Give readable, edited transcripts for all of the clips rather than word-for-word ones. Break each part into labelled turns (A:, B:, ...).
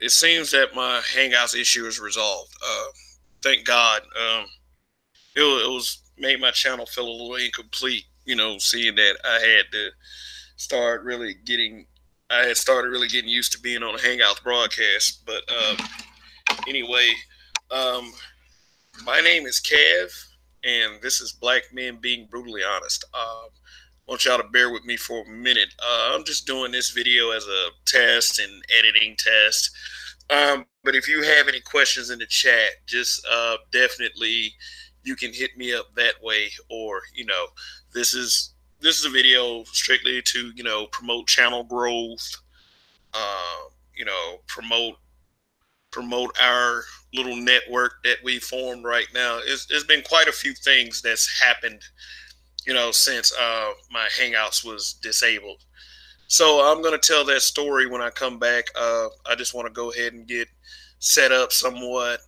A: it seems that my Hangouts issue is resolved. Thank God. It was made my channel feel a little incomplete. Seeing that start really getting, I had started really getting used to being on a Hangouts broadcast. But anyway, um, my name is Kev, and this is Black Men Being Brutally Honest. I want y'all to bear with me for a minute. I'm just doing this video as a test and editing test. But if you have any questions in the chat, just definitely you can hit me up that way. Or this is a video strictly to promote channel growth. Promote our little network that we formed right now. There's been quite a few things that's happened, since my Hangouts was disabled. So I'm going to tell that story when I come back. I just want to go ahead and get set up somewhat,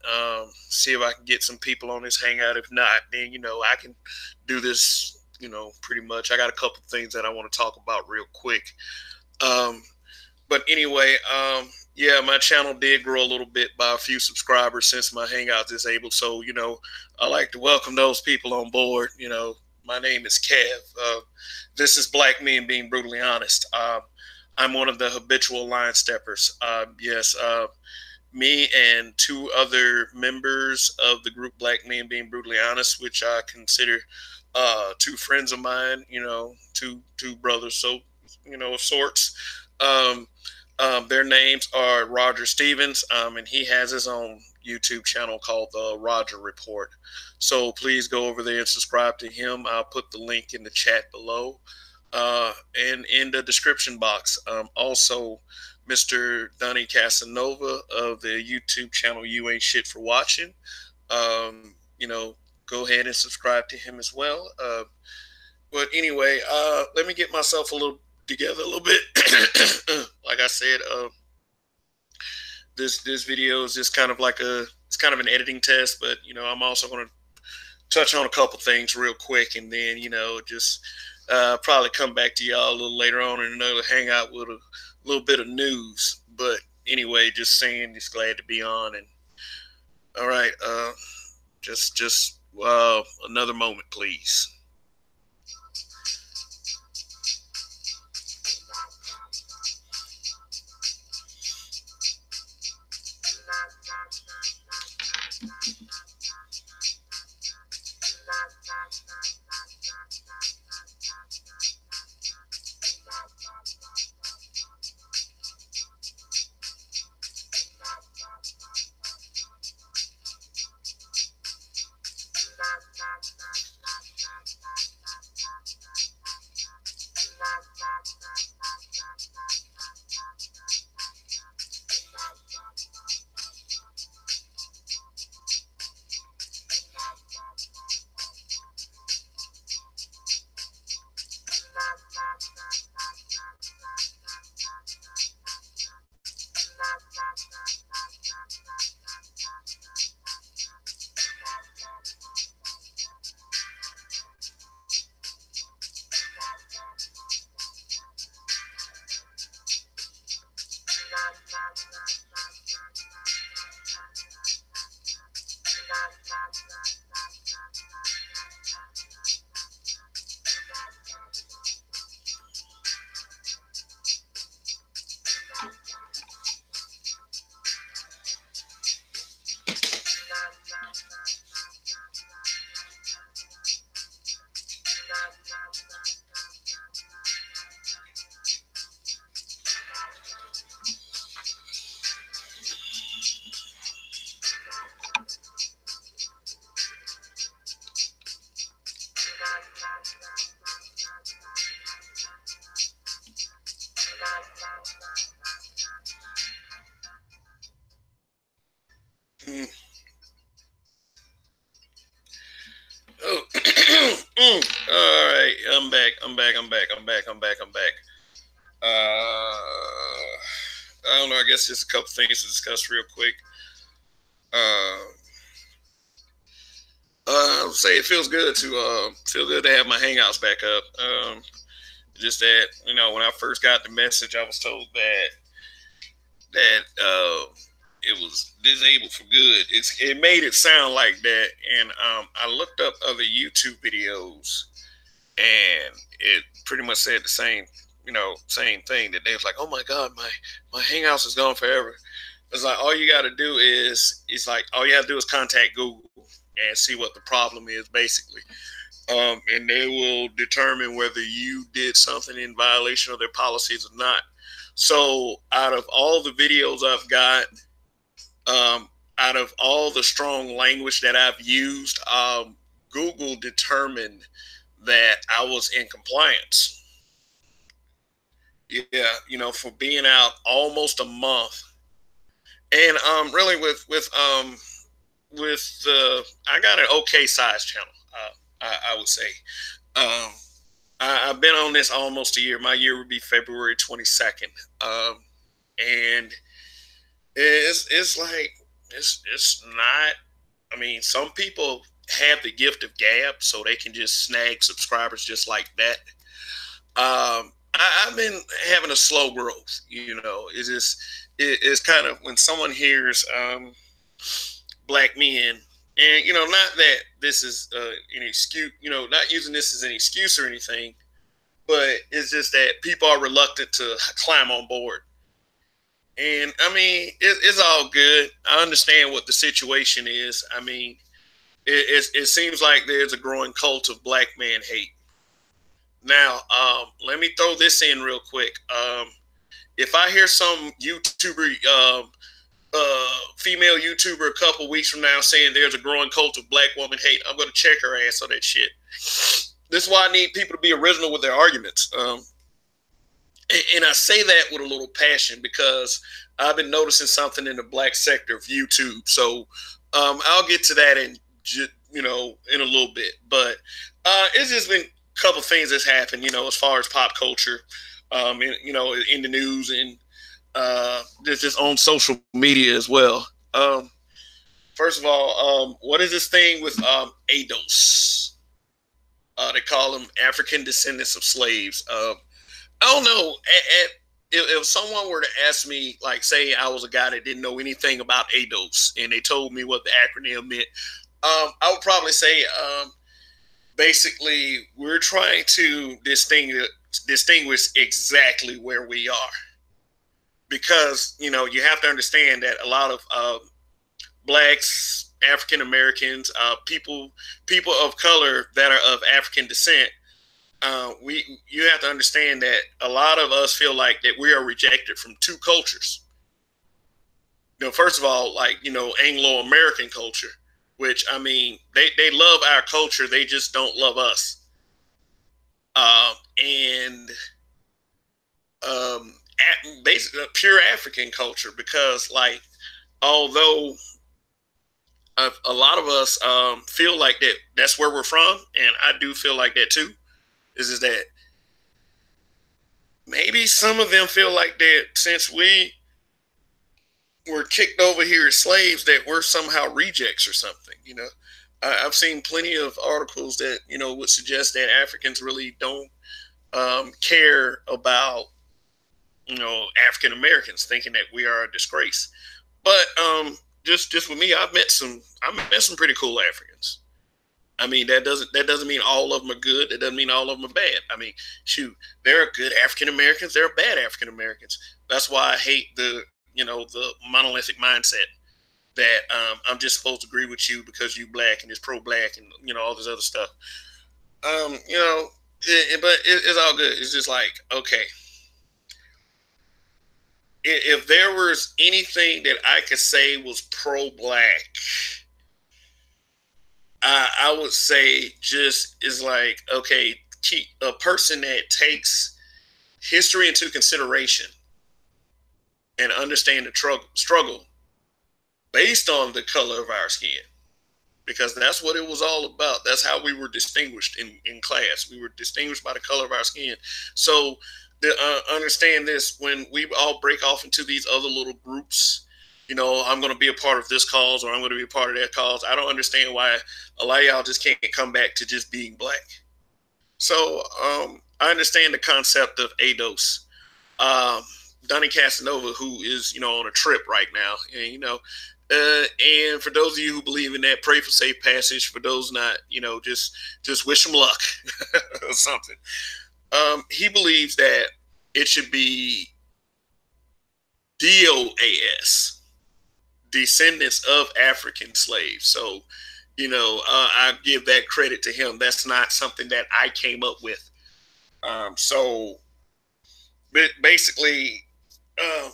A: see if I can get some people on this Hangout. If not, then, I can do this, pretty much. I got a couple things that I want to talk about real quick. But anyway, yeah, my channel did grow a little bit by a few subscribers since my Hangout disabled. So, I like to welcome those people on board. My name is Kev. This is Black Men Being Brutally Honest. I'm one of the habitual line steppers. Yes, me and two other members of the group Black Men Being Brutally Honest, which I consider two friends of mine, two brothers, so, of sorts. Their names are Roger Stevens, and he has his own YouTube channel called The Roger Report. So please go over there and subscribe to him. I'll put the link in the chat below and in the description box. Also, Mr. Donnie Casanova of the YouTube channel You Ain't Shit for Watching. Go ahead and subscribe to him as well. But anyway, let me get myself together a little bit. Like I said, this video is just kind of like it's kind of an editing test, but I'm also going to touch on a couple things real quick, and then just probably come back to y'all a little later on in another Hangout with a little bit of news. But anyway, just glad to be on. And all right, just another moment, please. Oh, all right. I'm back. I don't know. I guess just a couple things to discuss real quick. I'll say it feels good to have my Hangouts back up. Just that when I first got the message, I was told that it was disabled for good. It made it sound like that, and I looked up other YouTube videos, and it pretty much said the same, same thing. That they was like, oh my god, my Hangouts is gone forever. It's like all you got to do all you have to do is contact Google and see what the problem is, basically. And they will determine whether you did something in violation of their policies or not. So out of all the videos I've got, out of all the strong language that I've used, Google determined that I was in compliance. Yeah, for being out almost a month. And really I got an okay size channel. I would say. I've been on this almost a year. My year would be February 22nd. And it's like it's not. I mean, some people have the gift of gab, so they can just snag subscribers just like that. I've been having a slow growth. It's kind of when someone hears black men. And, not that this is an excuse, not using this as an excuse or anything, but it's just that people are reluctant to climb on board. And, I mean, it's all good. I understand what the situation is. I mean, it seems like there's a growing cult of black man hate. Now, let me throw this in real quick. If I hear some YouTuber female YouTuber a couple weeks from now saying there's a growing cult of black woman hate, I'm going to check her ass on that shit. This is why I need people to be original with their arguments. And I say that with a little passion because I've been noticing something in the black sector of YouTube. So I'll get to that in a little bit. But it's just been a couple things that's happened, as far as pop culture, in the news and just on social media as well. First of all, what is this thing with ADOS? They call them African descendants of slaves. I don't know. If someone were to ask me, like, say I was a guy that didn't know anything about ADOS, and they told me what the acronym meant, I would probably say, basically, we're trying to distinguish exactly where we are. Because, you have to understand that a lot of blacks, African Americans, people of color that are of African descent, you have to understand that a lot of us feel like that we are rejected from two cultures. First of all, like, Anglo-American culture, which, I mean, they love our culture, they just don't love us. Basically pure African culture, because, like, although a lot of us feel like that's where we're from, and I do feel like that too, is that maybe some of them feel like that since we were kicked over here as slaves, that we're somehow rejects or something. I've seen plenty of articles that would suggest that Africans really don't care about African Americans, thinking that we are a disgrace. But just with me, I met some pretty cool Africans. I mean, that doesn't mean all of them are good. That doesn't mean all of them are bad. I mean, shoot, there are good African Americans, there are bad African Americans. That's why I hate the monolithic mindset that I'm just supposed to agree with you because you black and it's pro-black and all this other stuff. But it's all good. It's just like, okay, if there was anything that I could say was pro-black, I would say just is like, okay, a person that takes history into consideration and understand the struggle based on the color of our skin, because that's what it was all about. That's how we were distinguished in class. We were distinguished by the color of our skin. So understand this, when we all break off into these other little groups, I'm going to be a part of this cause or I'm going to be a part of that cause. I don't understand why a lot of y'all just can't come back to just being black. So I understand the concept of ADOS. Donnie Casanova, who is, on a trip right now. And, and for those of you who believe in that, pray for safe passage. For those not, just wish him luck or something. He believes that it should be DOAS, descendants of African slaves. So, I give that credit to him. That's not something that I came up with. So basically, I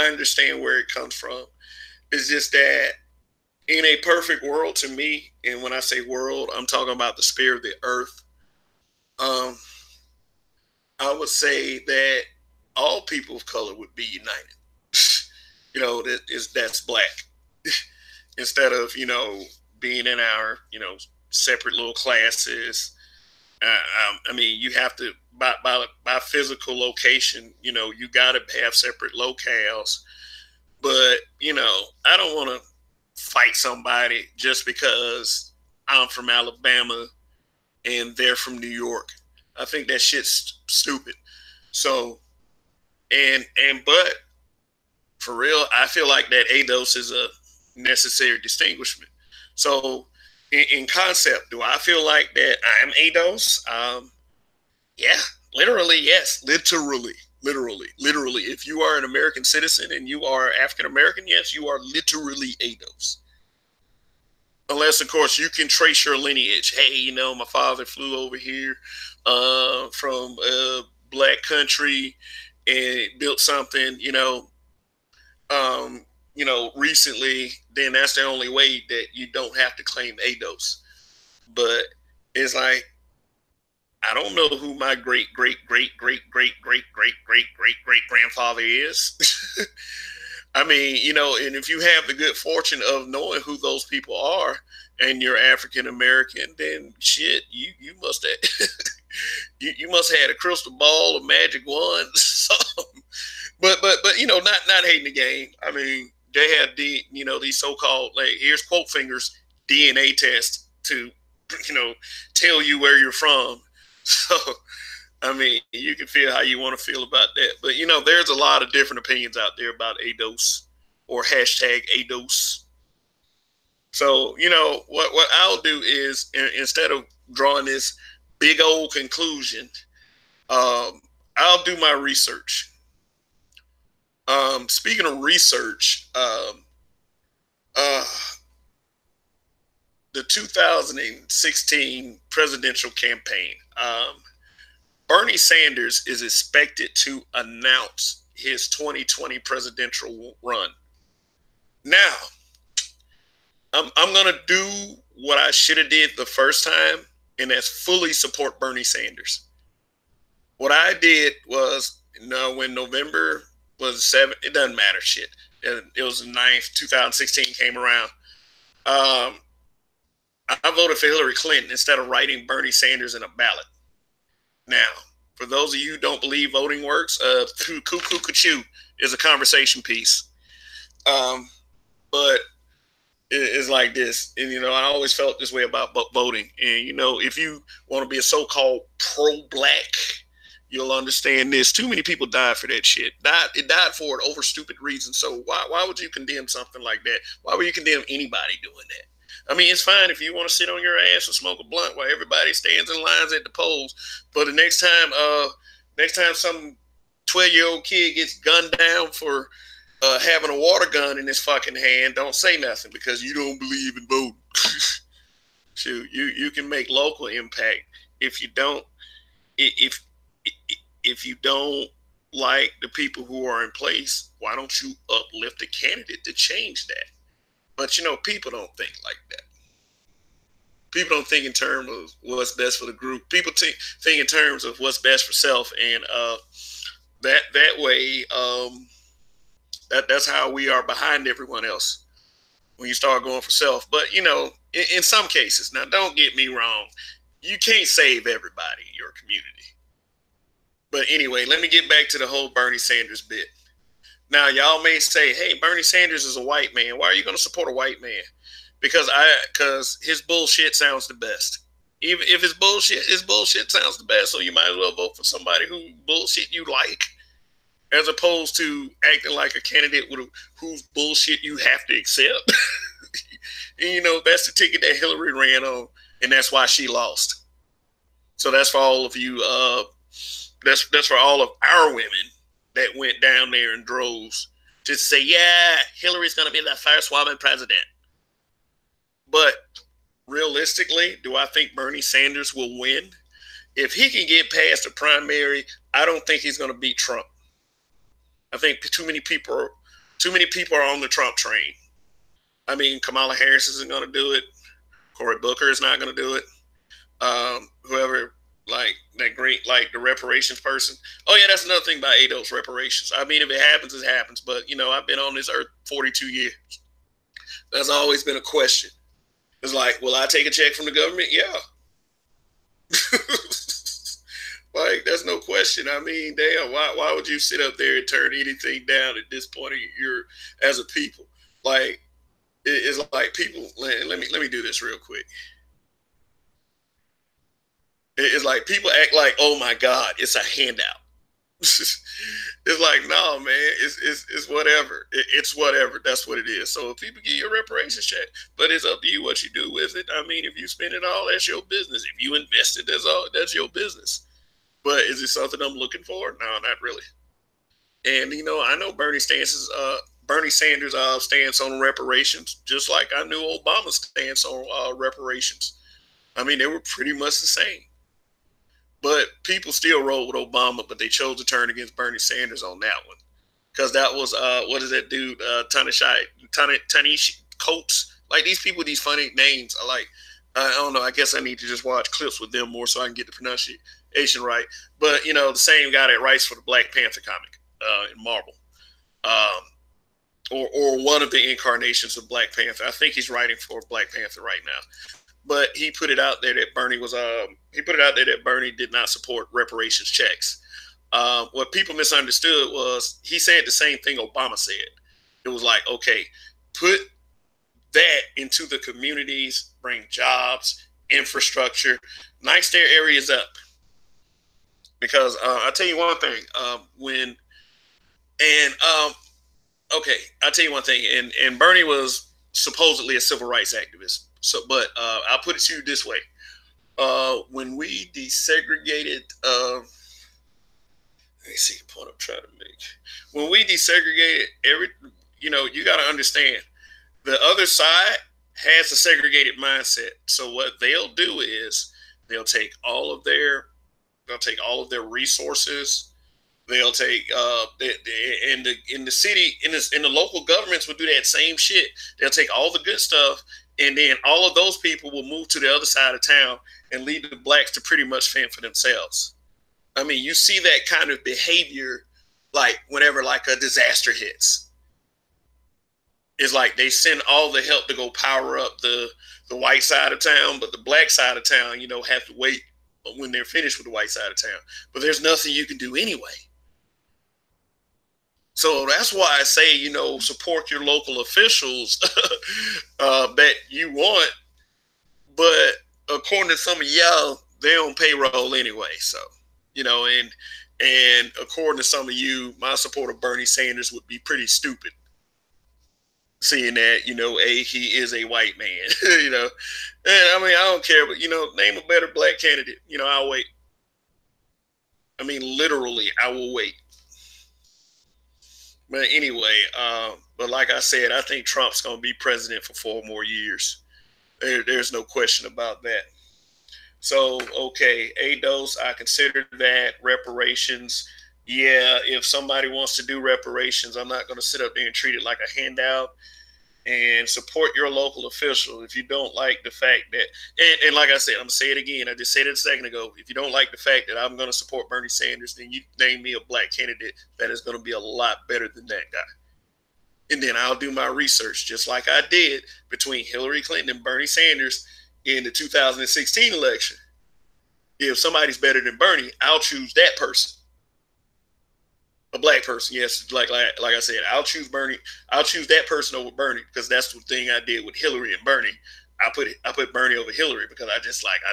A: understand where it comes from. It's just that in a perfect world to me, and when I say world, I'm talking about the spirit of the earth. I would say that all people of color would be united. That's black. Instead of, being in our, separate little classes. I mean, you have to, by physical location, you got to have separate locales. But, I don't want to fight somebody just because I'm from Alabama and they're from New York. I think that shit's stupid. So, but for real, I feel like that ADOS is a necessary distinguishment. So, in concept, do I feel like that I'm ADOS? Yeah, literally, yes. Literally. If you are an American citizen and you are African American, yes, you are literally ADOS. Unless, of course, you can trace your lineage. Hey, my father flew over here from a black country and built something, recently, then that's the only way that you don't have to claim ADOS. But it's like, I don't know who my great grandfather is. I mean, and if you have the good fortune of knowing who those people are and you're African American, then shit, you must have you must have had a crystal ball, a magic wand, something. But not hating the game. I mean, they had these so-called, like, here's quote fingers, DNA tests to tell you where you're from. So I mean, you can feel how you want to feel about that. But there's a lot of different opinions out there about ADOS or hashtag ADOS. So what I'll do is, instead of drawing this big old conclusion, I'll do my research. Speaking of research, the 2016 presidential campaign, Bernie Sanders is expected to announce his 2020 presidential run. Now, I'm going to do what I should have did the first time, and that's fully support Bernie Sanders. What I did was, when November was 7th, it doesn't matter shit. It was the 9th, 2016 came around. I voted for Hillary Clinton instead of writing Bernie Sanders in a ballot. Now, for those of you who don't believe voting works, cuckoo cuckoo is a conversation piece. But it's like this. And, I always felt this way about voting. And, if you want to be a so-called pro-black, you'll understand this. Too many people died for that shit. It died for it over stupid reasons. So why would you condemn something like that? Why would you condemn anybody doing that? I mean, it's fine if you want to sit on your ass and smoke a blunt while everybody stands in lines at the polls. But the next time some 12-year-old kid gets gunned down for having a water gun in his fucking hand, don't say nothing because you don't believe in voting. Shoot, you can make local impact. If you don't like the people who are in place, why don't you uplift a candidate to change that? But people don't think like that. People don't think in terms of what's best for the group. People think in terms of what's best for self, and that way, that's how we are behind everyone else when you start going for self. But in some cases, now don't get me wrong, you can't save everybody in your community. But anyway, let me get back to the whole Bernie Sanders bit. Now, y'all may say, hey, Bernie Sanders is a white man. Why are you going to support a white man? Because his bullshit sounds the best. Even if his bullshit sounds the best, so you might as well vote for somebody who bullshit you like. as opposed to acting like a candidate whose bullshit you have to accept. And, you know, that's the ticket that Hillary ran on, and that's why she lost. So that's for all of you. That's for all of our women that went down there in droves to say, yeah, Hillary's going to be the first woman president. But realistically, do I think Bernie Sanders will win? If he can get past the primary, I don't think he's going to beat Trump. I think too many people are on the Trump train. I mean, Kamala Harris isn't going to do it. Cory Booker is not going to do it. Whoever, like that great, like the reparations person. Oh yeah, that's another thing about ADOS reparations. I mean, if it happens, it happens. But you know, I've been on this earth 42 years. That's always been a question. It's like, will I take a check from the government? Yeah. Like, that's no question. I mean, damn, why would you sit up there and turn anything down at this point in your as a people? Like, it's like people. Let me do this real quick. It's like people act like, oh my God, it's a handout. It's like, no, man, it's whatever. It's whatever. That's what it is. So if people give you a reparations check, but it's up to you what you do with it. I mean, if you spend it all, that's your business. If you invest it, that's your business. But is it something I'm looking for? No, not really. And you know, I know Bernie Sanders' stance on reparations, just like I knew Obama's stance on reparations. I mean, they were pretty much the same. But people still rolled with Obama, but they chose to turn against Bernie Sanders on that one. Because that was, what is that dude, Tanishi Coates? Like, these people with these funny names, I don't know, I guess I need to just watch clips with them more so I can get the pronunciation right. But, you know, the same guy that writes for the Black Panther comic in Marvel. Or one of the incarnations of Black Panther. I think he's writing for Black Panther right now. But he put it out there that Bernie did not support reparations checks. What people misunderstood was he said the same thing Obama said. It was like, okay, put that into the communities, bring jobs, infrastructure, nice their areas up. Because I'll tell you one thing, I'll tell you one thing, and Bernie was supposedly a civil rights activist. So, but I'll put it to you this way: when we desegregated, let me see the point I'm trying to make. When we desegregated you got to understand, the other side has a segregated mindset. So what they'll do is they'll take all of their resources. They'll take in the local governments will do that same shit. They'll take all the good stuff. And then all of those people will move to the other side of town and leave the blacks to pretty much fend for themselves. I mean, you see that kind of behavior, like whenever like a disaster hits. It's like they send all the help to go power up the white side of town, but the black side of town, you know, have to wait when they're finished with the white side of town. But there's nothing you can do anyway. So that's why I say, you know, support your local officials that you want. But according to some of y'all, they're on payroll anyway. So, you know, and according to some of you, my support of Bernie Sanders would be pretty stupid. Seeing that, you know, he is a white man, you know. And I mean, I don't care, but, you know, name a better black candidate. You know, I'll wait. I mean, literally, I will wait. But anyway, but like I said, I think Trump's going to be president for 4 more years. There's no question about that. So, okay, ADOS, I consider that. Reparations, yeah, if somebody wants to do reparations, I'm not going to sit up there and treat it like a handout. And support your local official. If you don't like the fact that, and like I said, I'm going to say it again. I just said it a second ago. If you don't like the fact that I'm going to support Bernie Sanders, then you name me a black candidate that is going to be a lot better than that guy. And then I'll do my research just like I did between Hillary Clinton and Bernie Sanders in the 2016 election. If somebody's better than Bernie, I'll choose that person. A black person, yes, like I said, I'll choose Bernie. I'll choose that person over Bernie because that's the thing I did with Hillary and Bernie. I put Bernie over Hillary because I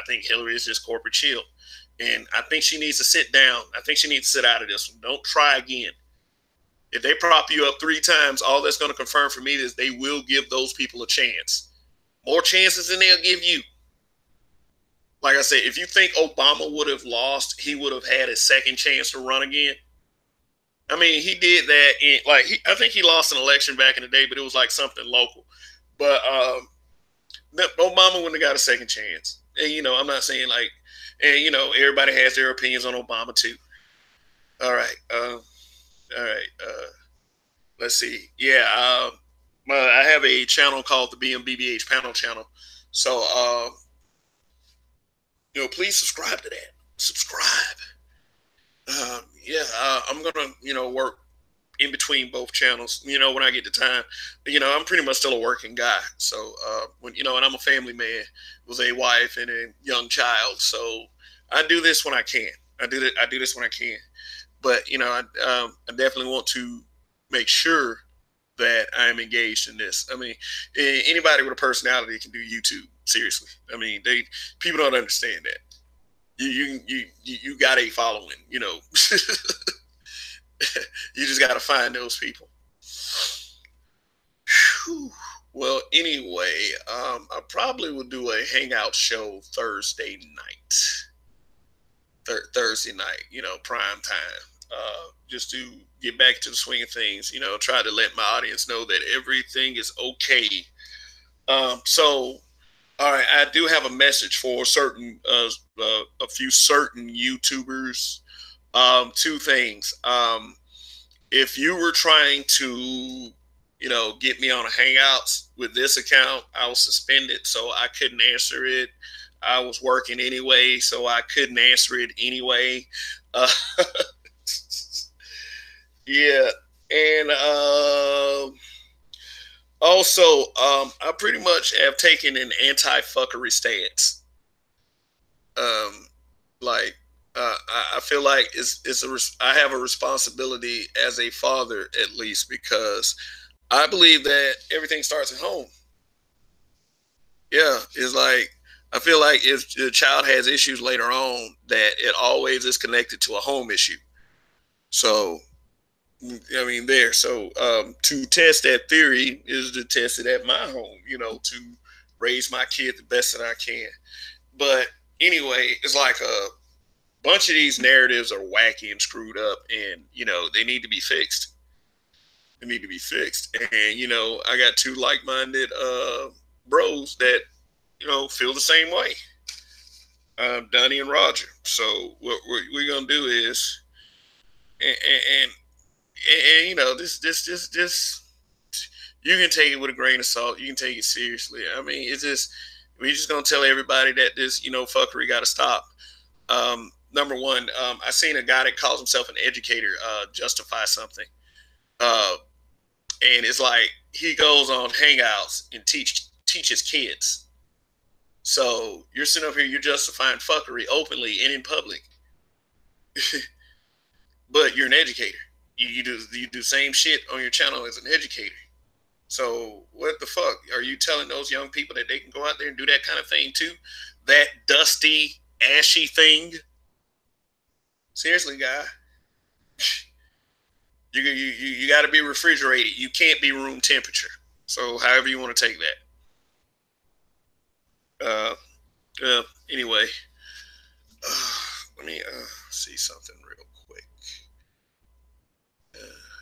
A: think Hillary is just corporate chill, and I think she needs to sit down. I think she needs to sit out of this one. Don't try again. If they prop you up 3 times, all that's going to confirm for me is they will give those people a chance. More chances than they'll give you. Like I said, if you think Obama would have lost, he would have had a second chance to run again. I mean, he did that in I think he lost an election back in the day, but it was like something local. But Obama wouldn't have got a second chance. And I'm not saying everybody has their opinions on Obama too. All right, all right. Let's see. Yeah, I have a channel called the BMBBH Panel Channel. So, please subscribe to that. Subscribe. I'm gonna work in between both channels. When I get the time. I'm pretty much still a working guy. So and I'm a family man with a wife and a young child. So I do this when I can. I do this when I can. But I definitely want to make sure that I'm engaged in this. I mean, anybody with a personality can do YouTube. Seriously. I mean, people don't understand that. You got a following. You just got to find those people. Whew. Well, anyway, I probably will do a hangout show Thursday night. Thursday night, prime time. Just to get back to the swing of things, try to let my audience know that everything is okay. So, all right, I do have a message for a few certain YouTubers. 2 things. If you were trying to, get me on a Hangouts with this account, I was suspended, so I couldn't answer it. I was working anyway, so I couldn't answer it anyway. Yeah, and also, I pretty much have taken an anti-fuckery stance. I feel like I have a responsibility as a father, at least, because I believe that everything starts at home. Yeah, it's like I feel like if the child has issues later on, that it always is connected to a home issue. So I mean, there. So to test that theory is to test it at my home, to raise my kid the best that I can. But anyway, it's like a bunch of these narratives are wacky and screwed up, and they need to be fixed. They need to be fixed. And I got 2 like-minded bros that feel the same way. Donnie and Roger. So what we're gonna do is, and this you can take it with a grain of salt. You can take it seriously. I mean, it's just we just gonna tell everybody that this fuckery got to stop. Number one, I seen a guy that calls himself an educator justify something, and it's like he goes on Hangouts and teaches kids. So you're sitting up here, you're justifying fuckery openly and in public, but you're an educator. You do the same shit on your channel as an educator. So what the fuck are you telling those young people that they can go out there and do that kind of thing too? That dusty, ashy thing. Seriously, guy. You got to be refrigerated. You can't be room temperature. So however you want to take that. Anyway, let me see something real quick.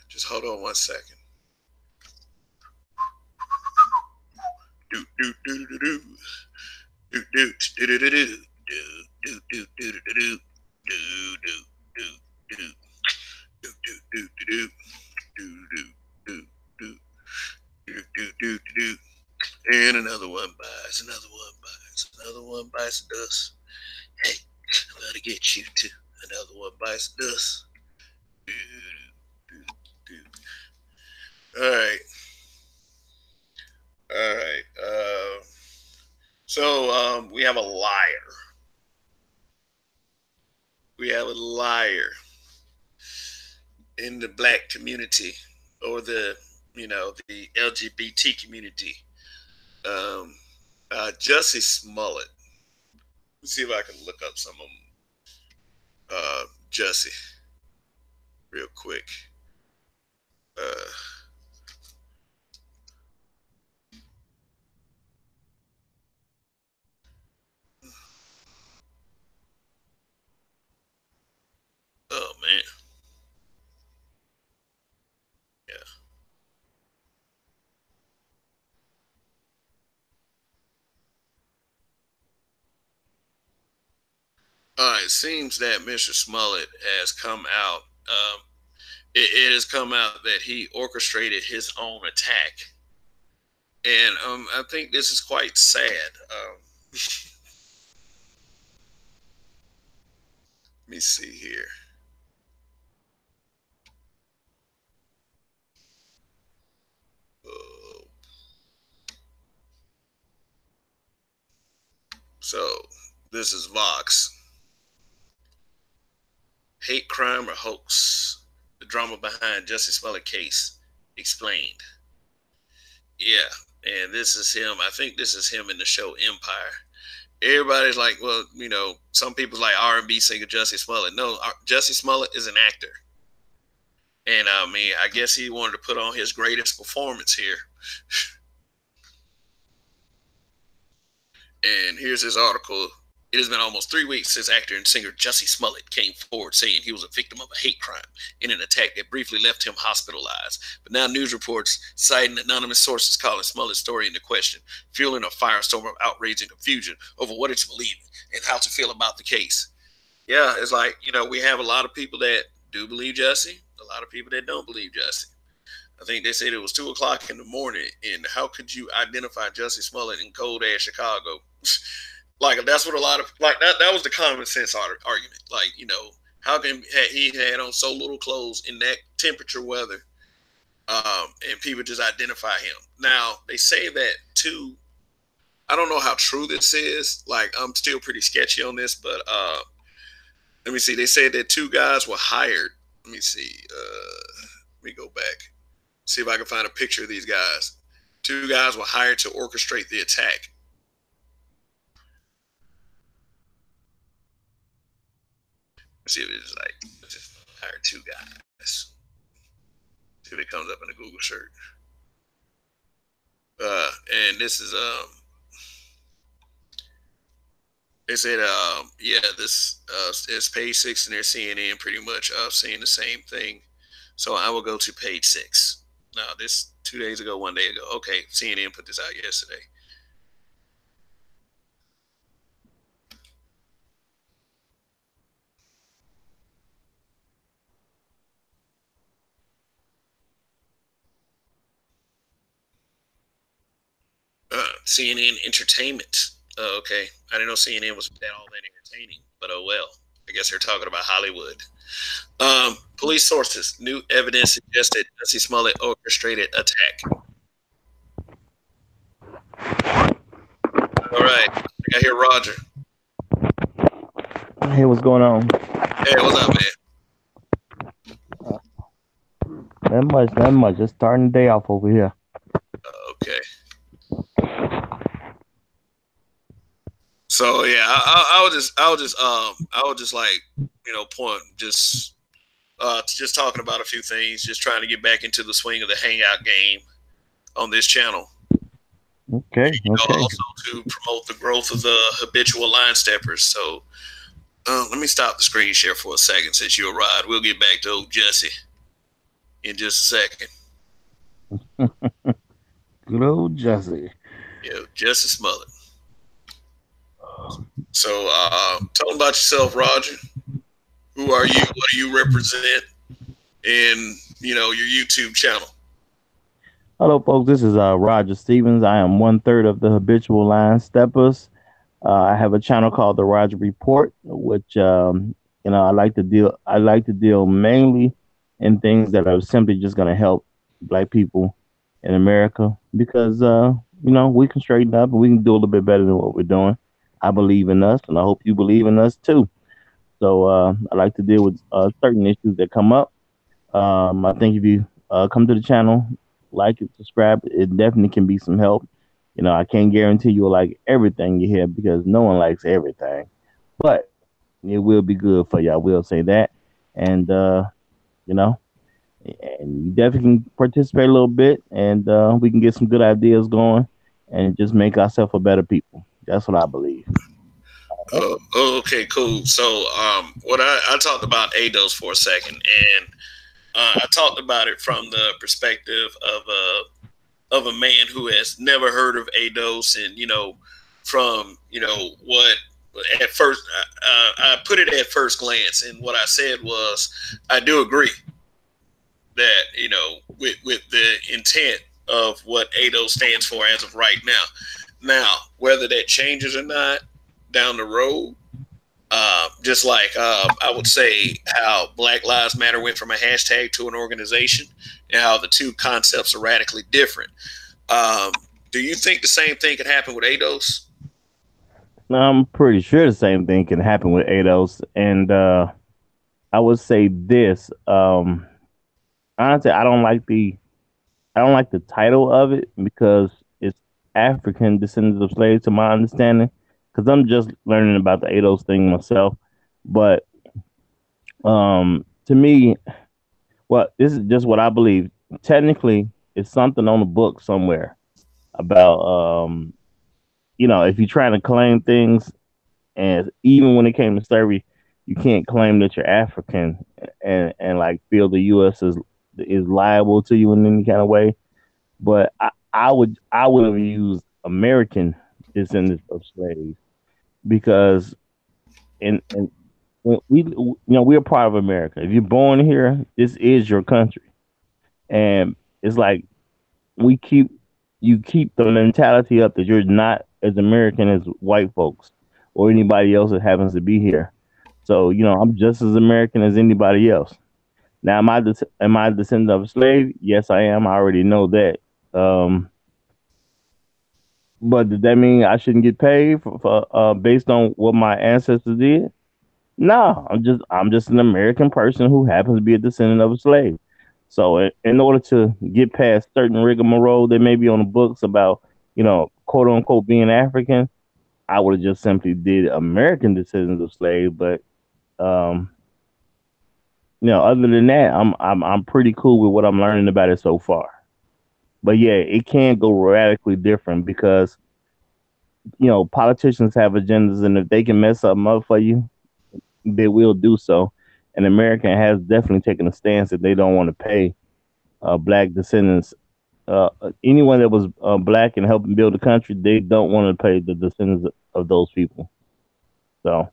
A: Just hold on 1 second. Do do do do do do do do do do do do do do do do and another one bites, another one bites the dust. Hey, I'm gonna get you too. Another one bites the dust. All right. All right. So we have a liar. We have a liar in the black community, or the the LGBT community. Jussie Smollett. Let's see if I can look up some of them. Jussie, real quick. Uh, oh man, yeah. It seems that Mr. Smollett has come out. It has come out that he orchestrated his own attack, and I think this is quite sad. Let me see here. Uh, so this is Vox. Hate crime or hoax? The drama behind Jussie Smollett case explained. Yeah, and this is him. I think this is him in the show Empire. Everybody's like, well, some people's like R&B singer Jussie Smollett. No, Jussie Smollett is an actor, and I mean, I guess he wanted to put on his greatest performance here. And here's his article. It has been almost 3 weeks since actor and singer Jussie Smollett came forward saying he was a victim of a hate crime in an attack that briefly left him hospitalized. But now news reports citing anonymous sources calling Smollett's story into question, fueling a firestorm of outrage and confusion over what to believe and how to feel about the case. Yeah, it's like, we have a lot of people that do believe Jussie, a lot of people that don't believe Jussie. I think they said it was 2 o'clock in the morning, and how could you identify Jussie Smollett in cold ass Chicago? Like, that's what a lot of, like, that was the common sense argument. Like, how can he had on so little clothes in that temperature weather, and people just identify him? Now they say that too. I don't know how true this is. Like, I'm still pretty sketchy on this, but let me see. They said that 2 guys were hired. Let me see. Let me go back. See if I can find a picture of these guys. 2 guys were hired to orchestrate the attack. Let's see if it's like, let's just hire 2 guys. See if it comes up in a Google search. And this is they said yeah, this is page 6 in their CNN, pretty much saying the same thing. So I will go to page 6. Now this 2 days ago, 1 day ago. Okay, CNN put this out yesterday. CNN Entertainment. Okay, I didn't know CNN was that all that entertaining, but oh well. I guess they're talking about Hollywood. Police sources: new evidence suggested Jussie Smollett orchestrated attack. All right, I got here Roger.
B: Hey, what's going on?
A: Hey, what's up,
B: man? Not much. Just starting the day off over here.
A: Okay. So yeah, I would just like just talking about a few things, just trying to get back into the swing of the Hangout game on this channel.
B: Okay.
A: Also to promote the growth of the habitual line steppers. So let me stop the screen share for a second since you arrived. We'll get back to old Jussie in just a second.
B: Good old Jussie.
A: Yeah, Jussie Smollett. So tell them about yourself, Roger. Who are you? What do you represent in, your YouTube channel?
B: Hello, folks. This is Roger Stevens. I am 1/3 of the habitual line steppers. I have a channel called The Roger Report, which I like to deal mainly in things that are simply just going to help Black people in America, because we can straighten up and we can do a little bit better than what we're doing. I believe in us, and I hope you believe in us too. So I like to deal with certain issues that come up. I think if you come to the channel, like it, subscribe, it definitely can be some help. I can't guarantee you'll like everything you hear, because no one likes everything, but it will be good for you. I will say that. And and you definitely can participate a little bit, and we can get some good ideas going, and just make ourselves a better people. That's what I believe.
A: Okay, cool. So, what I talked about ADOS for a second, and I talked about it from the perspective of a man who has never heard of ADOS, and from what at first I put it at first glance, and what I said was I do agree that with the intent of what ADOS stands for as of right now. Now, whether that changes or not down the road, just like I would say how Black Lives Matter went from a hashtag to an organization, and how the two concepts are radically different. Um, do you think the same thing could happen with ADOS?
B: I'm pretty sure the same thing can happen with ADOS, and I would say this. Honestly, I don't like the title of it because it's African descendants of slaves, to my understanding. Because I'm just learning about the ADOS thing myself, but to me, well, this is just what I believe. Technically, it's something on the book somewhere about if you're trying to claim things, and even when it came to slavery, you can't claim that you're African and like feel the U.S. is liable to you in any kind of way. But I would have used American descendants of slaves because in when we're part of America. If you're born here, this is your country, and it's like we keep you keep the mentality up that you're not as American as white folks or anybody else that happens to be here. So I'm just as American as anybody else. Now, am I a descendant of a slave? Yes, I am. I already know that. Um, but does that mean I shouldn't get paid for based on what my ancestors did? No, I'm just an American person who happens to be a descendant of a slave. So in order to get past certain rigmarole that may be on the books about quote unquote being African, I would have just simply did American descendants of slave. But um, other than that, I'm pretty cool with what I'm learning about it so far. But yeah, it can go radically different because politicians have agendas, and if they can mess something up for you, they will do so. And America has definitely taken a stance that they don't want to pay black descendants. Anyone that was black and helping build the country, they don't want to pay the descendants of those people. So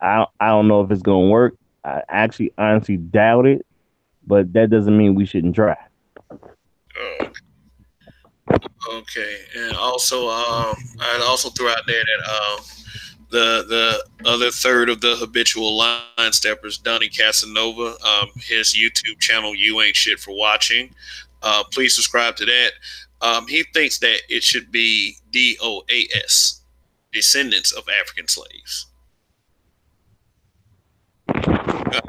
B: I don't know if it's gonna work. I actually honestly doubt it, but that doesn't mean we shouldn't try.
A: Oh, okay, and also I also threw out there that the other third of the habitual line steppers, Donnie Casanova, his YouTube channel, You Ain't Shit for Watching. Please subscribe to that. He thinks that it should be DOAS, descendants of African slaves.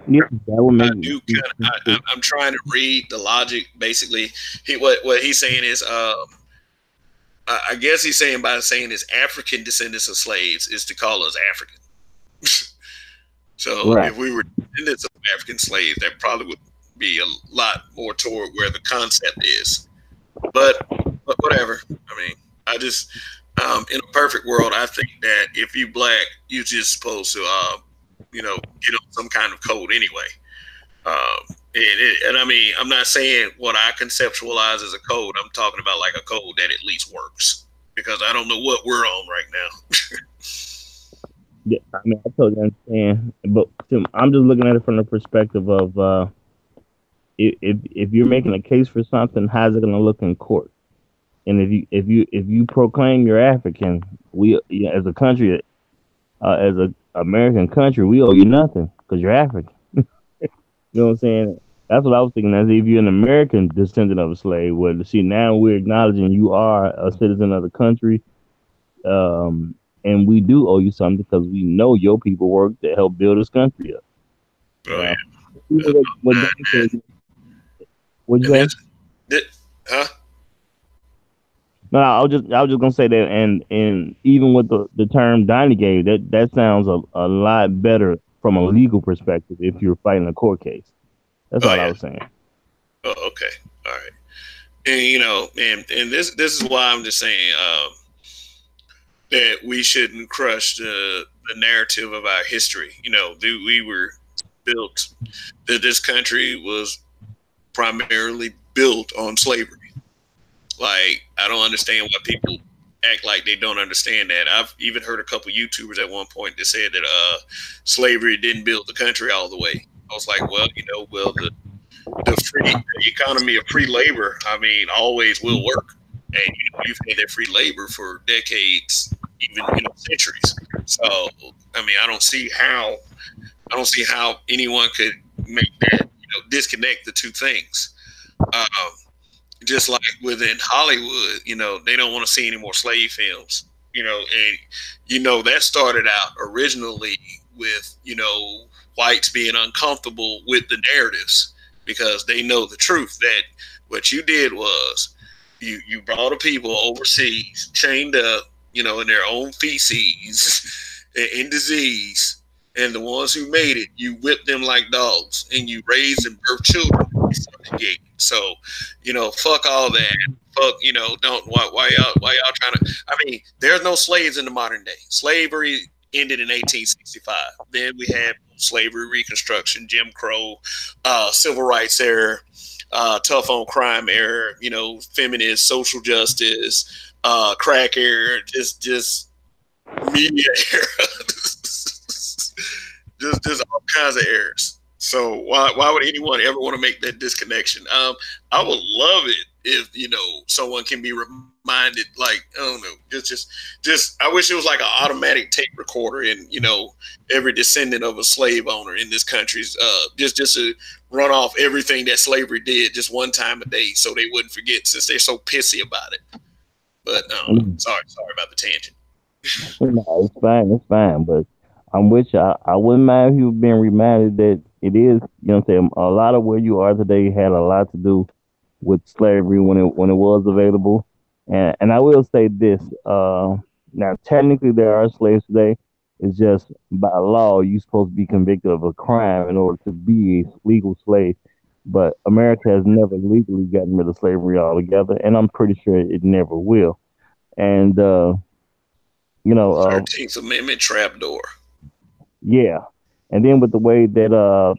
B: Yeah, that would
A: I
B: make
A: do kind of. I'm trying to read the logic. Basically, what he's saying is, I guess he's saying by saying is African descendants of slaves is to call us African. So
B: right.
A: if we were descendants of African slaves, that probably would be a lot more toward where the concept is. But whatever. I mean, I just in a perfect world, I think that if you black, you just supposed to get on some kind of code anyway. And I mean, I'm not saying what I conceptualize as a code. I'm talking about like a code that at least works because I don't know what we're on right now.
B: Yeah, I mean, I totally understand, but Tim, I'm just looking at it from the perspective of if you're making a case for something, how's it going to look in court? And if you proclaim you're African, we as a country, as a American country, we owe you nothing because you're African. You know what I'm saying? That's what I was thinking. As if you're an American descendant of a slave, well, see, now we're acknowledging you are a citizen of the country, and we do owe you something because we know your people worked to help build this country up.
A: Oh
B: Uh,
A: yeah,
B: what
A: man.
B: Donnie said, what'd you
A: And
B: say?
A: huh?
B: No, I was just gonna say that, and even with the term Donnie gave, that sounds a lot better from a legal perspective if you're fighting a court case. That's
A: Oh
B: all I
A: yeah.
B: was saying.
A: Oh, okay, all right. And and this is why I'm just saying that we shouldn't crush the narrative of our history. We were built that this country was primarily built on slavery. Like, I don't understand why people act like they don't understand that. I've even heard a couple YouTubers at one point that said that slavery didn't build the country all the way. I was like, well, the economy of free labor, I mean, always will work. And you've had that free labor for decades, even centuries. So, I mean, I don't see how anyone could make that disconnect the two things. Um, just like within Hollywood, they don't want to see any more slave films. And that started out originally with whites being uncomfortable with the narratives because they know the truth that what you did was you brought a people overseas chained up, in their own feces and disease, and the ones who made it, you whipped them like dogs, and you raised and birthed children. So, fuck all that. Fuck, don't why y'all trying to? I mean, there's no slaves in the modern day. Slavery ended in 1865. Then we had slavery, Reconstruction, Jim Crow, Civil Rights era, tough on crime era. Feminist, social justice, crack era, just media era, just all kinds of errors. So why would anyone ever want to make that disconnection? I would love it if someone can be reminded, like, I don't know, just I wish it was like an automatic tape recorder, and every descendant of a slave owner in this country's just to run off everything that slavery did just one time a day, so they wouldn't forget, since they're so pissy about it. But sorry about the tangent.
B: No, it's fine. But I'm with you. I wouldn't mind if you being reminded that it is, what I'm saying, a lot of where you are today had a lot to do with slavery when it was available. And I will say this, now technically there are slaves today. It's just by law you're supposed to be convicted of a crime in order to be a legal slave. But America has never legally gotten rid of slavery altogether, and I'm pretty sure it never will. And
A: 13th Amendment trapdoor.
B: yeah, and then with the way that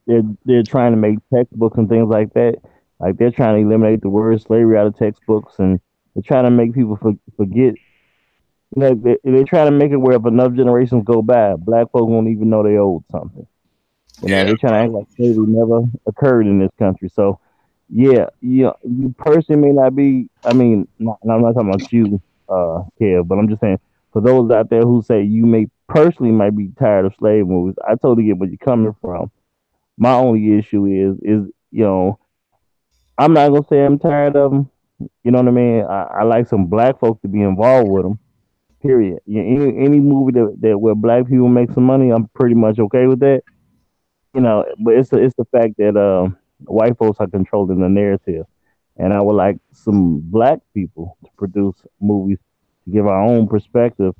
B: they're trying to make textbooks and things like that, like they're trying to eliminate the word slavery out of textbooks, and they're trying to make people forget. They're trying to make it where if enough generations go by, black folks won't even know they owed something.
A: Yeah,
B: They're trying to act like slavery never occurred in this country. So, yeah, you personally may not be. I mean, I'm not talking about you, Kev, but I'm just saying for those out there who say you may personally might be tired of slave movies. I totally get where you're coming from. My only issue is I'm not gonna say I'm tired of them. You know what I mean? I like some black folk to be involved with them. Period. Any movie that where black people make some money, I'm pretty much okay with that. But it's the fact that white folks are controlling the narrative, and I would like some black people to produce movies to give our own perspective,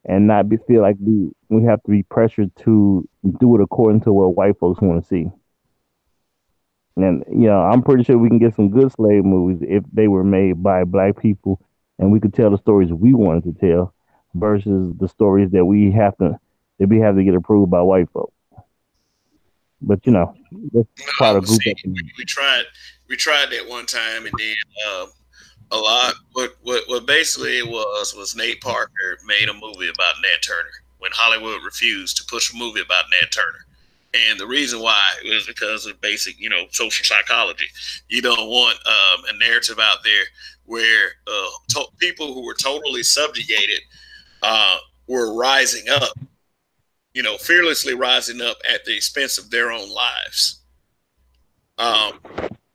B: and not feel like we have to be pressured to do it according to what white folks want to see. And I'm pretty sure we can get some good slave movies if they were made by black people, and we could tell the stories we wanted to tell, versus the stories that we have to get approved by white folks. But that's part of group.
A: see, we tried that one time, and then a lot. What basically it was Nate Parker made a movie about Nat Turner when Hollywood refused to push a movie about Nat Turner. And the reason why was because of basic, social psychology. You don't want a narrative out there where people who were totally subjugated were rising up, fearlessly rising up at the expense of their own lives. Um,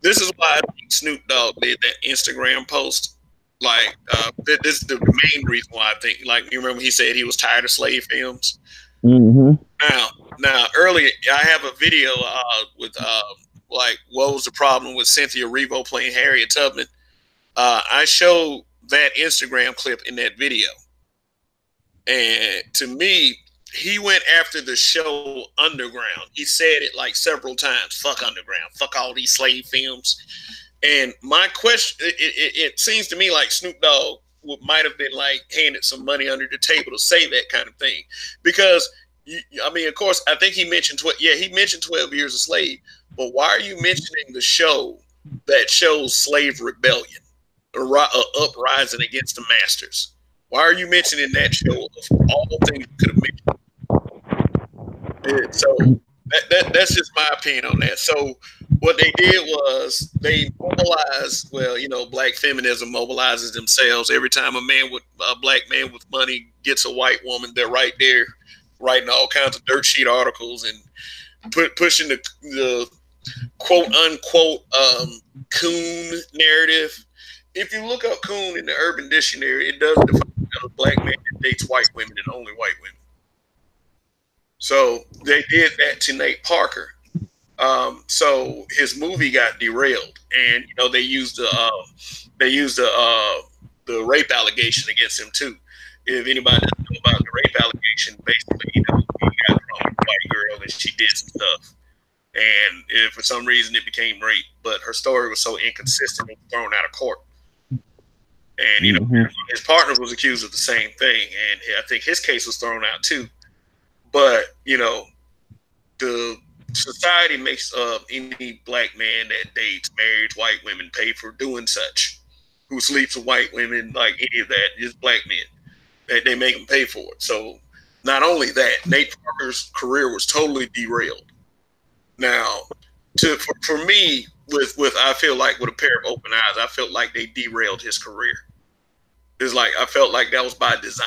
A: this is why I think Snoop Dogg did that Instagram post. Like, this is the main reason why I think. Like, you remember he said he was tired of slave films.
B: Mm-hmm.
A: Now, earlier I have a video with like, what was the problem with Cynthia Erivo playing Harriet Tubman? I showed that Instagram clip in that video, and to me, he went after the show Underground. He said it like several times. Fuck Underground. Fuck all these slave films. And my question, it seems to me like Snoop Dogg might have been like handed some money under the table to say that kind of thing, because I mean, of course, I think he mentioned he mentioned 12 Years a Slave, but why are you mentioning the show that shows slave rebellion, a uprising against the masters? Why are you mentioning that show of all things you could have mentioned? So that's just my opinion on that. So what they did was they mobilized. Well, you know, black feminism mobilizes themselves. Every time a black man with money gets a white woman, they're right there writing all kinds of dirt sheet articles and pushing the quote unquote coon narrative. If you look up coon in the Urban Dictionary, it does define a black man that dates white women and only white women. So they did that to Nate Parker. So his movie got derailed, and you know they used the rape allegation against him too. If anybody doesn't know about the rape allegation, basically, you know, he got drunk with a white girl and she did some stuff, and if for some reason it became rape, but her story was so inconsistent, it was thrown out of court. And you know, his partner was accused of the same thing, and I think his case was thrown out too. But you know, the society makes any black man that dates married white women pay for doing such, who sleeps with white women, like any of that, just black men. They make them pay for it. So not only that, Nate Parker's career was totally derailed. Now, for me, with I feel like with a pair of open eyes, I felt like they derailed his career. It's like I felt like that was by design.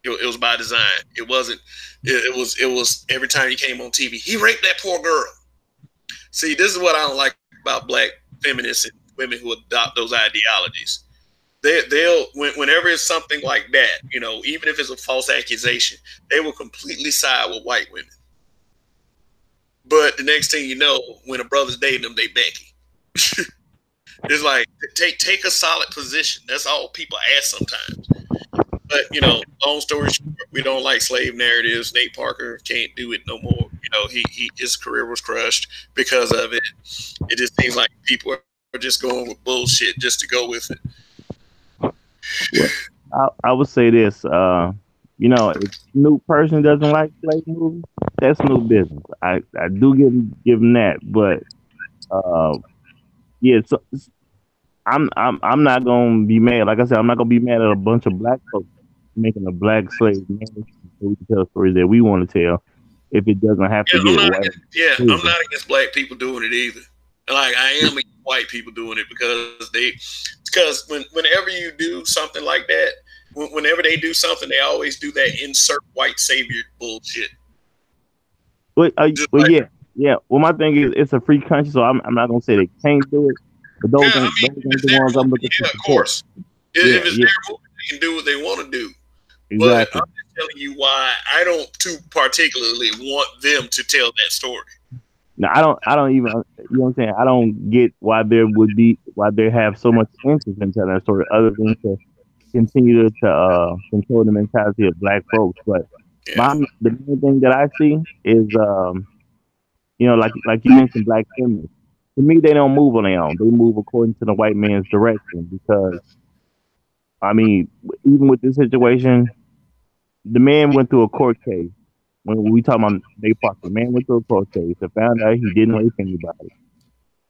A: It was by design. It wasn't. It was every time he came on TV, he raped that poor girl. See, this is what I don't like about black feminists and women who adopt those ideologies. They'll whenever it's something like that, you know, even if it's a false accusation, they will completely side with white women. But the next thing you know, when a brother's dating them, they Becky. It's like take a solid position. That's all people ask sometimes. But you know, long story short, we don't like slave narratives. Nate Parker can't do it no more. You know, his career was crushed because of it. It just seems like people are just going with bullshit just to go with it.
B: Well, I would say this. You know, if Snoop person doesn't like slave movies, that's Snoop business. I do give him that, but yeah. So I'm not gonna be mad. Like I said, I'm not gonna be mad at a bunch of black folks making a black slave marriage. We can tell stories that we want to tell if it doesn't have to get white.
A: I'm not against black people doing it either. Like I am against white people doing it because whenever you do something like that, whenever they do something, they always do that insert white savior bullshit.
B: Well, yeah. Well, my thing is, it's a free country, so I'm not gonna say they can't do it. But those are the ones I'm looking for.
A: Of course. If it's their movie, they can do what they want to do.
B: Exactly.
A: But I'm just telling you why I don't too particularly want them to tell that story.
B: No, I don't even, you know what I'm saying? I don't get why they have so much interest in telling that story other than to continue to control the mentality of black folks. But the main thing that I see is, you know, like you mentioned, black feminists. To me, they don't move on their own. They move according to the white man's direction because, I mean, even with this situation, the man went through a court case. When we talk about Nate Parker, the man went through a court case and found out he didn't rape anybody.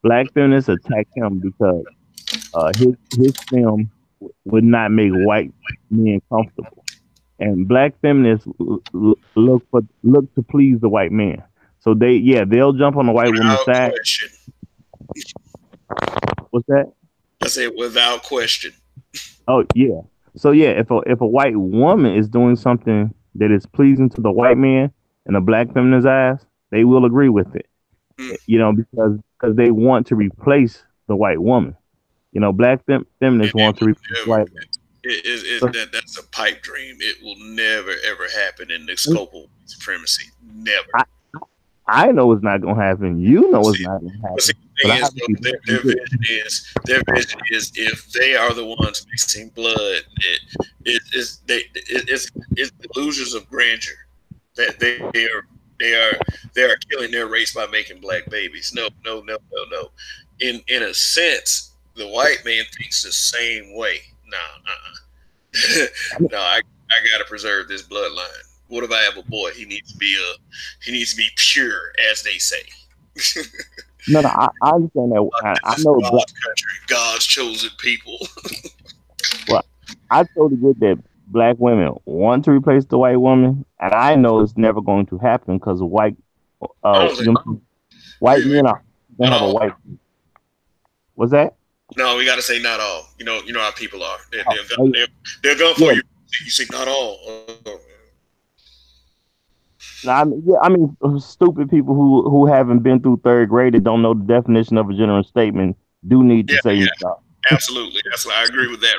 B: Black feminists attacked him because his film would not make white men comfortable, and black feminists look to please the white man. So they'll jump on the white woman's side.
A: Question.
B: What's that?
A: I said without question.
B: Oh yeah. So yeah, if a white woman is doing something that is pleasing to the white man in a black feminist's eyes, they will agree with it. You know, because they want to replace the white woman. You know, black feminists want to replace white women.
A: That's a pipe dream. It will never ever happen in the scope of supremacy. Never.
B: I know it's not gonna happen. You know it's not gonna happen.
A: Their vision is if they are the ones mixing blood, it's delusions of grandeur. that they are killing their race by making black babies. No, no, no, no, no. In a sense, the white man thinks the same way. Nah, no, I gotta preserve this bloodline. What if I have a boy? He needs to be pure, as they say.
B: No, no, I understand that. I
A: This is
B: know black.
A: God's country, God's chosen people.
B: Well, I totally get that black women want to replace the white woman, and I know it's never going to happen because
A: I don't think
B: white men are gonna
A: not
B: have a
A: all.
B: white. What's that?
A: No, we got to say not all. You know how people are.
B: Oh, oh,
A: They're going for
B: yeah,
A: you. You say not all.
B: no, I mean, stupid people who haven't been through third grade and don't know the definition of a general statement do need to
A: Yeah,
B: say
A: yeah,
B: no.
A: absolutely. I agree with that,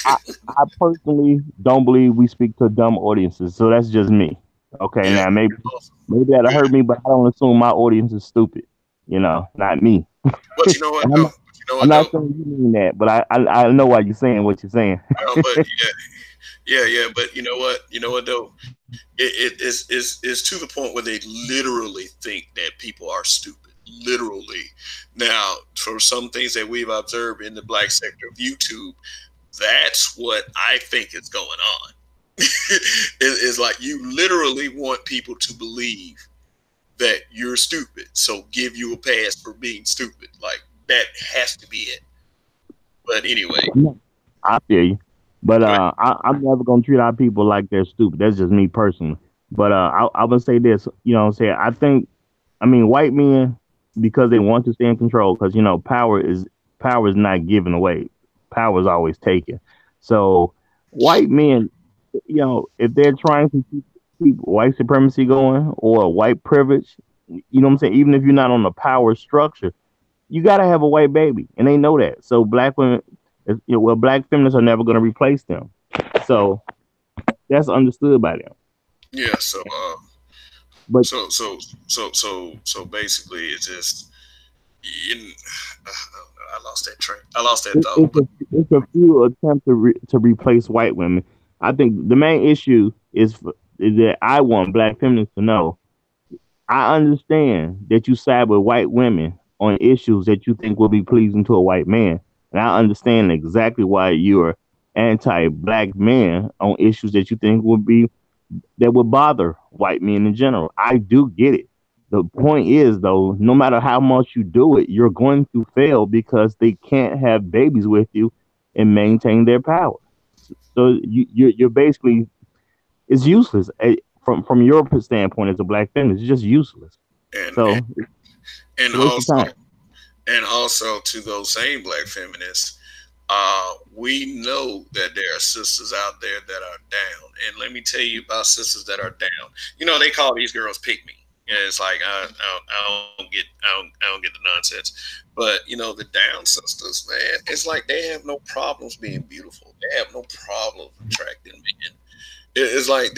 B: I,
A: Roger.
B: I personally don't believe we speak to dumb audiences, so that's just me. Okay,
A: Yeah,
B: now
A: awesome.
B: maybe that'll
A: Good.
B: hurt me, but I don't assume my audience is stupid. Not me.
A: But you know what
B: And
A: though? But you know
B: I'm
A: what
B: not
A: though?
B: saying you mean that, but I know why you're saying what you're saying.
A: But yeah. But you know what? You know what though? It's to the point where they literally think that people are stupid. Literally. Now, for some things that we've observed in the black sector of YouTube, that's what I think is going on. It's like you literally want people to believe that you're stupid, so give you a pass for being stupid. Like that has to be it. But anyway,
B: I feel you, but
A: go ahead.
B: I'm never gonna treat our people like they're stupid. That's just me personally. But I would say this. What I'm saying. I mean, white men because they want to stay in control. Because power is not given away. Power is always taken. So white men, if they're trying to keep white supremacy going or white privilege, what I'm saying. Even if you're not on the power structure, you gotta have a white baby, and they know that. So black women, black feminists are never gonna replace them. So that's understood by them.
A: Yeah.
B: But
A: So basically, it's just in, I lost that train. I lost that
B: it,
A: thought.
B: it's
A: But
B: a it's a few attempts to replace white women. I think the main issue is that I want black feminists to know. I understand that you side with white women on issues that you think will be pleasing to a white man, and I understand exactly why you're anti-black men on issues that you think would bother white men in general. I do get it. The point is, though, no matter how much you do it, you're going to fail because they can't have babies with you and maintain their power. So you're basically it's useless. From your standpoint as a black feminist, it's just useless.
A: and
B: So it's
A: and
B: a waste of
A: also
B: time.
A: and also to those same black feminists, we know that there are sisters out there that are down. And let me tell you about sisters that are down. They call these girls pick me. And it's like I don't get the nonsense. But the down sisters, man, it's like they have no problems being beautiful. They have no problems attracting men. It's like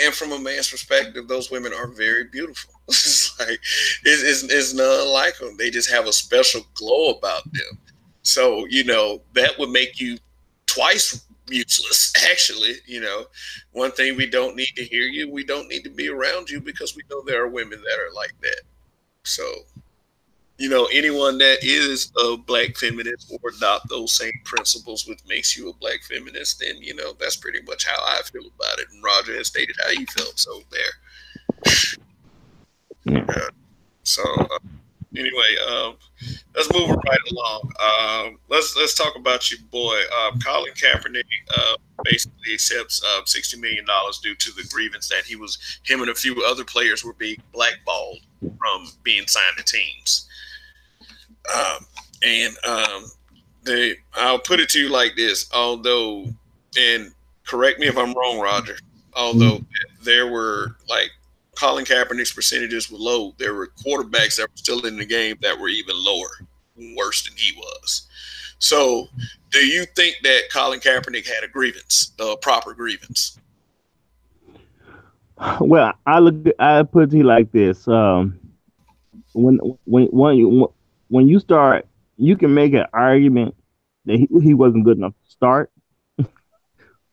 A: and from a man's perspective, those women are very beautiful. It's like it's none like them. They just have a special glow about them. So that would make you twice useless. Actually, one thing we don't need to hear you. We don't need to be around you because we know there are women that are like that. So anyone that is a black feminist or adopt those same principles, which makes you a black feminist, then that's pretty much how I feel about it. And Roger has stated how he felt. So there.
B: Yeah.
A: So anyway, let's move right along. Let's talk about your boy, Colin Kaepernick. Basically accepts $60 million due to the grievance that him and a few other players were being blackballed from being signed to teams. And I'll put it to you like this. Although, and correct me if I'm wrong, Roger. Although there were like Colin Kaepernick's percentages were low, there were quarterbacks that were still in the game that were even lower, worse than he was. So, do you think that Colin Kaepernick had a grievance, a proper grievance?
B: Well, I put it to you like this. When when you start, you can make an argument that he wasn't good enough to start,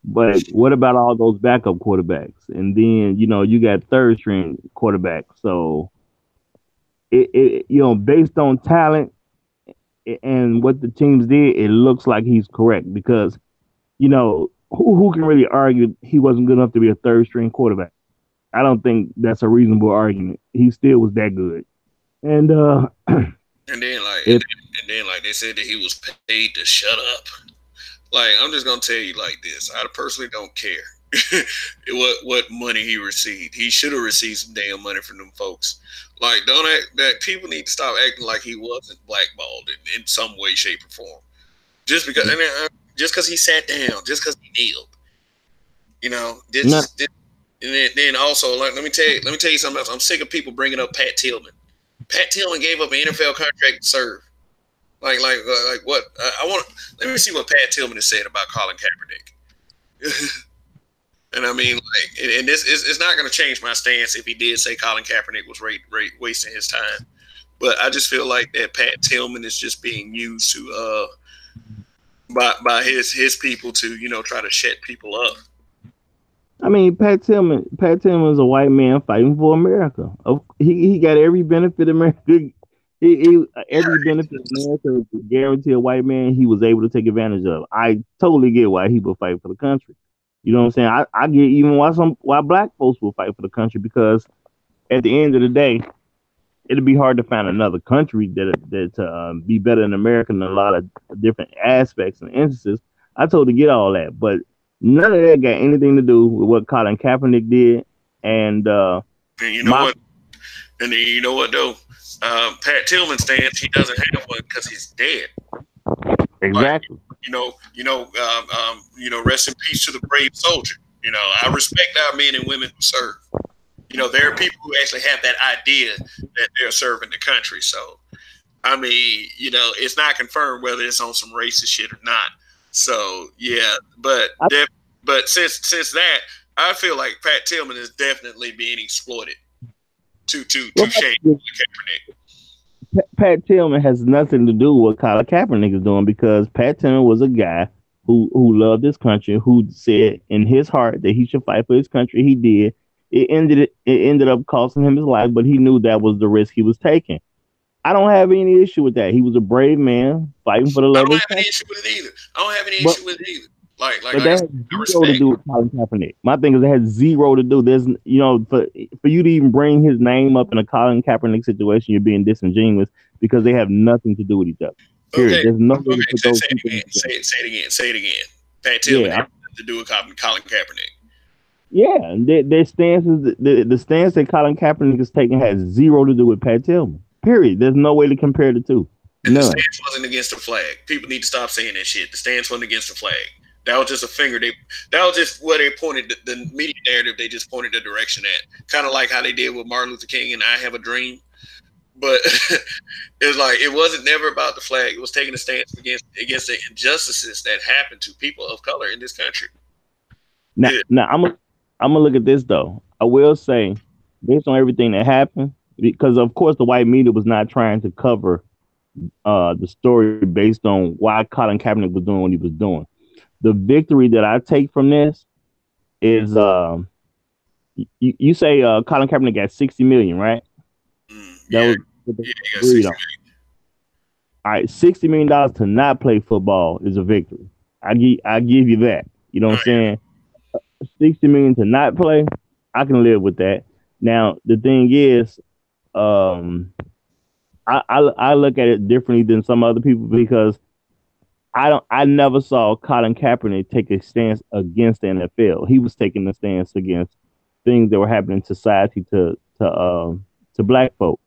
B: But what about all those backup quarterbacks? And then you got third string quarterbacks. So based on talent and what the teams did, it looks like he's correct because who can really argue he wasn't good enough to be a third string quarterback? I don't think that's a reasonable argument. He still was that good. And
A: And then like
B: if
A: and then they said that he was paid to shut up. Like I'm just gonna tell you like this. I personally don't care what money he received. He should have received some damn money from them folks. Like don't act that people need to stop acting like he wasn't blackballed in some way, shape, or form. Just because just because he sat down, just because he kneeled. You know,
B: not,
A: and then also let me tell you something else. I'm sick of people bringing up Pat Tillman. Pat Tillman gave up an NFL contract to serve. Like what? I want. Let me see what Pat Tillman has said about Colin Kaepernick. And I mean, like, and this is it's not going to change my stance if he did say Colin Kaepernick was wasting his time. But I just feel like that Pat Tillman is just being used to by his people to try to shut people up.
B: I mean, Pat Tillman is a white man fighting for America. He got every benefit America. Every benefit America guarantee a white man, he was able to take advantage of. I totally get why he would fight for the country. You know what I'm saying? I get even why black folks will fight for the country because at the end of the day, it'd be hard to find another country that be better than America in a lot of different aspects and instances. I totally get all that, but none of that got anything to do with what Colin Kaepernick did. And
A: you know what? And then you know what though? Pat Tillman stands. He doesn't have one because he's dead.
B: Exactly.
A: Rest in peace to the brave soldier. I respect our men and women who serve. There are people who actually have that idea that they're serving the country. So, I mean, it's not confirmed whether it's on some racist shit or not. So, yeah, but since that, I feel like Pat Tillman is definitely being exploited to shame Kaepernick.
B: Pat Tillman has nothing to do with what Colin Kaepernick is doing because Pat Tillman was a guy who loved his country, who said in his heart that he should fight for his country. He did. It ended up costing him his life, but he knew that was the risk he was taking. I don't have any issue with that. He was a brave man fighting for the love of his country.
A: I don't have any issue with it either. I don't have any issue with it either.
B: But that has zero to do with Colin Kaepernick. My thing is, it has zero to do. There's, for you to even bring his name up in a Colin Kaepernick situation, you're being disingenuous because they have nothing to do with each other. Period.
A: Okay.
B: There's nothing
A: to those say it again. Pat Tillman has nothing to do with Colin Kaepernick.
B: Yeah, their stance is the stance that Colin Kaepernick is taking has zero to do with Pat Tillman. Period. There's no way to compare the two.
A: And the stance wasn't against the flag. People need to stop saying that shit. The stance wasn't against the flag. That was just a finger. That was just where they pointed the media narrative. They just pointed the direction at, kind of like how they did with Martin Luther King and "I Have a Dream." But it's like it wasn't never about the flag. It was taking a stance against the injustices that happened to people of color in this country.
B: Now I'm gonna look at this though. I will say, based on everything that happened, because of course the white media was not trying to cover the story based on why Colin Kaepernick was doing what he was doing. The victory that I take from this is you say Colin Kaepernick got 60 million, right? That was agreed on. All right, $60 million to not play football is a victory. I give you that. You know what I'm saying? 60 million to not play, I can live with that. Now the thing is, I look at it differently than some other people because I never saw Colin Kaepernick take a stance against the NFL. He was taking a stance against things that were happening in society to black folk.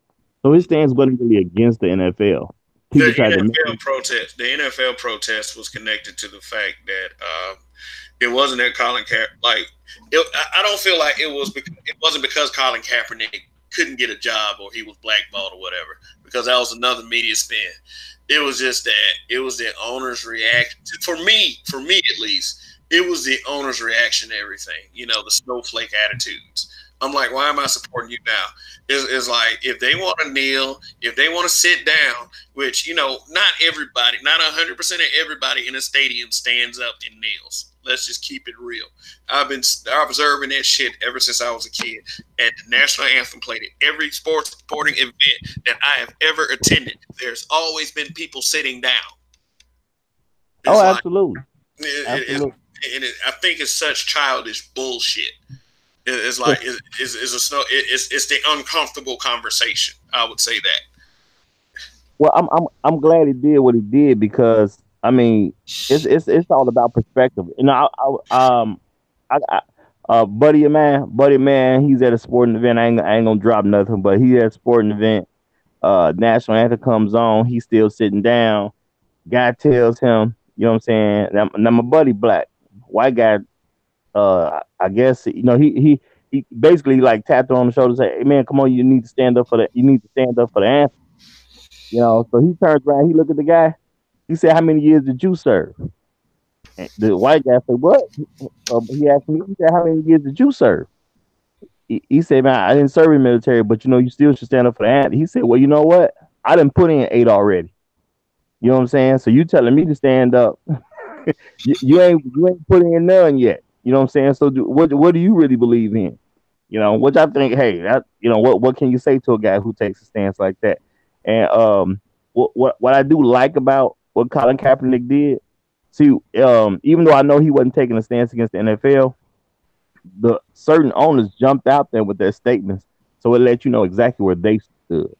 B: So his stance wasn't really against the NFL.
A: The NFL protest was connected to the fact that it wasn't that Colin Kaepernick. I don't feel like it wasn't because Colin Kaepernick couldn't get a job or he was blackballed or whatever. Because that was another media spin. It was just that it was the owner's reaction. For me at least, it was the owner's reaction to everything. The snowflake attitudes. I'm like, why am I supporting you now? It's like if they want to kneel, if they want to sit down, which not everybody, not 100% of everybody in a stadium stands up and kneels. Let's just keep it real. I've been observing that shit ever since I was a kid. And the national anthem played at every sporting event that I have ever attended. There's always been people sitting down.
B: Oh, absolutely.
A: Absolutely. I think it's such childish bullshit. It's like it's the uncomfortable conversation. I would say that.
B: Well, I'm glad he did what he did because I mean it's all about perspective. Buddy of man, he's at a sporting event. I ain't gonna drop nothing, but he at a sporting event. National anthem comes on, he's still sitting down. Guy tells him, you know what I'm saying? Now my buddy black, white guy, I guess he basically like tapped her on the shoulder and said, "Hey man, come on, you need to stand up for the anthem." So he turns around, he looked at the guy, he said, "How many years did you serve?" And the white guy said, "What?" He asked me, he said, "How many years did you serve?" He said, "Man, I didn't serve in the military, but you still should stand up for the anthem." He said, "Well, you know what? I didn't put in 8 already. You know what I'm saying? So you telling me to stand up. you ain't put in none yet. You know what I'm saying? So what do you really believe in? Which I think, hey, what can you say to a guy who takes a stance like that? And what I do like about what Colin Kaepernick did, see, even though I know he wasn't taking a stance against the NFL, the certain owners jumped out there with their statements, so it let you know exactly where they stood.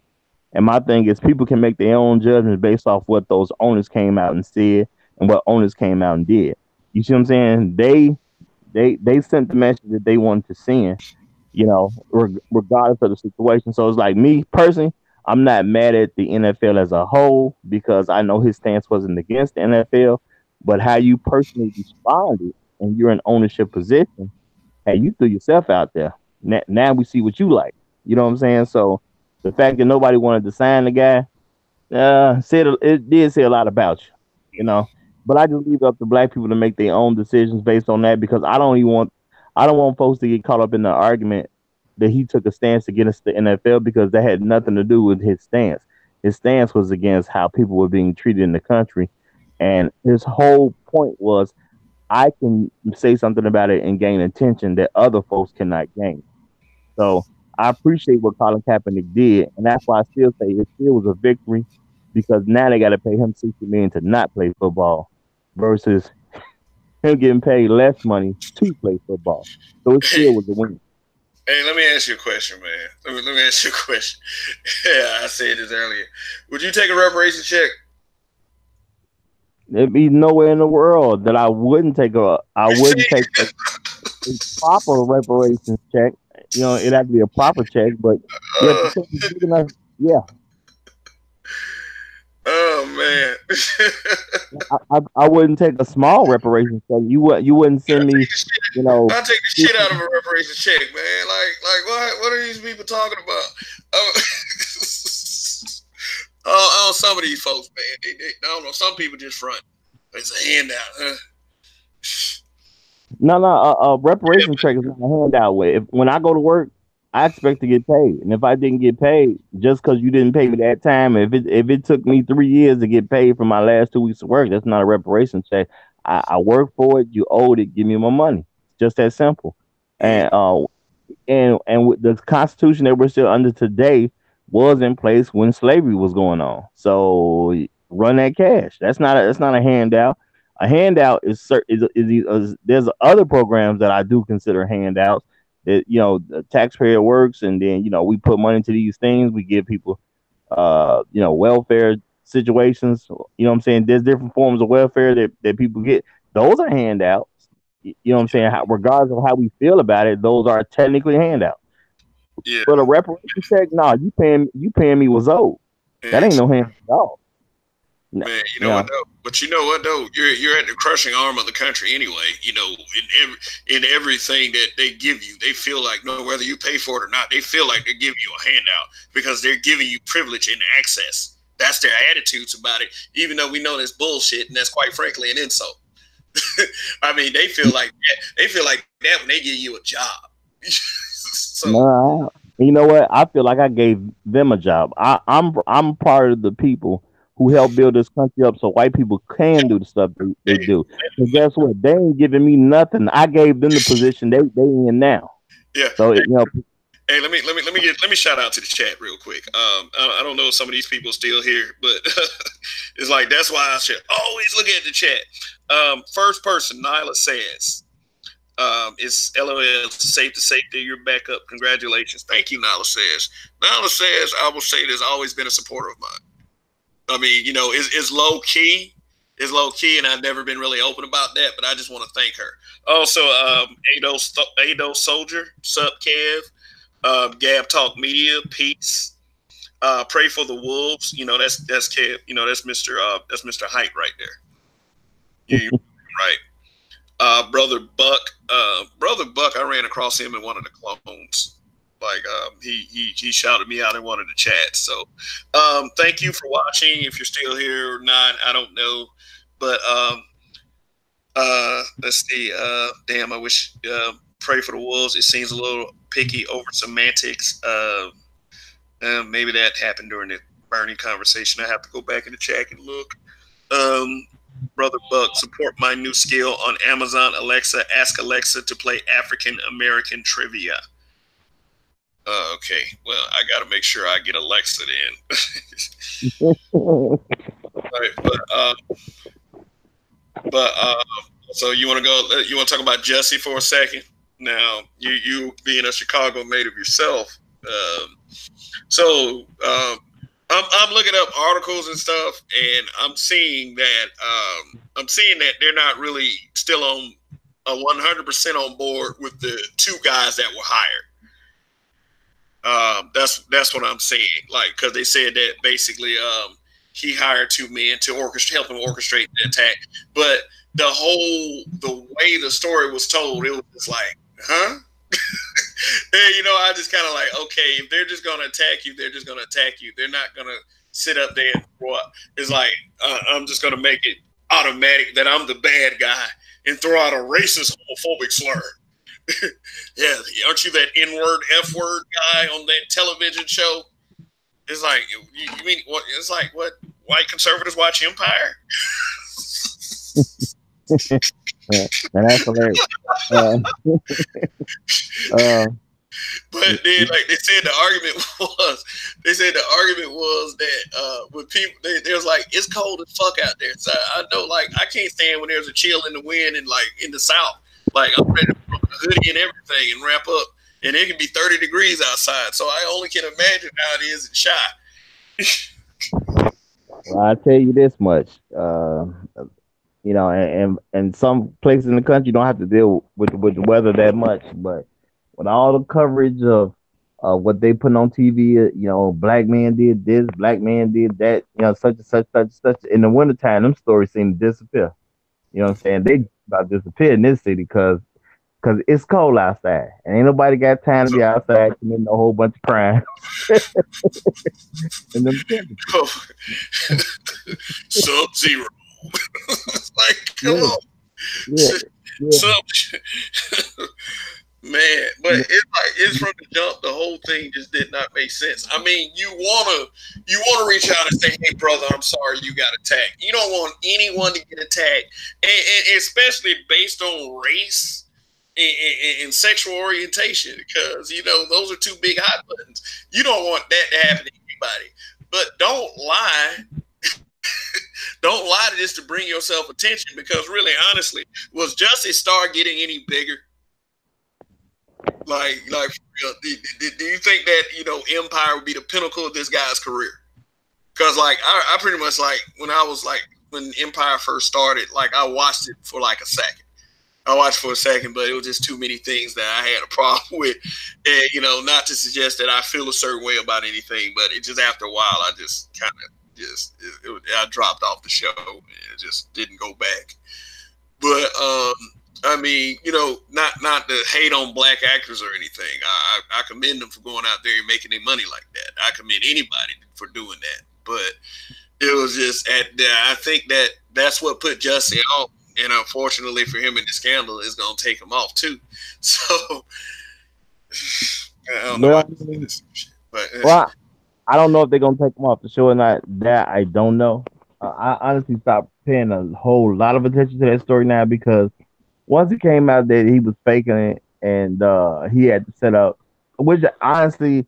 B: And my thing is, people can make their own judgments based off what those owners came out and said, and what owners came out and did. You see what I'm saying? They sent the message that they wanted to send, regardless of the situation. So it's like me personally, I'm not mad at the NFL as a whole because I know his stance wasn't against the NFL, but how you personally responded and you're in ownership position, hey, you threw yourself out there. Now we see what you like. You know what I'm saying? So the fact that nobody wanted to sign the guy, it did say a lot about you. But I just leave it up to black people to make their own decisions based on that because I don't want folks to get caught up in the argument that he took a stance against the NFL because that had nothing to do with his stance. His stance was against how people were being treated in the country, and his whole point was, I can say something about it and gain attention that other folks cannot gain. So I appreciate what Colin Kaepernick did, and that's why I still say it still was a victory because now they got to pay him $60 million to not play football versus him getting paid less money to play football. So it still was a win.
A: Hey, let me ask you a question, man. Let me ask you a question. Yeah, I said this earlier. Would you take a reparation check?
B: There'd be nowhere in the world that I wouldn't take a proper reparations check. It'd have to be a proper check, but yeah.
A: Oh man.
B: I wouldn't take a small reparations check. You wouldn't send me.
A: I'll take the shit out of a reparations check, man. Like what are these people talking about? Oh, some of these folks, man. They, I don't know. Some people just front. It's a handout.
B: No. Reparation check is not a handout. When I go to work, I expect to get paid, and if I didn't get paid, just because you didn't pay me that time, if it took me 3 years to get paid for my last 2 weeks of work, that's not a reparation check. I worked for it. You owed it. Give me my money. It's just that simple. And with the Constitution that we're still under today was in place when slavery was going on. So run that cash. That's not a handout. A handout is there's other programs that I do consider handouts. That the taxpayer works, and then we put money into these things. We give people welfare situations. You know what I'm saying? There's different forms of welfare that people get. Those are handouts. You know what I'm saying? Regardless of how we feel about it, those are technically handouts.
A: Yeah.
B: But a reparation check, no, you paying me was owed. Yeah. That ain't no handout at all.
A: Man, you know what though? But you know what though? You're at the crushing arm of the country anyway. In everything that they give you, they feel like whether you pay for it or not, they feel like they're giving you a handout because they're giving you privilege and access. That's their attitudes about it. Even though we know that's bullshit and that's quite frankly an insult. I mean, they feel like that. They feel like that when they give you a job. So
B: No, you know what? I feel like I gave them a job. I'm part of the people who helped build this country up so white people can do the stuff they
A: hey,
B: do. And guess what? They ain't giving me nothing. I gave them the position they in now.
A: yeah.
B: So
A: Hey,
B: you know,
A: hey, let me shout out to the chat real quick. I don't know if some of these people are still here, but it's like that's why I should always look at the chat. First person, Nyla says, it's LOL, safe to safety. You're back up. Congratulations. Thank you, Nyla says. Nyla says, I will say there's always been a supporter of mine. I mean, you know, it's low key. It's low key, and I've never been really open about that, but I just want to thank her. Also, Ado Soldier, sup, Kev, Gab Talk Media, peace. Pray for the Wolves. You know, that's Kev. You know, that's Mr. Height right there. You right. Brother Buck, I ran across him in one of the clones. Like he shouted me out in one of the chats. So thank you for watching. If you're still here or not, I don't know. But let's see. Damn, I wish pray for the Wolves. It seems a little picky over semantics. Maybe that happened during the Bernie conversation. I have to go back in the chat and look. Brother Buck, support my new skill on Amazon Alexa. Ask Alexa to play African American trivia. Okay, well, I got to make sure I get Alexa in. Right, but so you want to go? You want to talk about Jesse for a second? Now, you being a Chicago native yourself, so I'm looking up articles and stuff, and I'm seeing that they're not really still on 100% on board with the two guys that were hired. That's what I'm saying. Like, because they said that basically he hired two men to help him orchestrate the attack, but the way the story was told, it was just like, huh? And, you know, I just kind of like, okay, if they're just gonna attack you, they're just gonna attack you. They're not gonna sit up there and throw up. It's like I'm just gonna make it automatic that I'm the bad guy and throw out a racist, homophobic slur. Yeah, aren't you that N-word, F-word guy on that television show? It's like, you mean what? It's like, what? White conservatives watch Empire?
B: and that's hilarious.
A: But then, like they said, the argument was that with people, they was like, it's cold as fuck out there. So I know, like, I can't stand when there's a chill in the wind and like in the South. Like, I'm ready to put a hoodie and everything and wrap up, and it can be 30 degrees outside. So I only can imagine how it is in Chi.
B: Well, I tell you this much, you know, and some places in the country you don't have to deal with the weather that much, but with all the coverage of what they put on TV, you know, black man did this, black man did that, you know, such and such, such and such. In the wintertime, them stories seem to disappear. You know what I'm saying? They about to disappear in this city because it's cold outside, and ain't nobody got time to be outside committing a whole bunch of crimes. And them
A: Sub-zero. Like, come on. Man, but it's from the jump. The whole thing just did not make sense. I mean, you wanna reach out and say, "Hey, brother, I'm sorry you got attacked." You don't want anyone to get attacked, and especially based on race and sexual orientation, because you know those are two big hot buttons. You don't want that to happen to anybody. But don't lie. Don't lie to this to bring yourself attention, because really, honestly, was Justice Star getting any bigger? Like, do you think that, you know, Empire would be the pinnacle of this guy's career? Because, like, I pretty much, like, when Empire first started, like, I watched it for like a second. I watched for a second, but it was just too many things that I had a problem with. And, you know, not to suggest that I feel a certain way about anything, but it just, after a while, I just kind of I dropped off the show and it just didn't go back. But, I mean, you know, not to hate on black actors or anything. I commend them for going out there and making their money like that. I commend anybody for doing that. But it was just I think that's what put Jussie off. And unfortunately for him in the scandal, is going to take him off too. So, don't know why
B: Well,
A: I said this shit, but
B: well, I don't know if they're gonna take him off the show or not. That I don't know. I honestly stopped paying a whole lot of attention to that story now because once it came out that he was faking it and he had to set up, which honestly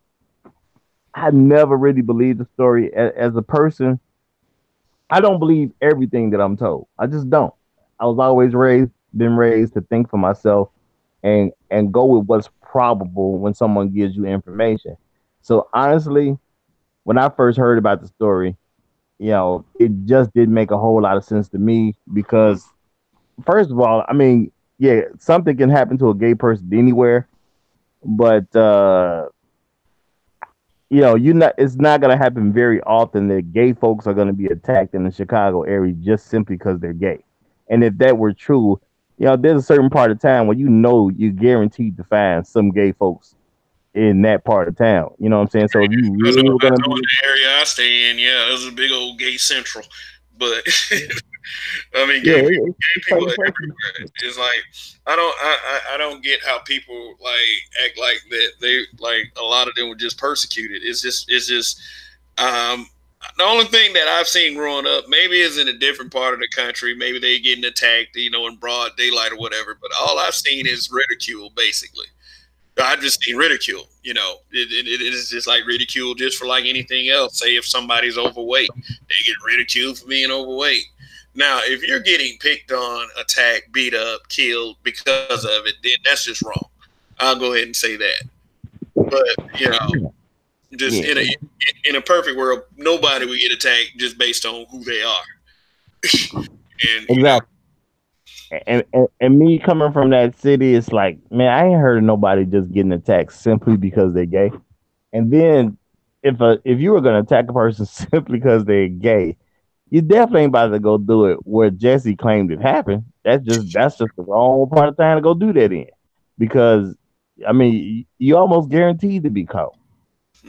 B: I never really believed the story as a person. I don't believe everything that I'm told. I just don't. I was always been raised to think for myself and go with what's probable when someone gives you information. So honestly, when I first heard about the story, it just didn't make a whole lot of sense to me because first of all, I mean, yeah, something can happen to a gay person anywhere, but you not it's not gonna happen very often that gay folks are gonna be attacked in the Chicago area just simply because they're gay. And if that were true, there's a certain part of town where you're guaranteed to find some gay folks in that part of town. You know what I'm saying? So if you
A: I
B: really
A: know,
B: were
A: I
B: gonna
A: know in
B: be
A: the area I stay in, yeah, there's a big old gay central. But I mean,
B: yeah,
A: gay
B: it's
A: people
B: certain
A: are
B: places.
A: everywhere. It's like I don't get how people like act like that. They like a lot of them were just persecuted. It's just um, the only thing that I've seen growing up, maybe is in a different part of the country. Maybe they getting attacked, in broad daylight or whatever. But all I've seen is ridicule, basically. I've just seen ridicule. It is just like ridicule, just for like anything else. Say if somebody's overweight, they get ridiculed for being overweight. Now, if you're getting picked on, attacked, beat up, killed because of it, then that's just wrong. I'll go ahead and say that. But just
B: Yeah,
A: in a perfect world, nobody would get attacked just based on who they are. And
B: exactly. And me coming from that city, it's like, man, I ain't heard of nobody just getting attacked simply because they're gay. And then if you were gonna attack a person simply because they're gay, you definitely ain't about to go do it where Jesse claimed it happened. That's just the wrong part of time to go do that in, because I mean you almost guaranteed to be caught,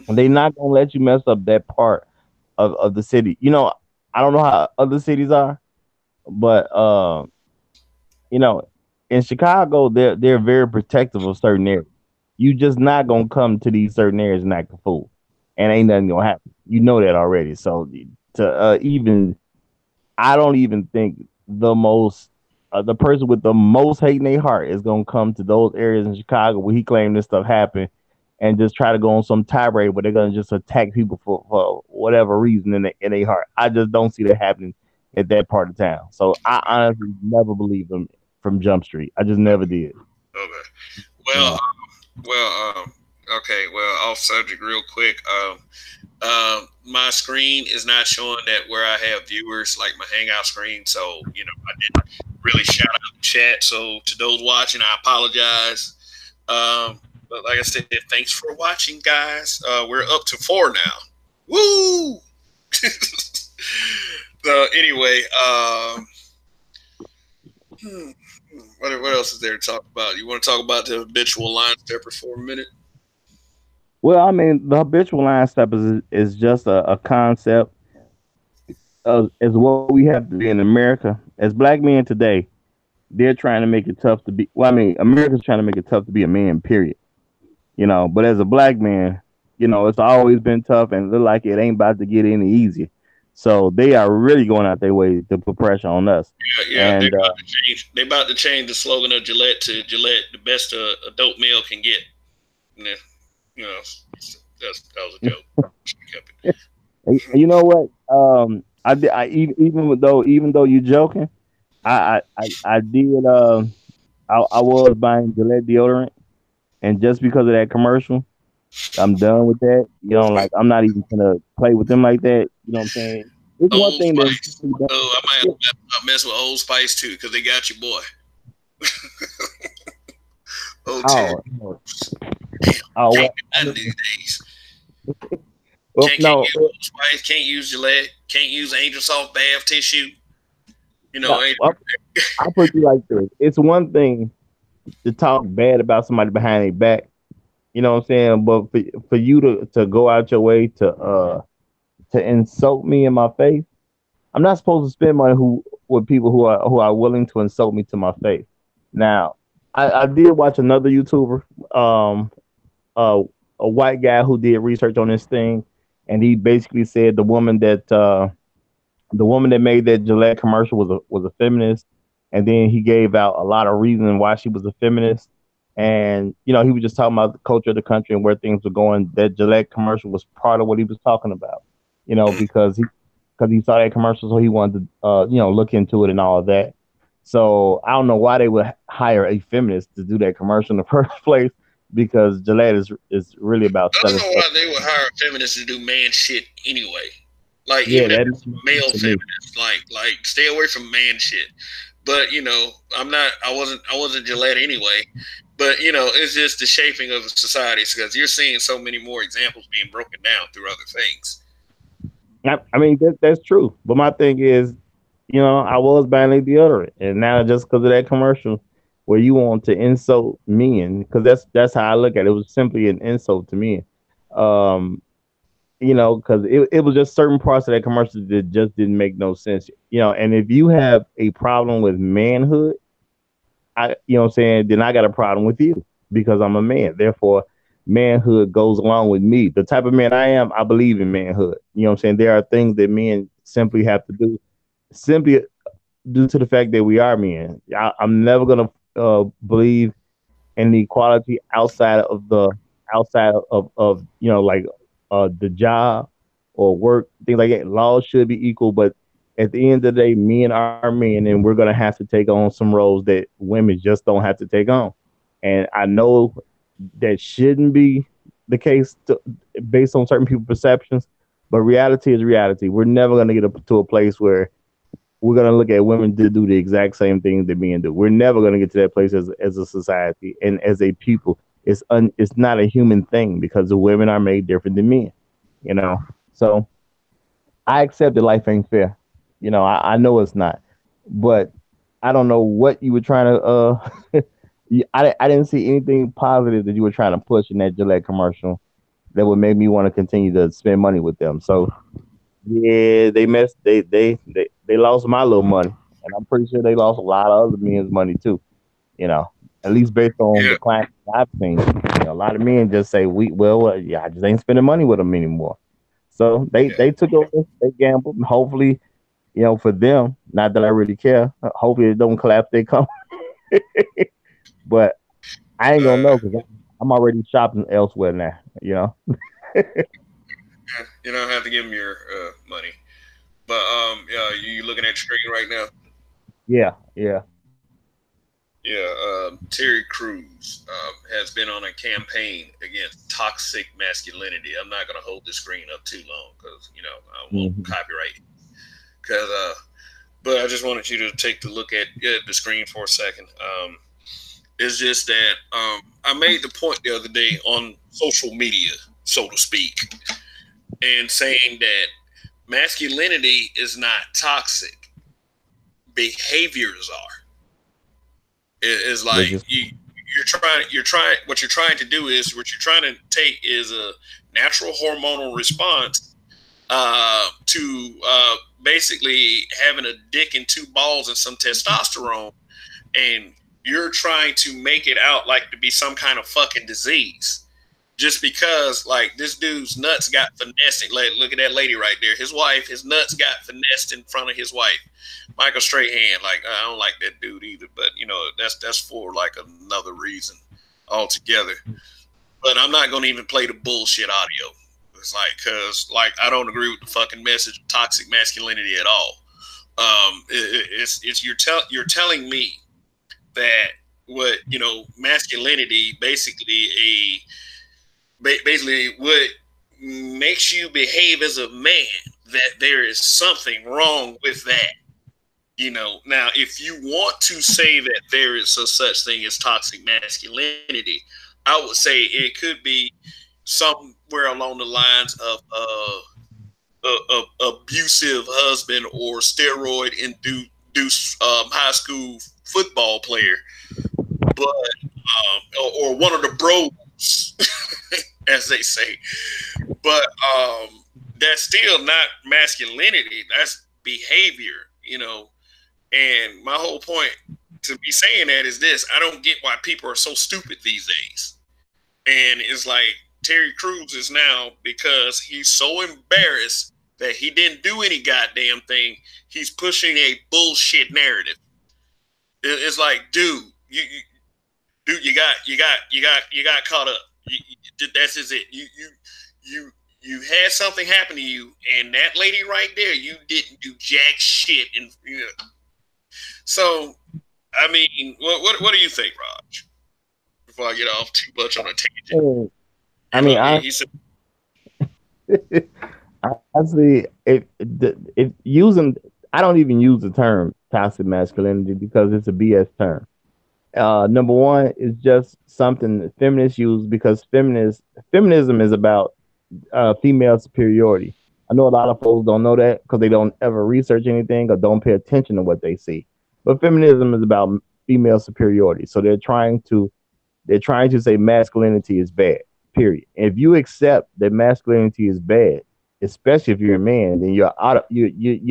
B: and they not gonna let you mess up that part of the city. I don't know how other cities are, but you know, in Chicago, they're very protective of certain areas. You just not gonna come to these certain areas and act a fool, and ain't nothing gonna happen. You know that already. So to even, I don't even think the person with the most hate in their heart is gonna come to those areas in Chicago where he claimed this stuff happened, and just try to go on some tirade where they're gonna just attack people for whatever reason in their heart. I just don't see that happening at that part of town. So I honestly never believed them from Jump Street. I just never did.
A: okay,
B: You
A: well,
B: know.
A: okay, well, off subject real quick. My screen is not showing that where I have viewers, like my Hangout screen. So, I didn't really shout out the chat. So, to those watching, I apologize. But like I said, thanks for watching, guys. We're up to 4 now. Woo! So, anyway, what else is there to talk about? You want to talk about the habitual line steppers for a minute?
B: Well, I mean, the habitual line step is just a concept as what we have to be in America. As black men today, they're trying to make it tough to be. Well, I mean, America's trying to make it tough to be a man. Period. But as a black man, it's always been tough and look like it ain't about to get any easier. So they are really going out their way to put pressure on us.
A: Yeah, they
B: And
A: about to change. They about to change the slogan of Gillette to Gillette, the best a dope male can get. Yeah, you know, that was a joke.
B: you know what? Even though you're joking, I did. I was buying Gillette deodorant, and just because of that commercial, I'm done with that. Like I'm not even gonna play with them like that. You know what I'm saying? It's one
A: Old
B: thing that
A: Spice. Oh, I might have to mess with Old Spice too because they got your boy. Oh, Terry.
B: oh oh
A: Can't
B: well,
A: do
B: I
A: nothing
B: mean,
A: these days.
B: well
A: Can't
B: no
A: use Old Spice. Can't use Gillette. Can't use Angel Soft bath tissue.
B: no
A: Ain't
B: I'll put you like this. It's one thing to talk bad about somebody behind their back. You know what I'm saying? But for you to go out your way to insult me in my face, I'm not supposed to spend money with people who are willing to insult me to my face. Now, I did watch another YouTuber. Um, a white guy who did research on this thing, and he basically said the woman that made that Gillette commercial was a feminist, and then he gave out a lot of reasons why she was a feminist, and he was just talking about the culture of the country and where things were going. That Gillette commercial was part of what he was talking about, because he saw that commercial, so he wanted to look into it and all of that. So I don't know why they would hire a feminist to do that commercial in the first place, because Gillette is really about
A: I don't
B: selling
A: know
B: stuff.
A: why they would hire feminists to do man shit anyway. Like
B: Yeah,
A: even if
B: that
A: it's
B: makes sense
A: male
B: to me.
A: feminists, like stay away from man shit. But I'm not. I wasn't Gillette anyway. But it's just the shaping of society because you're seeing so many more examples being broken down through other things.
B: I mean, that's true. But my thing is, I was buying deodorant, and now just because of that commercial, where you want to insult men, because that's how I look at it. It was simply an insult to men. Um, because it was just certain parts of that commercial that just didn't make no sense. And if you have a problem with manhood, what I'm saying, then I got a problem with you because I'm a man. Therefore, manhood goes along with me. The type of man I am, I believe in manhood. You know what I'm saying? There are things that men simply have to do, simply due to the fact that we are men. I'm never gonna believe in the equality outside of like the job or work, things like that. Laws should be equal, but at the end of the day, men are men, and we're gonna have to take on some roles that women just don't have to take on. And I know that shouldn't be the case based on certain people's perceptions, but reality is reality. We're never gonna get to a place where we're gonna look at women to do the exact same things that men do. We're never gonna get to that place as a society and as a people. It's not a human thing because the women are made different than men. You know, so I accept that life ain't fair. I know it's not, but I don't know what you were trying to. I didn't see anything positive that you were trying to push in that Gillette commercial that would make me want to continue to spend money with them. So yeah, they messed. They lost my little money, and I'm pretty sure they lost a lot of other men's money too. You know, at least based on
A: Yeah,
B: the clients I've seen. A lot of men just say, yeah, I just ain't spending money with them anymore." So
A: yeah,
B: they took over, they gambled, and hopefully, for them, not that I really care. Hopefully, it don't collapse. They come, but I ain't gonna
A: uh,
B: know because I'm already shopping elsewhere now.
A: yeah. You don't have to give them your money. But yeah, you looking at your screen right now?
B: Yeah, yeah.
A: Yeah, Terry Crews has been on a campaign against toxic masculinity. I'm not going to hold the screen up too long because I won't
B: Hmm.
A: copyright. Because, but I just wanted you to take the look at the screen for a second. It's just that I made the point the other day on social media, so to speak, and saying that masculinity is not toxic. Behaviors are. It's
B: Which
A: like
B: is
A: you're trying what you're trying to do is what you're trying to take is a natural hormonal response to basically having a dick and two balls and some testosterone, and you're trying to make it out like to be some kind of fucking disease just because like this dude's nuts got finessed. Like, look at that lady right there. His wife, his nuts got finessed in front of his wife. Michael Strahan, like I don't like that dude either, but that's for like another reason altogether. But I'm not gonna even play the bullshit audio. It's like because like I don't agree with the fucking message of toxic masculinity at all. It's you're telling me that what masculinity basically what makes you behave as a man, that there is something wrong with that. Now if you want to say that there is a such thing as toxic masculinity, I would say it could be somewhere along the lines of a abusive husband or steroid induced high school football player, but or one of the bros, as they say. But that's still not masculinity. That's behavior, And my whole point to be saying that is this: I don't get why people are so stupid these days. And it's like Terry Crews is now because he's so embarrassed that he didn't do any goddamn thing. He's pushing a bullshit narrative. It's like, dude, you got caught up. That's just it. You had something happen to you, and that lady right there, you didn't do jack shit. And so, I mean, what do you think, Raj? Before I get off too much on a tangent.
B: I mean, honestly, if using, I don't even use the term toxic masculinity because it's a BS term. Number one is just something that feminists use because feminism is about female superiority. I know a lot of folks don't know that because they don't ever research anything or don't pay attention to what they see. But feminism is about female superiority. So they're trying to say masculinity is bad. Period. If you accept that masculinity is bad, especially if you're a man, then you're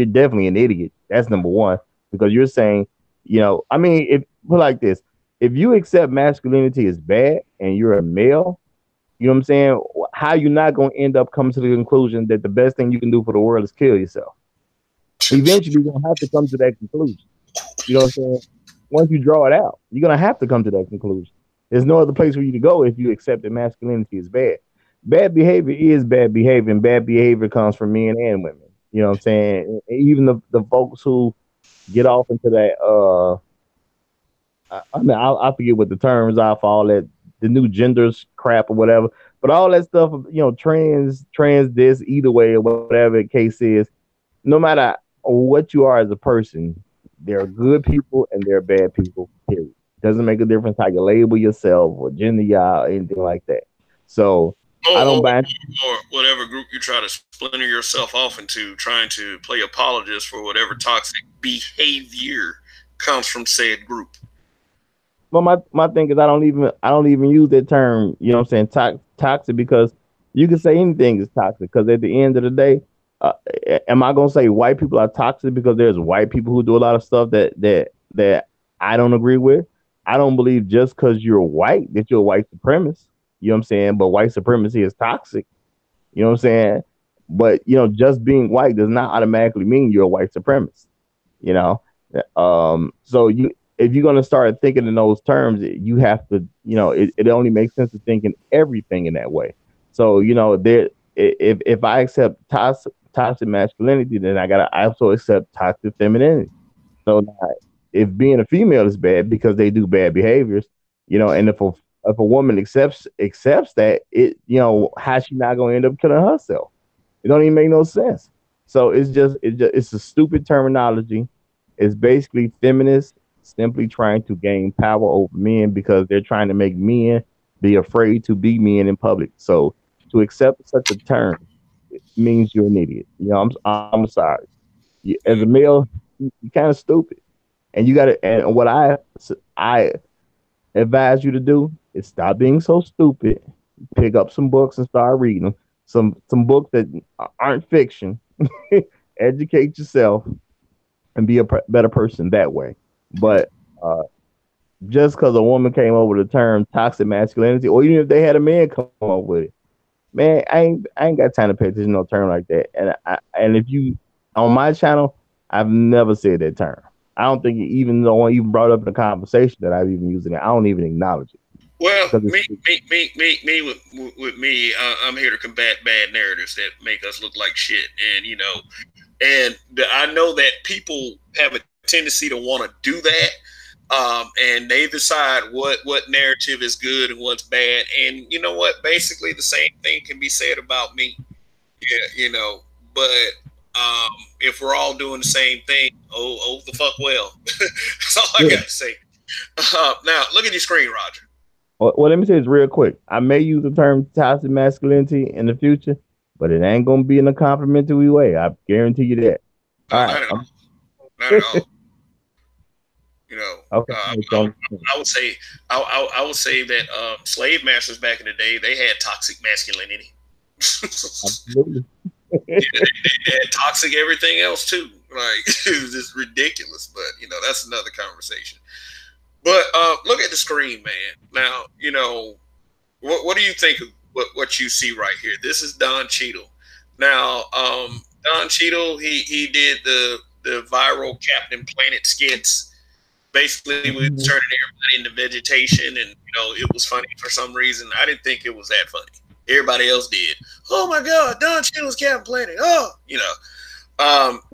B: definitely an idiot. That's number one because you're saying, I mean, if put like this, if you accept masculinity is bad and you're a male, you know what I'm saying? How you not going to end up coming to the conclusion that the best thing you can do for the world is kill yourself? Eventually, you're going to have to come to that conclusion. You know what I'm saying? Once you draw it out, you're going to have to come to that conclusion. There's no other place for you to go if you accept that masculinity is bad. Bad behavior is bad behavior, and bad behavior comes from men and women. You know what I'm saying? Even the folks who get off into that, I mean, I forget what the terms are for all that, the new genders crap or whatever, but all that stuff, trans this, either way, or whatever the case is, no matter what you are as a person, there are good people and there are bad people, period. Doesn't make a difference how you label yourself or gender y'all or anything like that. So I don't buy
A: or whatever group you try to splinter yourself off into, trying to play apologist for whatever toxic behavior comes from said group.
B: Well, my thing is I don't even use that term. You know what I'm saying? Toxic because you can say anything is toxic. Because at the end of the day, am I gonna say white people are toxic because there's white people who do a lot of stuff that I don't agree with? I don't believe just because you're white that you're a white supremacist. You know what I'm saying? But white supremacy is toxic. You know what I'm saying? But just being white does not automatically mean you're a white supremacist. So if you're gonna start thinking in those terms, you have to, it only makes sense to think in everything in that way. So if I accept toxic masculinity, then I also accept toxic femininity. So now, if being a female is bad because they do bad behaviors, and if a woman accepts that, how's she not gonna end up killing herself? It don't even make no sense. So it's a stupid terminology. It's basically feminists simply trying to gain power over men because they're trying to make men be afraid to be men in public. So to accept such a term, it means you're an idiot. I'm sorry. As a male, you're kind of stupid. And you got to, and what I advise you to do is stop being so stupid. Pick up some books and start reading them. Some books that aren't fiction. Educate yourself and be a better person that way. But just because a woman came up with the term toxic masculinity, or even if they had a man come up with it, man, I ain't got time to pay attention to no term like that. And if you on my channel, I've never said that term. I don't think no one even brought up in the conversation that I've even used it. I don't even acknowledge it.
A: Well, with me, I'm here to combat bad narratives that make us look like shit, and I know that people have a tendency to want to do that, and they decide what narrative is good and what's bad, and you know what? Basically, the same thing can be said about me. Yeah, but if we're all doing the same thing, oh the fuck well. That's all I gotta say. Now, look at your screen, Roger.
B: Well, let me say this real quick. I may use the term toxic masculinity in the future, but it ain't gonna be in a complimentary way. I guarantee you that.
A: Not at all. Not at all.
B: Okay.
A: I would say that slave masters back in the day, they had toxic masculinity. Absolutely. They had toxic everything else too. Like, it was just ridiculous, but that's another conversation. But look at the screen, man. Now, what do you think what you see right here. This is Don Cheadle. Now, Don Cheadle, he did the viral Captain Planet skits. Basically, we was turning everybody into vegetation, and it was funny for some reason. I didn't think it was that funny. Everybody else did. Oh my God, Don Cheadle's Captain Planet.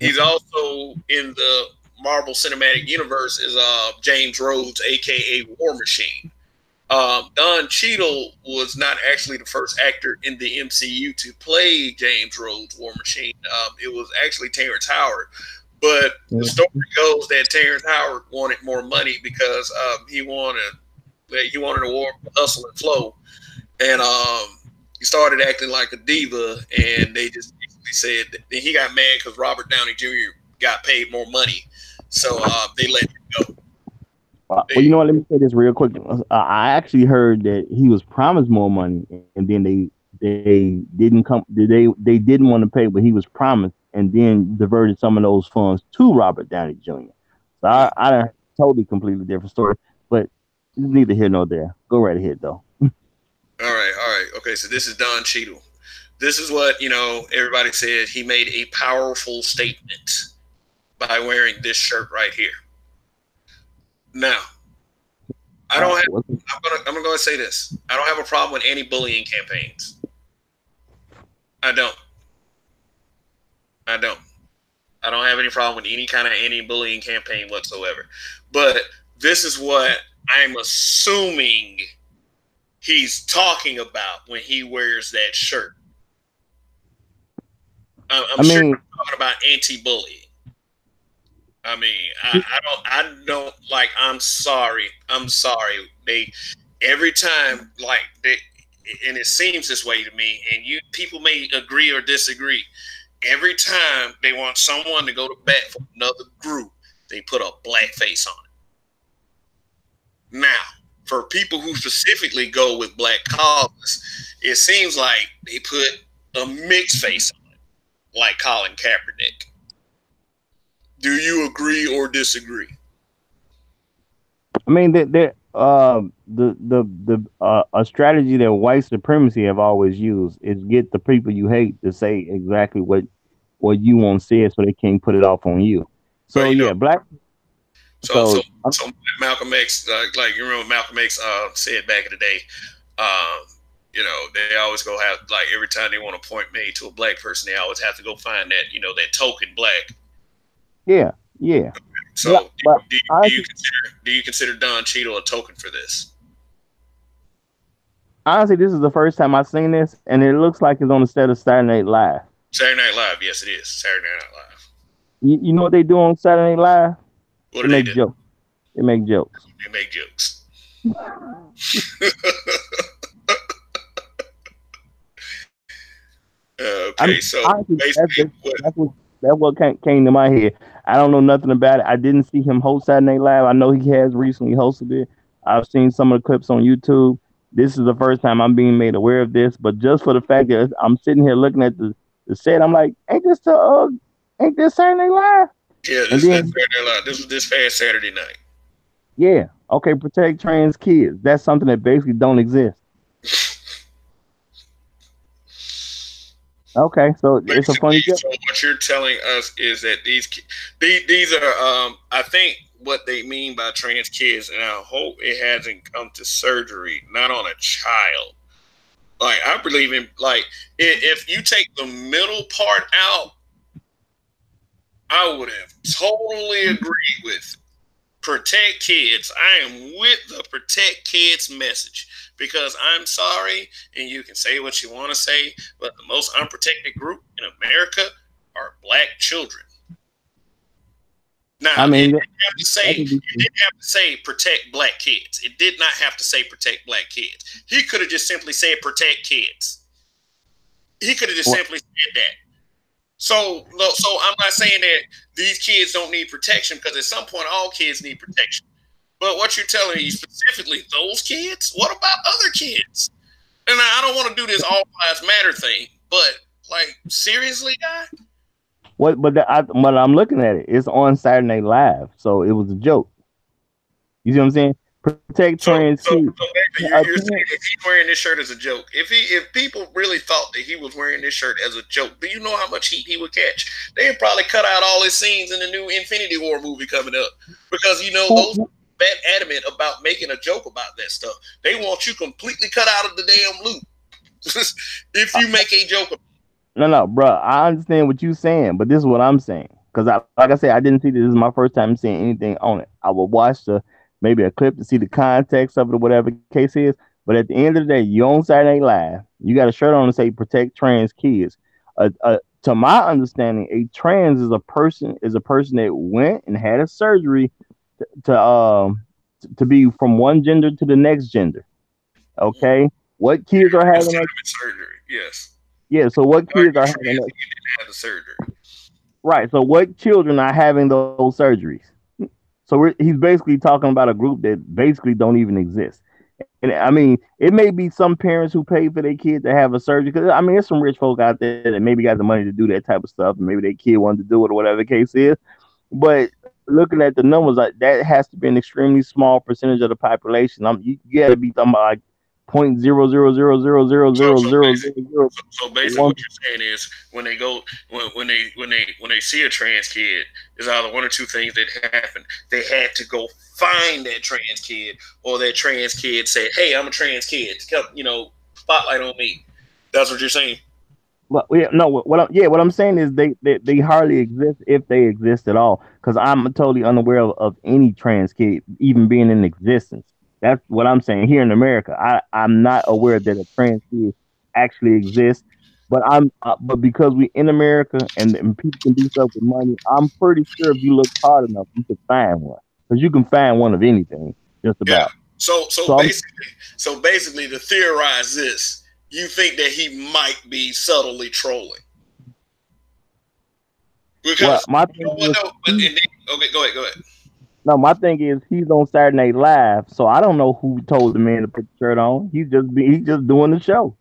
A: He's also in the Marvel Cinematic Universe is James Rhodes, aka War Machine. Don Cheadle was not actually the first actor in the MCU to play James Rhodes, War Machine. It was actually Terrence Howard. But the story goes that Terrence Howard wanted more money because he wanted a war for Hustle and Flow, and he started acting like a diva. And they just basically said that he got mad because Robert Downey Jr. got paid more money, so they let him go.
B: Well, you know what? Let me say this real quick. I actually heard that he was promised more money, and then they didn't come. They didn't want to pay, but he was promised, and then diverted some of those funds to Robert Downey Jr. So I totally completely different story, but neither here nor there. Go right ahead, though.
A: All right. Okay, so this is Don Cheadle. This is what everybody said. He made a powerful statement by wearing this shirt right here. Now, I'm gonna go and say this. I don't have a problem with any bullying campaigns. I don't have any problem with any kind of anti-bullying campaign whatsoever. But this is what I'm assuming he's talking about when he wears that shirt. I'm sure he's talking about anti-bullying. I mean, I don't like. I'm sorry. They every time and it seems this way to me. And people may agree or disagree. Every time they want someone to go to bat for another group, they put a black face on it. Now, for people who specifically go with black causes, it seems like they put a mixed face on it, like Colin Kaepernick. Do you agree or disagree?
B: I mean, a strategy that white supremacy have always used is get the people you hate to say exactly what you want said, so they can't put it off on you. So black.
A: So Malcolm X, like you remember Malcolm X said back in the day, they always go have every time they want to point me to a black person, they always have to go find that that token black.
B: Yeah.
A: So, do you consider Don Cheadle a token for this?
B: Honestly, this is the first time I've seen this, and it looks like it's on the set of Saturday Night Live.
A: Saturday Night Live, yes, it is. Saturday Night Live.
B: You know what they do on Saturday Night Live?
A: What do they do?
B: Jokes. They make jokes.
A: They make jokes. Okay, so basically,
B: that's what came to my head. I don't know nothing about it. I didn't see him host Saturday Night Live. I know he has recently hosted it. I've seen some of the clips on YouTube. This is the first time I'm being made aware of this. But just for the fact that I'm sitting here looking at the set, I'm like, ain't this Saturday Night Live?
A: Yeah, this is Saturday Night Live. This was this past Saturday night.
B: Yeah. Okay, protect trans kids. That's something that basically don't exist. Okay, so basically, it's a funny joke.
A: So what you're telling us is that these are, I think what they mean by trans kids, and I hope it hasn't come to surgery, not on a child. Like, I believe in, if you take the middle part out, I would have totally agreed with protect kids. I am with the protect kids message. Because I'm sorry, and you can say what you want to say, but the most unprotected group in America are black children. Now, it didn't have to say protect black kids. It did not have to say protect black kids. He could have just simply said protect kids. He could have just simply said that. So I'm not saying that these kids don't need protection, because at some point all kids need protection. But what you're telling me specifically, those kids? What about other kids? And I don't want to do this all lives matter thing, but seriously, guy?
B: When I'm looking at it, it's on Saturday Night Live, so it was a joke. You see what I'm saying? Protect
A: So,
B: trans
A: so,
B: kids.
A: so you're saying if he's wearing this shirt as a joke, if people really thought that he was wearing this shirt as a joke, do you know how much heat he would catch? They'd probably cut out all his scenes in the new Infinity War movie coming up because those that adamant about making a joke about that stuff. They want you completely cut out of the damn loop if you make a joke.
B: No, bro. I understand what you're saying, but this is what I'm saying. Because like I said, I didn't see this. This is my first time seeing anything on it. I will watch maybe a clip to see the context of it or whatever the case is. But at the end of the day, you on Saturday Night Live. You got a shirt on to say "Protect Trans Kids." To my understanding, a trans is a person that went and had a surgery to be from one gender to the next gender. Okay, what kids are having that
A: surgery? Yes.
B: Yeah, so what kids are having that?
A: Have the surgery.
B: Right. So what children are having those surgeries? So he's basically talking about a group that basically don't even exist. And I mean, it may be some parents who pay for their kid to have a surgery. Because I mean, there's some rich folk out there that maybe got the money to do that type of stuff, and maybe their kid wanted to do it or whatever the case is. But looking at the numbers, like that has to be an extremely small percentage of the population. You got to be talking about like 0.000000000.
A: So basically, what you're saying is when they see a trans kid, there's either one or two things that happen. They had to go find that trans kid, or that trans kid say, "Hey, I'm a trans kid. Come, spotlight on me." That's what you're saying.
B: Well, yeah, no. What I'm saying is they hardly exist if they exist at all. Because I'm totally unaware of any trans kid even being in existence. That's what I'm saying here in America. I'm not aware that a trans kid actually exists. But but because we in America and people can do stuff with money, I'm pretty sure if you look hard enough, you can find one. Because you can find one of anything, just about.
A: Yeah. So basically, to theorize this, you think that he might be subtly trolling? Because
B: my thing
A: okay, go ahead.
B: No, my thing is he's on Saturday Night Live, so I don't know who told the man to put the shirt on. He's just doing the show.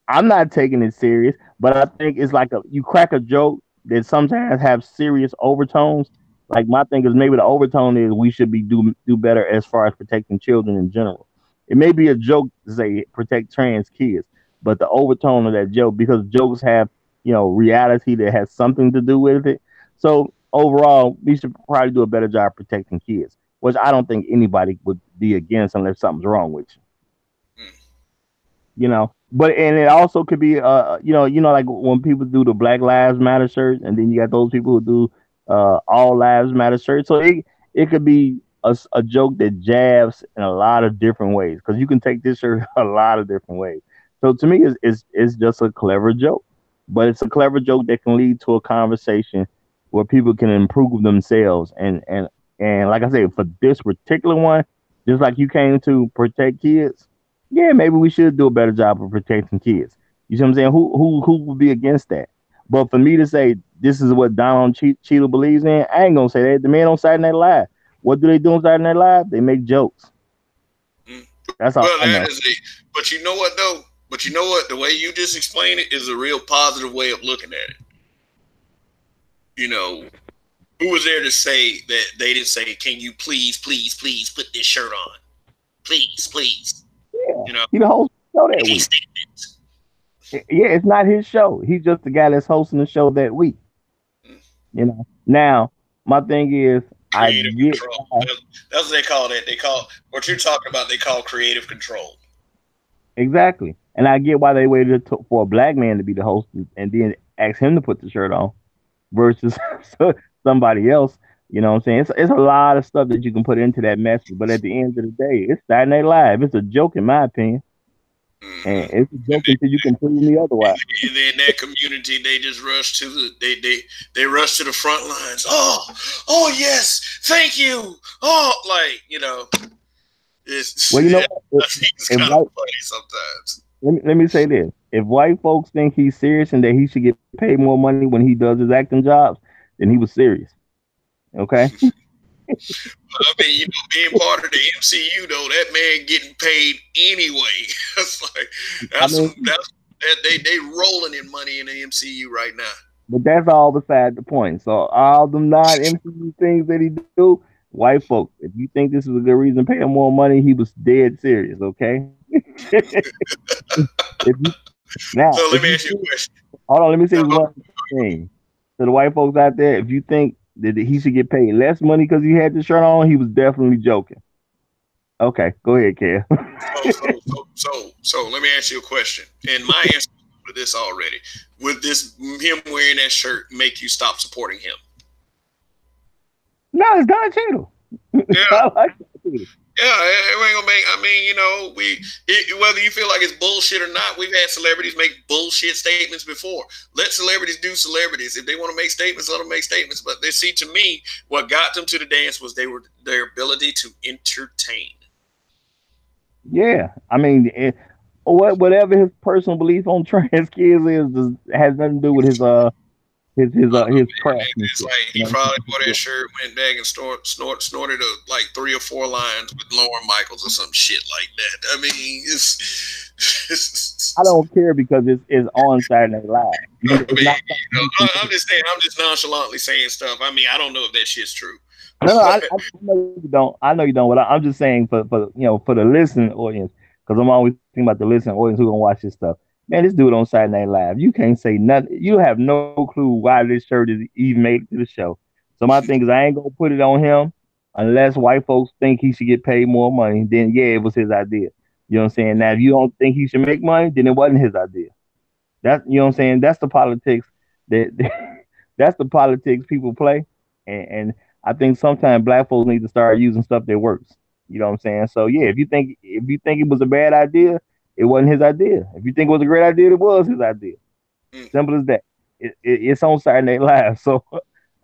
B: I'm not taking it serious, but I think it's like you crack a joke that sometimes have serious overtones. Like my thing is maybe the overtone is we should be do better as far as protecting children in general. It may be a joke to say protect trans kids, but the overtone of that joke, because jokes have reality that has something to do with it. So overall, we should probably do a better job protecting kids, which I don't think anybody would be against unless something's wrong with you. But and it also could be like when people do the Black Lives Matter shirts, and then you got those people who do All Lives Matter shirts. So it could be a joke that jabs in a lot of different ways, because you can take this shirt a lot of different ways. So to me, it's just a clever joke, but it's a clever joke that can lead to a conversation where people can improve themselves. And like I said, for this particular one, just like you came to protect kids, yeah, maybe we should do a better job of protecting kids. You see what I'm saying? Who would be against that? But for me to say this is what Donald Cheadle believes in, I ain't gonna say that. The man on Saturday Night Live, what do they do on Saturday Night Live? They make jokes. That's all I know.
A: But you know what though? But you know what? The way you just explained it is a real positive way of looking at it. Who was there to say that they didn't say, "Can you please put this shirt on? Please."
B: Yeah. He the host show that week. Yeah, it's not his show. He's just the guy that's hosting the show that week. Now my thing is,
A: creative control. That's what they call that. They call what you're talking about. They call creative control.
B: Exactly, and I get why they waited for a black man to be the host and then ask him to put the shirt on versus somebody else. You know what I'm saying? It's a lot of stuff that you can put into that message, but at the end of the day, it's Saturday Night Live. It's a joke, in my opinion. And it's a joke until you can prove me otherwise.
A: And then that community, they just rush to they rush to the front lines. Oh yes, thank you. It's it's kind of funny sometimes.
B: Let me say this: if white folks think he's serious and that he should get paid more money when he does his acting jobs, then he was serious. Okay.
A: I mean, being part of the MCU though, that man getting paid anyway. They rolling in money in the MCU right now.
B: But that's all beside the point. So all them non-MCU things that he do, white folk, if you think this is a good reason to pay him more money, he was dead serious. Okay. if you now,
A: So
B: if
A: let me
B: you
A: ask you a question.
B: hold on, let me say
A: Now,
B: this one thing to the white folks out there. If you think that he should get paid less money because he had the shirt on, he was definitely joking. Okay, go ahead, Kev.
A: so let me ask you a question. And my answer to this already: would this him wearing that shirt make you stop supporting him?
B: No, it's Don Cheadle.
A: Yeah,
B: I like Don Cheadle.
A: yeah, it ain't gonna make. I mean, whether you feel like it's bullshit or not, we've had celebrities make bullshit statements before. Let celebrities do celebrities. If they want to make statements, let them make statements. But they see, to me, what got them to the dance was their ability to entertain.
B: Yeah, I mean, whatever his personal belief on trans kids has nothing to do with his
A: It's
B: craftsmanship.
A: like
B: You
A: he
B: know,
A: probably wore that shirt, went back and snorted like 3 or 4 lines with Lauren Michaels or some shit like that. I mean,
B: I don't care because it's on Saturday Night Live.
A: I
B: It's
A: mean,
B: not something he can
A: I'm
B: do.
A: just saying, I'm just nonchalantly saying stuff. I mean, I don't know if that shit's true.
B: No, no,
A: But
B: I know you don't. I know you don't. But I'm just saying for the listening audience, because I'm always thinking about the listening audience who gonna watch this stuff. Man, this dude on Saturday Night Live, you can't say nothing. You have no clue why this shirt is even made it to the show. So my thing is, I ain't gonna put it on him unless white folks think he should get paid more money. Then yeah, it was his idea. You know what I'm saying? Now, if you don't think he should make money, then it wasn't his idea. That you know what I'm saying? That's the politics that that's the politics people play. And I think sometimes black folks need to start using stuff that works. You know what I'm saying? So yeah, if you think it was a bad idea, it wasn't his idea. If you think it was a great idea, it was his idea. Simple as that. It's on Saturday Night Live. So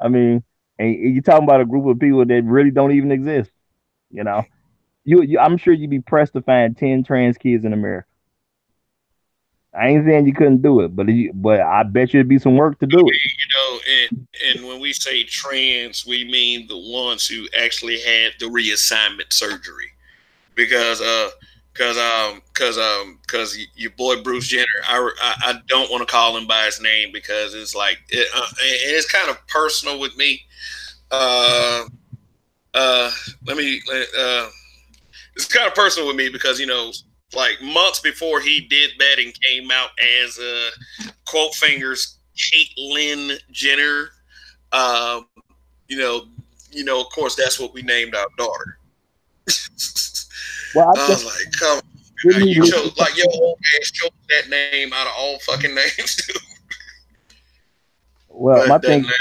B: I mean, and you're talking about a group of people that really don't even exist. You know, I'm sure you'd be pressed to find 10 trans kids in America. I ain't saying you couldn't do it, but I bet you it'd be some work to do it.
A: and when we say trans, we mean the ones who actually had the reassignment surgery. Because your boy Bruce Jenner, I don't want to call him by his name because it's like and it's kind of personal with me. Uh, uh, let me. It's kind of personal with me because like months before he did that and came out as quote fingers Caitlyn Jenner. Um, you know, of course, that's what we named our daughter.
B: Well, I
A: I
B: think
A: was like, come
B: didn't
A: on.
B: he
A: You
B: legally
A: chose, like, your old ass chose that name out of all fucking names, too.
B: well,
A: But
B: my
A: it doesn't
B: thing,
A: matter.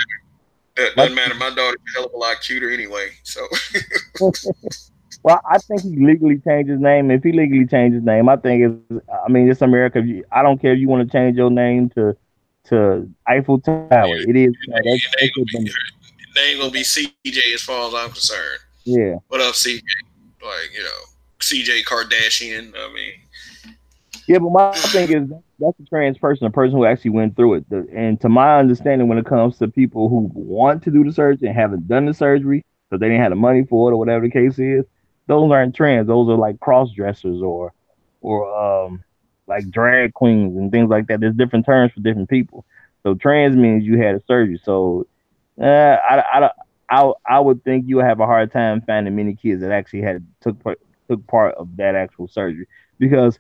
A: That
B: my
A: doesn't matter. My daughter's a hell of a lot cuter anyway. So,
B: well, I think he legally changed his name. If he legally changed his name, I mean, it's America. I don't care if you want to change your name to Eiffel Tower. It is,
A: it
B: that shit been,
A: ain't gonna be CJ as far as I'm concerned.
B: yeah.
A: What up, CJ? Like, CJ Kardashian. I mean,
B: Yeah, but my thing is that's a trans person, a person who actually went through it. And to my understanding, when it comes to people who want to do the surgery and haven't done the surgery because they didn't have the money for it or whatever the case is, those aren't trans. Those are like cross dressers or like drag queens and things like that. There's different terms for different people. So trans means you had a surgery. So I would think you would have a hard time finding many kids that actually took part of that actual surgery because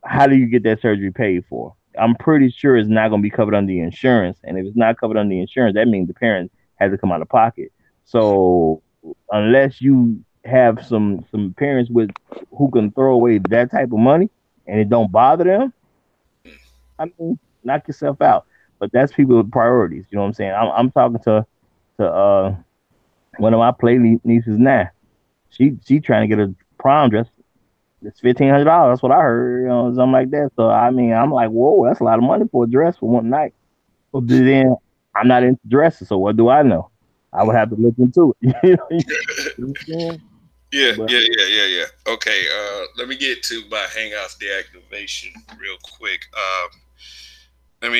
B: how do you get that surgery paid for? I'm pretty sure it's not going to be covered under the insurance, and if it's not covered under the insurance, that means the parent has to come out of pocket. So unless you have some parents with who can throw away that type of money and it don't bother them, I mean, knock yourself out. But that's people with priorities. You know what I'm saying? I'm talking to one of my play nieces now. She trying to get a prom dress. It's $1,500. That's what I heard, something like that. So I mean, I'm like, whoa, that's a lot of money for a dress for one night. So then I'm not into dresses, so what do I know? I would have to look into it. You know
A: yeah,
B: but
A: yeah. Okay, let me get to my Hangouts deactivation real quick. Let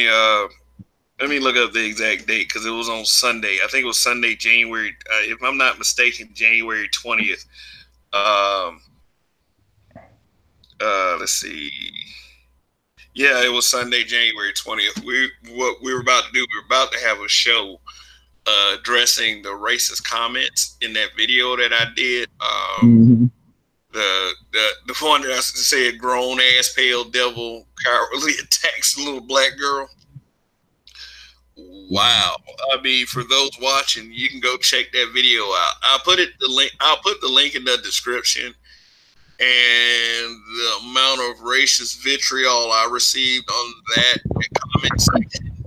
A: me look up the exact date because it was on Sunday. I think it was Sunday, January. If I'm not mistaken, January 20th. Um, let's see. Yeah, it was Sunday, January 20th. What we were about to do, we were about to have a show addressing the racist comments in that video that I did.
B: Mm-hmm.
A: The one that I said, grown ass pale devil cowardly attacks a little black girl. Wow. I mean, for those watching, you can go check that video out. I'll put the link in the description. And the amount of racist vitriol I received on that comment section.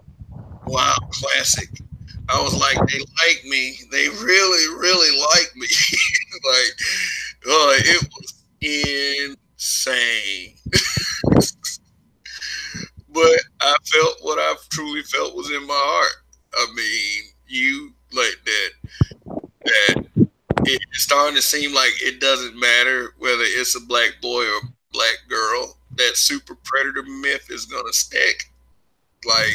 A: Wow, classic. I was like, they like me. They really, really like me. Like, it was insane. But I felt what I truly felt was in my heart. I mean, you like that it's starting to seem like it doesn't matter whether it's a black boy or a black girl. That super predator myth is gonna stick. Like,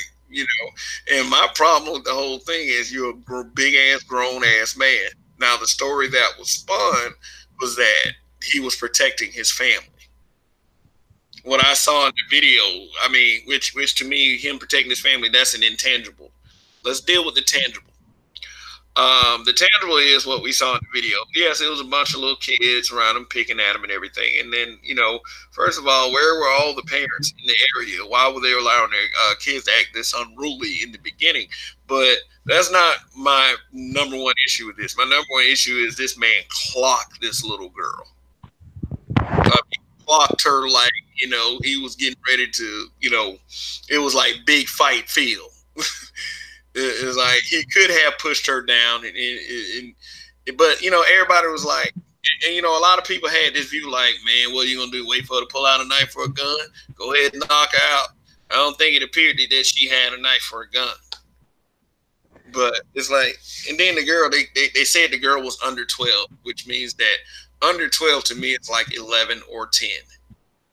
A: and my problem with the whole thing is you're a big ass grown ass man. Now the story that was spun was that he was protecting his family. What I saw in the video, I mean, which to me, him protecting his family, that's an intangible. Let's deal with the tangible. The tangible is what we saw in the video. Yes, it was a bunch of little kids around him, picking at him and everything. And then, first of all, where were all the parents in the area? Why were they allowing their kids to act this unruly in the beginning? But that's not my number one issue with this. My number one issue is this man clocked this little girl. He clocked her like, he was getting ready to, it was like big fight feel. It's like he could have pushed her down, but everybody was like, and a lot of people had this view like, man, what are you gonna do? Wait for her to pull out a knife or a gun? Go ahead and knock her out. I don't think it appeared that she had a knife or a gun. But it's like, and then the girl, they said the girl was under 12, which means that under 12 to me it's like 11 or 10.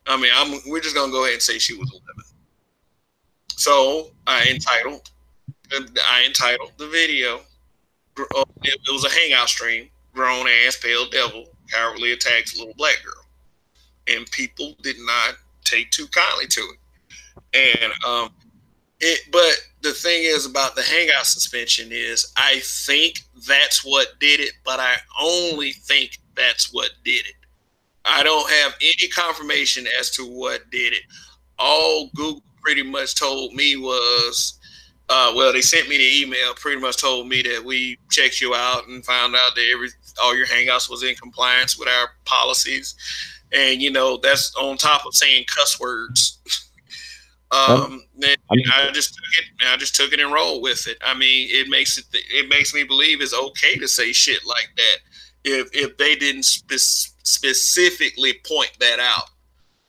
A: I mean, we're just gonna go ahead and say she was 11. So I entitled the video. It was a hangout stream. Grown ass pale devil cowardly attacks little black girl, and people did not take too kindly to it. And but the thing is about the hangout suspension is I think that's what did it, but I only think that's what did it. I don't have any confirmation as to what did it. All Google pretty much told me was, they sent me the email, pretty much told me that we checked you out and found out that all your Hangouts was in compliance with our policies. And, that's on top of saying cuss words. Then I just took it and rolled with it. I mean, it makes me believe it's okay to say shit like that if they didn't specifically point that out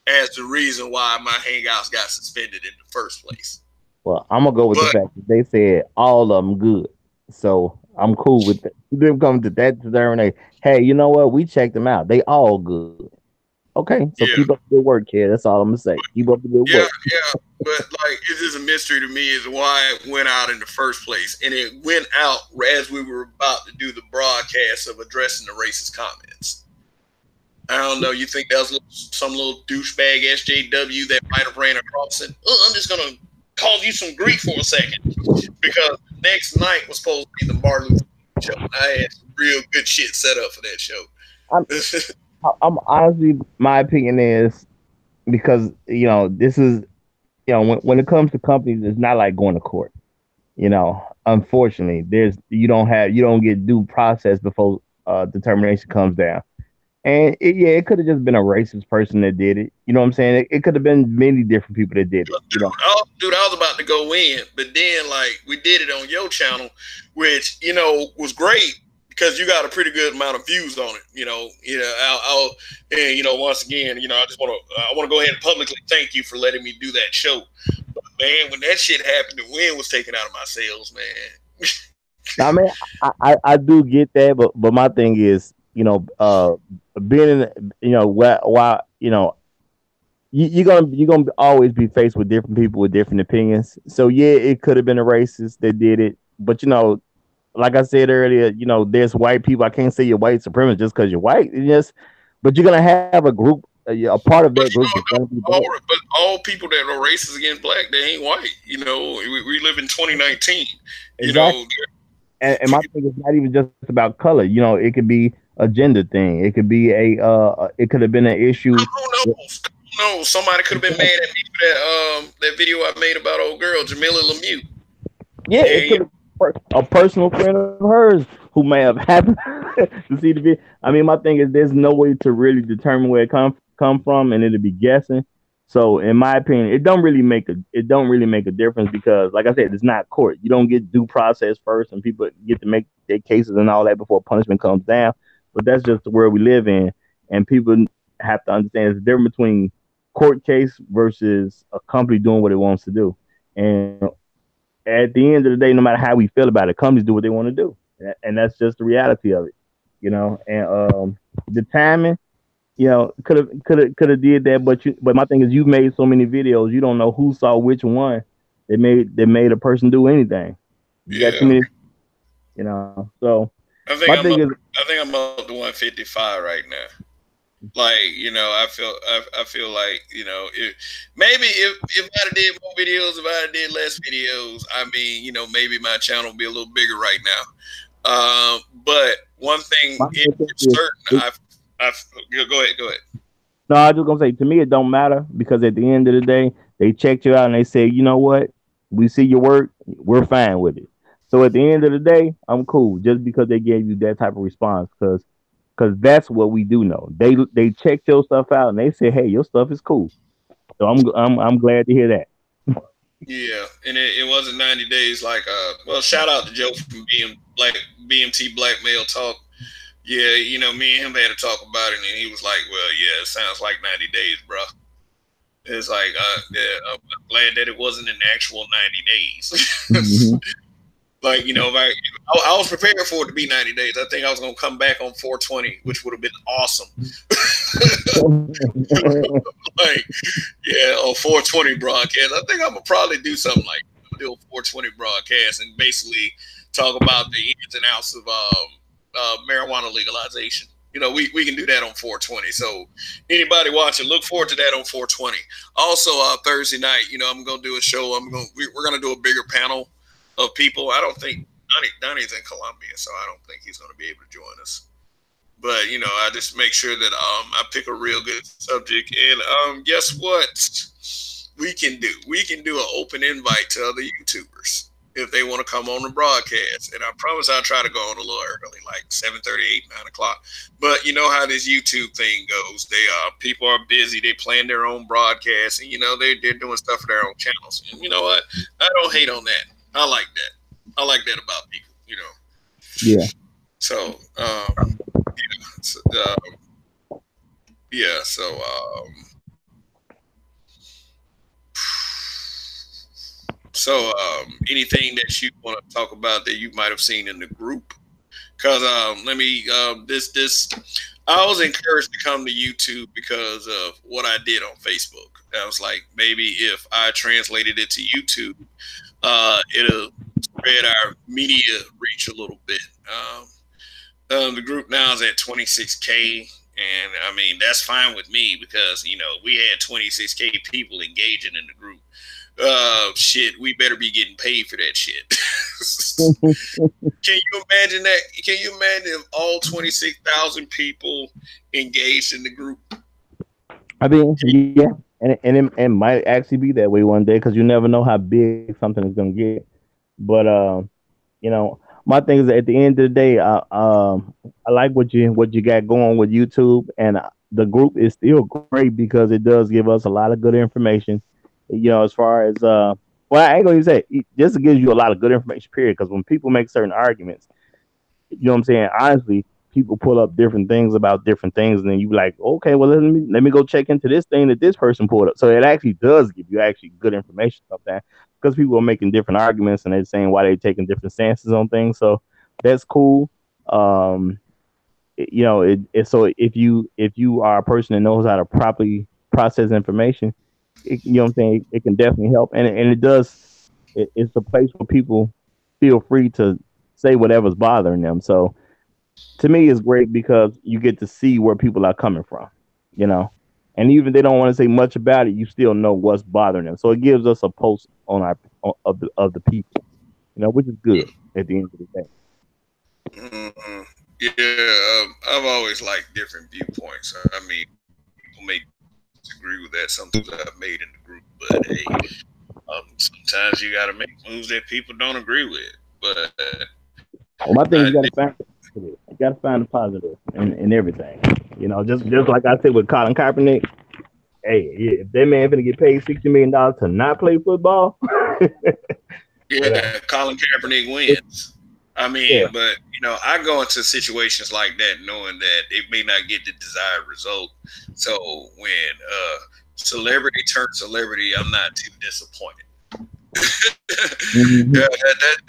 A: as the reason why my Hangouts got suspended in the first place.
B: Well, I'm gonna go with the fact that they said all of them good, so I'm cool with them coming to that determination. Hey, you know what? We checked them out; they all good. Okay, so keep up the good work, kid. That's all I'm gonna say. Keep up the good work.
A: Yeah, but like it's just a mystery to me is why it went out in the first place, and it went out as we were about to do the broadcast of addressing the racist comments. I don't know. You think that was some little douchebag SJW that might have ran across it? I'm just gonna cause you some grief for a second because next night was supposed to be the Martin Luther King show. And I had some real good shit set up for that show.
B: I'm honestly, my opinion is because this is when it comes to companies, it's not like going to court. Unfortunately, you don't get due process before determination comes down. And it could have just been a racist person that did it. You know what I'm saying? It could have been many different people that did it.
A: Dude, I was about to go in, but then like we did it on your channel, which was great because you got a pretty good amount of views on it. Once again, I want to go ahead and publicly thank you for letting me do that show. But man, when that shit happened, the wind was taken out of my sails, man.
B: I mean, I do get that, but my thing is, being in, while you're gonna always be faced with different people with different opinions. So yeah, it could have been a racist that did it, but like I said earlier, there's white people. I can't say you're white supremacist just because you're white. But you're gonna have a group, a part of that group.
A: But all people that are racist against black, they ain't white. We live in 2019.
B: Exactly. and my thing is not even just about color. You know, it could be a gender thing. It could be it could have been an issue.
A: Who knows? Who knows? Somebody could have been mad at me for that video I made about old girl Jamila Lemieux.
B: Yeah, it could have a personal friend of hers who may have happened to see the video. I mean, my thing is, there's no way to really determine where it come from, and it'll be guessing. So, in my opinion, it don't really make a difference because, like I said, it's not court. You don't get due process first, and people get to make their cases and all that before punishment comes down. But that's just the world we live in, and people have to understand there's a difference between court case versus a company doing what it wants to do. And at the end of the day, no matter how we feel about it, companies do what they want to do, and that's just the reality of it, you know. And the timing, you know, could have did that, but my thing is, you made so many videos, you don't know who saw which one that made a person do anything. You got too many, you know. So
A: I think I'm up to 155 right now. Like, you know, I feel like, you know, maybe if I did more videos, if I did less videos, I mean, you know, maybe my channel will be a little bigger right now. But one thing is certain, go ahead.
B: No, I was just gonna say, to me, it don't matter because at the end of the day, they checked you out and they say, you know what, we see your work, we're fine with it. So at the end of the day, I'm cool just because they gave you that type of response because that's what we do know. They checked your stuff out and they said, hey, your stuff is cool. So I'm glad to hear that.
A: Yeah, and it wasn't 90 days like well, shout out to Joe from BMT Blackmail Talk. Yeah, you know, me and him had to talk about it, and he was like, well, yeah, it sounds like 90 days, bro. It's like, yeah, I'm glad that it wasn't an actual 90 days. Like, you know, I was prepared for it to be 90 days. I think I was going to come back on 420, which would have been awesome. Like, yeah, on 420 broadcast. I think I'm going to probably do something like do a 420 broadcast and basically talk about the ins and outs of marijuana legalization. You know, we can do that on 420. So anybody watching, look forward to that on 420. Also, Thursday night, you know, I'm going to do a show. We're going to do a bigger panel of people. I don't think Donnie's in Colombia, so I don't think he's going to be able to join us. But, you know, I just make sure that I pick a real good subject. And guess what we can do? We can do an open invite to other YouTubers if they want to come on the broadcast. And I promise I'll try to go on a little early, like 7:38, 9 o'clock. But you know how this YouTube thing goes. People are busy. They plan their own broadcasts, and, you know, they're doing stuff for their own channels. And you know what? I don't hate on that. I like that. I like that about people, you know.
B: Yeah.
A: So, anything that you want to talk about that you might have seen in the group? Because I was encouraged to come to YouTube because of what I did on Facebook. I was like, maybe if I translated it to YouTube, it'll spread our media reach a little bit. The group now is at 26K, and I mean, that's fine with me because, you know, we had 26K people engaging in the group. Shit, we better be getting paid for that shit. Can you imagine that? Can you imagine if all 26,000 people engaged in the group?
B: I mean, yeah, and it might actually be that way one day because you never know how big something is going to get. But you know, my thing is, at the end of the day, I like what you got going with YouTube, and the group is still great because it does give us a lot of good information. You know, as far as well, I ain't gonna say it just gives you a lot of good information. Period. Because when people make certain arguments, you know what I'm saying. Honestly, people pull up different things about different things, and then you be like, okay, well, let me go check into this thing that this person pulled up. So it actually does give you actually good information sometimes because people are making different arguments and they're saying why they're taking different stances on things. So that's cool. You know, so if you are a person that knows how to properly process information, you know what I'm saying, it can definitely help, and it does. It's a place where people feel free to say whatever's bothering them. So to me, it's great because you get to see where people are coming from, you know, and even if they don't want to say much about it, you still know what's bothering them. So it gives us a pulse of the people, you know, which is good at the end of the day.
A: Mm-hmm. Yeah, I've always liked different viewpoints. I mean, people may disagree with that. Some moves I've made in the group, but hey, sometimes you got to make moves that people don't agree with. But
B: Well, my thing
A: I
B: is you got to find the positive. You got to find the positive in everything. You know, just like I said with Colin Kaepernick. Hey, if that man finna get paid $60 million to not play football, you know,
A: yeah, Colin Kaepernick wins. I
B: yeah,
A: mean, but I go into situations like that knowing that it may not get the desired result. So when celebrity turns celebrity, I'm not too disappointed.
B: mm-hmm.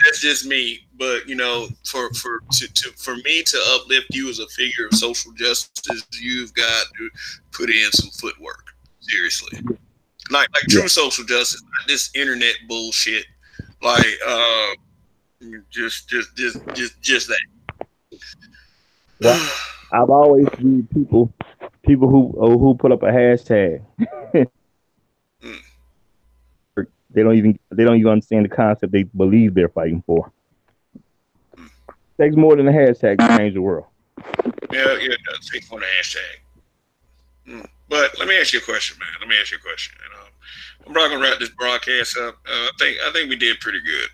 A: That's just me. But for me to uplift you as a figure of social justice, you've got to put in some footwork. Seriously, like
B: Yeah.
A: true social justice, not this internet bullshit. Like just
B: Well,
A: that.
B: I've always viewed people who put up a hashtag.
A: Mm,
B: They don't even understand the concept they believe they're fighting for.
A: mm.
B: It takes more than a hashtag to change the world.
A: Yeah, it does take on the hashtag. But let me ask you a question, man. Let me ask you a question. I'm probably gonna wrap this broadcast up. I think we did pretty good.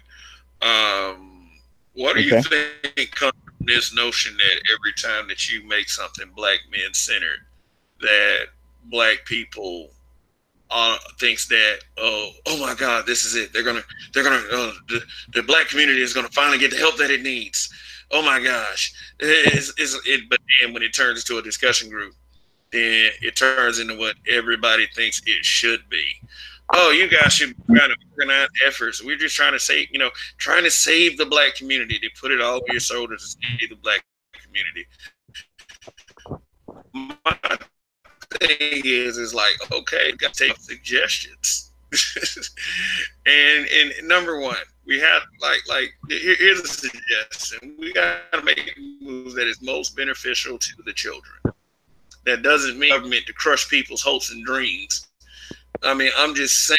A: What do you
B: Okay.
A: think comes from this notion that every time that you make something black men centered, that black people thinks that oh my God, this is it. The black community is gonna finally get the help that it needs. Oh my gosh, but then when it turns into a discussion group, then it turns into what everybody thinks it should be. Oh, you guys should be trying to organize efforts. We're just trying to trying to save the black community. They put it all on your shoulders to save the black community. My thing is like, okay, got to take suggestions. and number one, we have here's a suggestion. We got to make moves that is most beneficial to the children. That doesn't mean government to crush people's hopes and dreams. I mean, I'm just saying,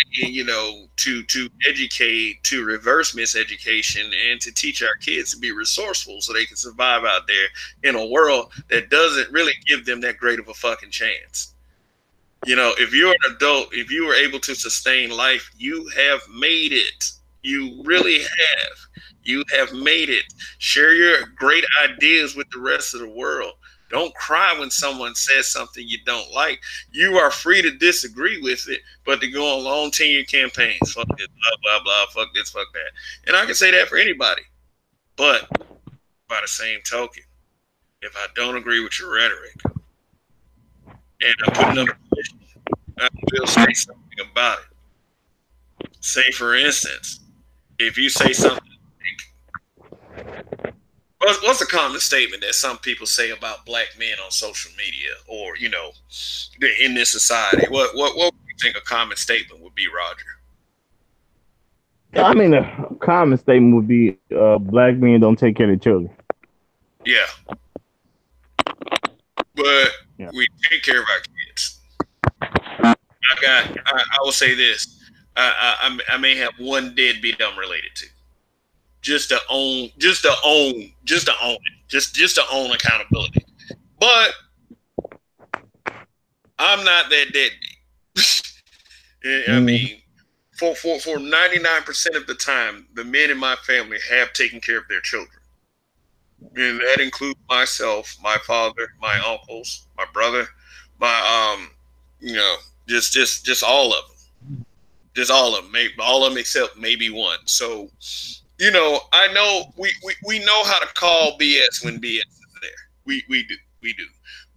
A: to educate, to reverse miseducation, and to teach our kids to be resourceful so they can survive out there in a world that doesn't really give them that great of a fucking chance. If you're an adult, if you were able to sustain life, you have made it. You really have. You have made it. Share your great ideas with the rest of the world. Don't cry when someone says something you don't like. You are free to disagree with it, but to go on long tenure campaigns, fuck this, blah, blah, blah, fuck this, fuck that. And I can say that for anybody. But by the same token, if I don't agree with your rhetoric and I put another position, I will say something about it. Say, for instance, if you say something, what's a common statement that some people say about black men on social media, or in this society? What do you think a common statement would be, Roger?
B: I mean, a common statement would be black men don't take care of their children.
A: Yeah, but
B: Yeah.
A: we take care of our kids. I will say this: I may have one deadbeat I'm related to. Just to own it, just to own accountability. But I'm not that deadbeat. I
B: Mm-hmm.
A: mean, for 99% of the time, the men in my family have taken care of their children, and that includes myself, my father, my uncles, my brother, my just all of them, just all of them, maybe all of them except maybe one. So I know we know how to call BS when BS is there. We do.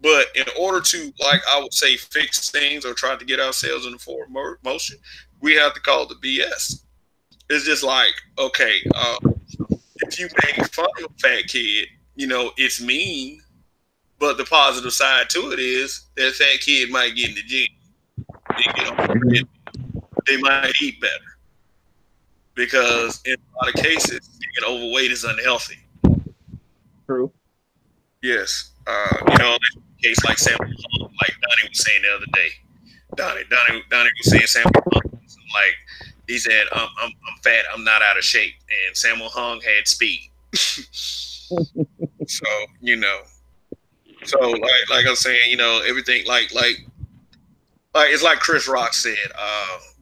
A: But in order to, like I would say, fix things or try to get ourselves in the forward motion, we have to call the BS. It's just like, okay, if you make fun of a fat kid, it's mean. But the positive side to it is that fat kid might get in the gym. They get on the they might eat better. Because in a lot of cases, being overweight is unhealthy.
B: True.
A: Yes. A case like Samuel Hung, like Donnie was saying the other day. Donnie was saying Samuel Hung, like he said, I'm fat, I'm not out of shape, and Samuel Hung had speed. So so like I was saying, everything like it's like Chris Rock said,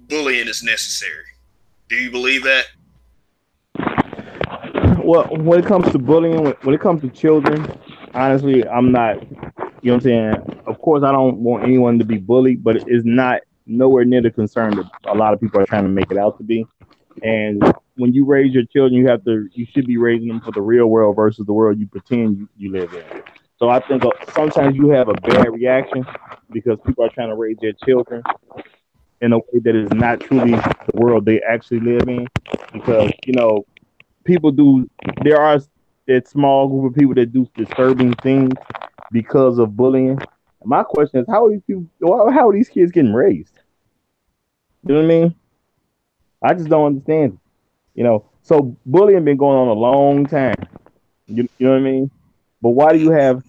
A: bullying is necessary. Do you believe that?
B: Well, when it comes to bullying, when it comes to children, honestly, I'm not. You know what I'm saying? Of course, I don't want anyone to be bullied, but it's not nowhere near the concern that a lot of people are trying to make it out to be. And when you raise your children, you should be raising them for the real world versus the world you pretend you live in. So I think sometimes you have a bad reaction because people are trying to raise their children in a way that is not truly the world they actually live in. Because people do. There are that small group of people that do disturbing things because of bullying. My question is, how are these kids getting raised? You know what I mean? I just don't understand. So bullying been going on a long time. You know what I mean? But why do you have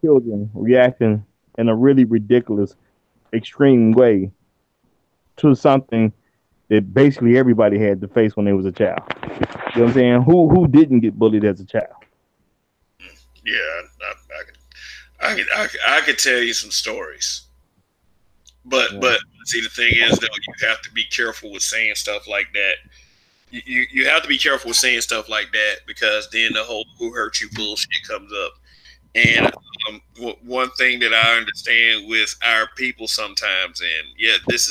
B: children reacting in a really ridiculous, extreme way to something that basically everybody had to face when they was a child? You know what I'm saying? Who didn't get bullied as a child?
A: Yeah, I could tell you some stories, but see, the thing is though, you have to be careful with saying stuff like that. You have to be careful with saying stuff like that because then the whole "who hurt you" bullshit comes up. And one thing that I understand with our people sometimes, and yeah, this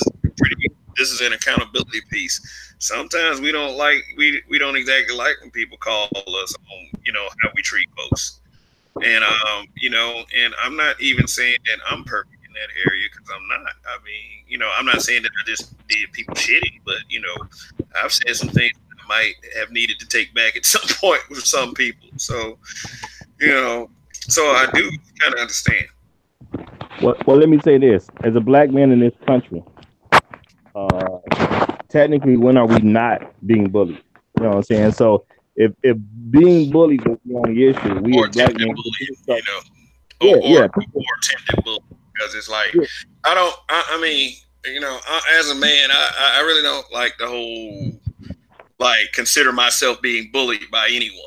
A: is an accountability piece. Sometimes we don't exactly like when people call us on how we treat folks. And and I'm not even saying that I'm perfect in that area because I'm not. I mean, I'm not saying that I just did people shitty, but I've said some things that I might have needed to take back at some point with some people. So, so I do kind of understand.
B: Well, let me say this: as a black man in this country, technically, when are we not being bullied? You know what I'm saying? So if being bullied is the only issue, we
A: or
B: as black men,
A: or attempted bullying, because it's like I mean, as a man, I really don't like the whole consider myself being bullied by anyone.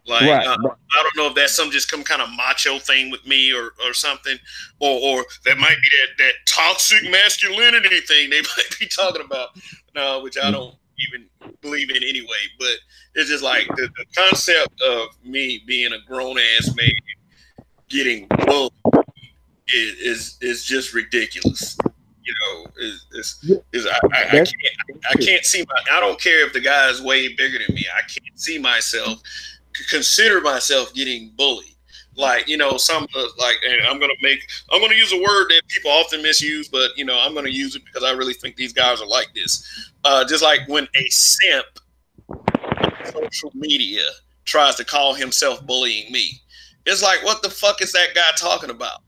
A: Right. I don't know if that's some kind of macho thing with me or something, or that might be that toxic masculinity thing they might be talking about. No, which I don't even believe in anyway. But it's just like the concept of me being a grown ass man getting bullied is just ridiculous. I can't see I don't care if the guy is way bigger than me. I can't see myself. Consider myself getting bullied. Some and I'm gonna use a word that people often misuse, but I'm gonna use it because I really think these guys are like this. Just like when a simp on social media tries to call himself bullying me, it's like, what the fuck is that guy talking about?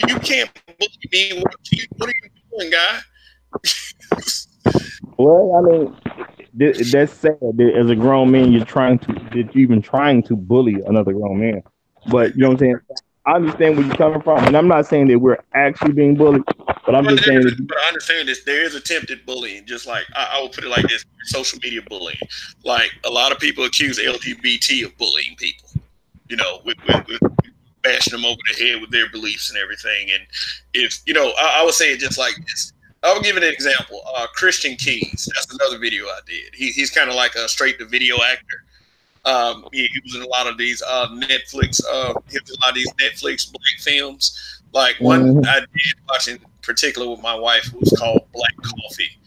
A: You can't bully me. What are you doing, guy?
B: Well, I mean, that's sad that as a grown man you're even trying to bully another grown man. But you know what I'm saying? I understand where you're coming from, and I'm not saying that we're actually being bullied, but I'm just saying
A: that. But I understand this. There is attempted bullying, just like I will put it like this: social media bullying. Like a lot of people accuse LGBT of bullying people. With bashing them over the head with their beliefs and everything. And if I would say it just like this. I'll give an example. Christian Keys. That's another video I did. He's kind of like a straight to video actor. He was in a lot of these Netflix. He was in a lot of these Netflix black films. Like one I did watch in particular with my wife, it was called Black Coffee,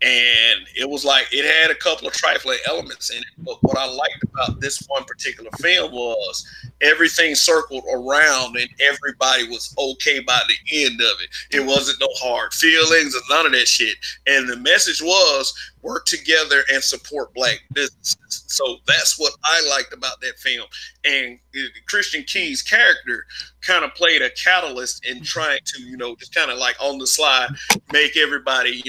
A: and it was like it had a couple of trifling elements in it. But what I liked about this one particular film was everything circled around and everybody was okay by the end of it. It wasn't no hard feelings or none of that shit. And the message was work together and support black businesses. So that's what I liked about that film. And Christian Key's character kind of played a catalyst in trying to, just kind of like on the slide, make everybody,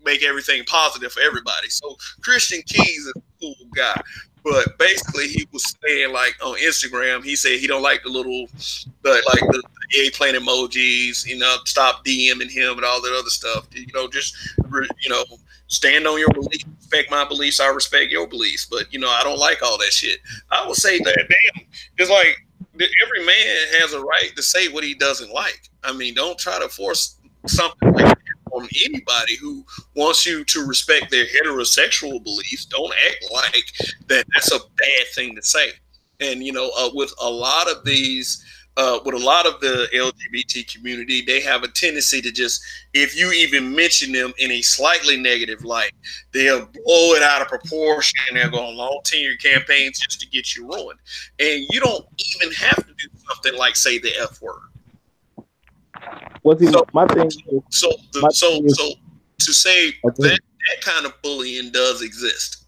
A: make everything positive for everybody. So Christian Keys is a cool guy. But basically, he was saying like on Instagram, he said he don't like the eggplant emojis, stop DMing him and all that other stuff. Just stand on your beliefs, respect my beliefs, I respect your beliefs. But I don't like all that shit. I would say that, damn, it's like every man has a right to say what he doesn't like. I mean, don't try to force something like that on anybody who wants you to respect their heterosexual beliefs. Don't act like that's a bad thing to say. And with a lot of these, with a lot of the LGBT community, they have a tendency to just, if you even mention them in a slightly negative light, they'll blow it out of proportion. They'll go on long tenure campaigns just to get you ruined. And you don't even have to do something like say the F word.
B: Well, see, my thing.
A: So to say that kind of bullying does exist.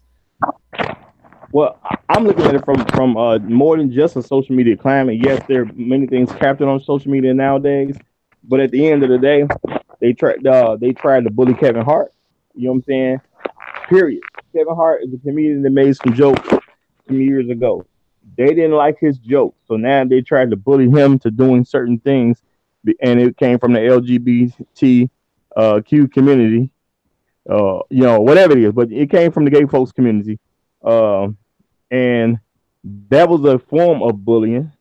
B: Well, I'm looking at it from more than just a social media climate. Yes, there are many things captured on social media nowadays, but at the end of the day, they tried to bully Kevin Hart. You know what I'm saying? Period. Kevin Hart is a comedian that made some jokes some years ago. They didn't like his jokes, so now they tried to bully him to doing certain things, and it came from the LGBTQ community. Whatever it is, but it came from the gay folks community. And that was a form of bullying,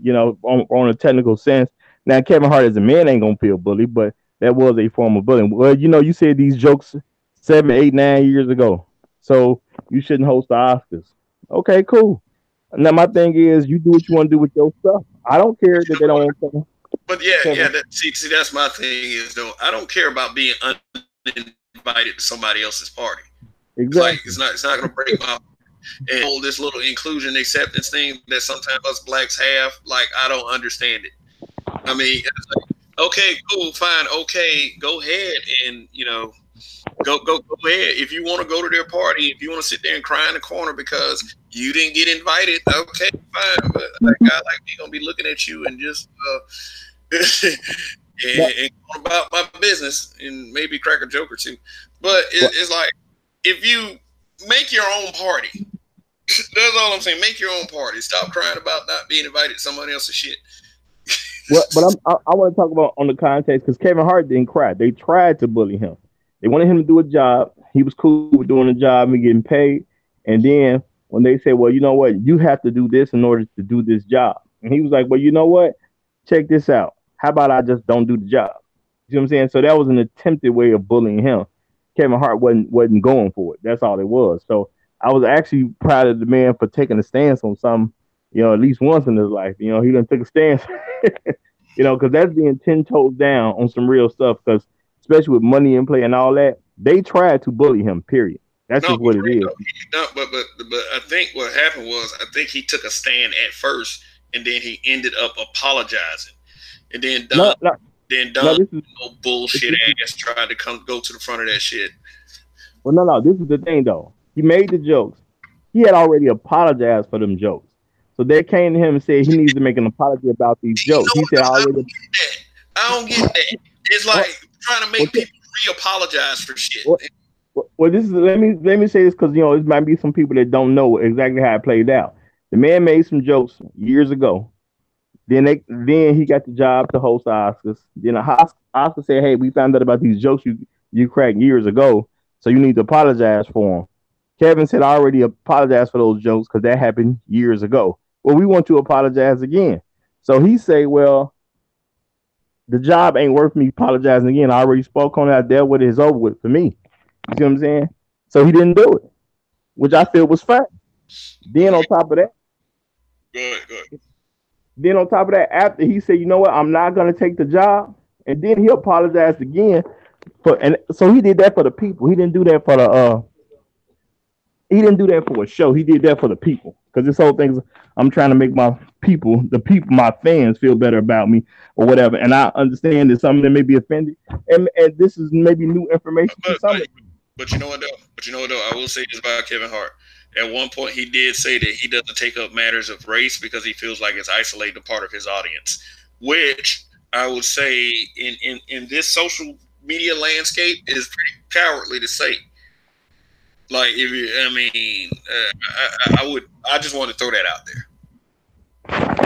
B: on a technical sense. Now, Kevin Hart as a man ain't gonna feel bullied, but that was a form of bullying. Well, you said these jokes 7, 8, 9 years ago, so you shouldn't host the Oscars. Okay, cool. Now, my thing is, you do what you want to do with your stuff. I don't care that they don't want to.
A: But yeah. See, that's my thing is, though, I don't care about being uninvited to somebody else's party.
B: Exactly.
A: It's not gonna break my. And all this little inclusion acceptance thing that sometimes us blacks have, like, I don't understand it. I mean, it's like, okay, cool, fine, okay, go ahead and go ahead. If you want to go to their party, if you want to sit there and cry in the corner because you didn't get invited, okay, fine. But a guy like me gonna be looking at you and just and going about my business and maybe crack a joke or two. But it's like, if you make your own party. That's all I'm saying. Make your own party. Stop crying about not being invited to somebody else's shit.
B: Well, but I want to talk about on the context because Kevin Hart didn't cry. They tried to bully him. They wanted him to do a job. He was cool with doing the job and getting paid. And then when they said, well, you know what? You have to do this in order to do this job. And he was like, well, you know what? Check this out. How about I just don't do the job? You know what I'm saying? So that was an attempted way of bullying him. Kevin Hart wasn't going for it. That's all it was. So I was actually proud of the man for taking a stance on something, at least once in his life. He done took a stance, because that's being 10 toes down on some real stuff. Because especially with money in play and all that, they tried to bully him. Period. That's just what it is.
A: But I think what happened was, I think he took a stand at first, and then he ended up apologizing, and then bullshit ass tried to go to the front of that shit.
B: Well, no. This is the thing, though. He made the jokes. He had already apologized for them jokes. So they came to him and said he needs to make an apology about these jokes. He said,
A: I don't get that. It's like trying to make people re-apologize for shit.
B: Well, this is let me say this because it might be some people that don't know exactly how it played out. The man made some jokes years ago. Then he got the job to host the Oscars. Then the Oscar said, "Hey, we found out about these jokes you cracked years ago, so you need to apologize for them." Kevin said, "I already apologized for those jokes because that happened years ago. Well, we want to apologize again." So he say, "Well, the job ain't worth me apologizing again. I already spoke on it. I dealt with it. It's over with for me." You see what I'm saying? So he didn't do it, which I feel was fine. Then on top of that,
A: good.
B: Then on top of that, after he said, "You know what? I'm not going to take the job," and then he apologized again and so he did that for the people. He didn't do that for the He didn't do that for a show. He did that for the people. Because this whole thing, I'm trying to make my people, my fans, feel better about me or whatever. And I understand that some of them may be offended, and this is maybe new information to some of them.
A: But you know what though? I will say this about Kevin Hart. At one point, he did say that he doesn't take up matters of race because he feels like it's isolating a part of his audience, which I would say in this social media landscape is pretty cowardly to say. Like, I just want to throw that out there.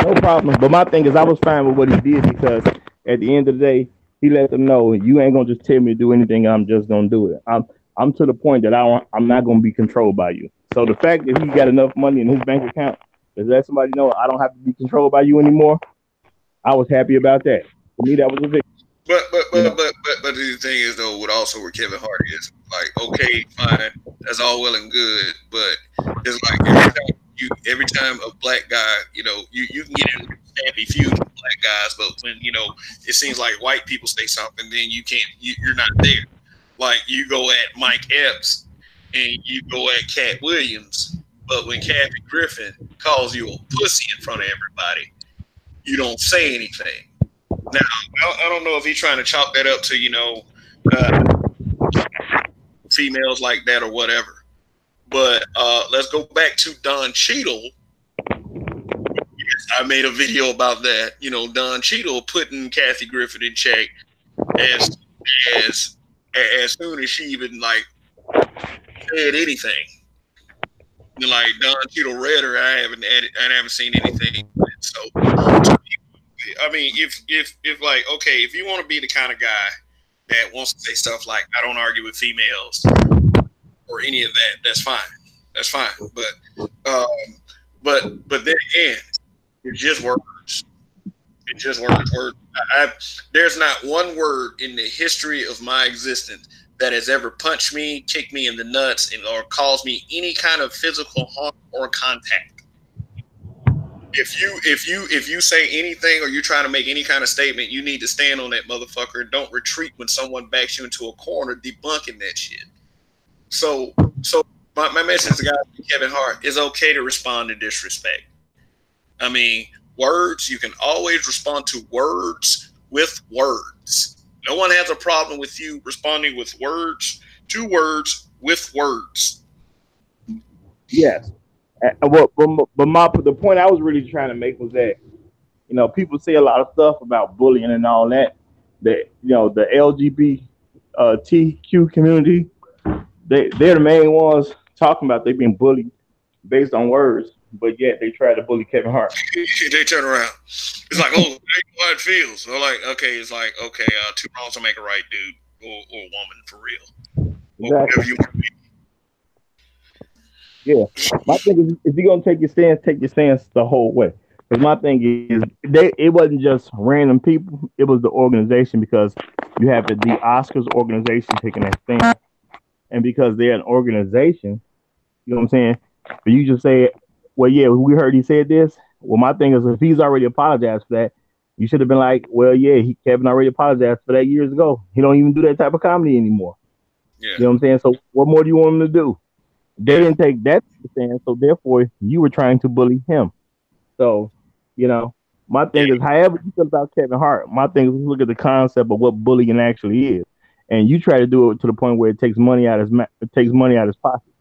B: No problem. But my thing is, I was fine with what he did because at the end of the day, he let them know you ain't gonna just tell me to do anything. I'm just gonna do it. I'm to the point that I'm not going to be controlled by you. So the fact that he got enough money in his bank account to let somebody know I don't have to be controlled by you anymore, I was happy about that. For me, that was a victory. You know?
A: But the thing is though, with also where Kevin Hart is, like, okay, fine, that's all well and good, but it's like every time a black guy, you can get in happy feuds with black guys, but when it seems like white people say something, then you can't, you're not there. Like, you go at Mike Epps and you go at Cat Williams, but when Kathy Griffin calls you a pussy in front of everybody, you don't say anything. Now, I don't know if he's trying to chalk that up to, females like that or whatever. But let's go back to Don Cheadle. I made a video about that. Don Cheadle putting Kathy Griffin in check as soon as she even said anything. Like, Don Cheadle read her, I haven't seen anything. So I mean, if like, okay, if you want to be the kind of guy that wants to say stuff like, I don't argue with females or any of that, that's fine. That's fine. But then again, it's just words. It's just words. There's not one word in the history of my existence that has ever punched me, kicked me in the nuts, or caused me any kind of physical harm or contact. If you say anything or you're trying to make any kind of statement, you need to stand on that motherfucker and don't retreat when someone backs you into a corner debunking that shit. So my message to guys, Kevin Hart, it's okay to respond to disrespect. I mean, words, you can always respond to words with words. No one has a problem with you responding with words to words with words.
B: Yes. But the point I was really trying to make was that, people say a lot of stuff about bullying and all that. That, the LGBTQ community, they're the main ones talking about they being bullied based on words, but yet they try to bully Kevin Hart.
A: They turn around. It's like, oh, how it feels. So like, okay, it's like, okay, two wrongs don't make a right, dude, or woman, for real.
B: Exactly. Or whatever you want to be. Yeah, my thing is, if you're gonna take your stance the whole way. Because my thing is, it wasn't just random people; it was the organization. Because you have the Oscars organization taking that stand, and because they're an organization, you know what I'm saying. But you just say, "Well, yeah, we heard he said this." Well, my thing is, if he's already apologized for that, you should have been like, "Well, yeah, Kevin already apologized for that years ago. He don't even do that type of comedy anymore." Yeah. You know what I'm saying? So, what more do you want him to do? They didn't take that stand, so therefore you were trying to bully him. So, my thing is, however you feel about Kevin Hart, my thing is look at the concept of what bullying actually is, and you try to do it to the point where it takes money out of his pocket.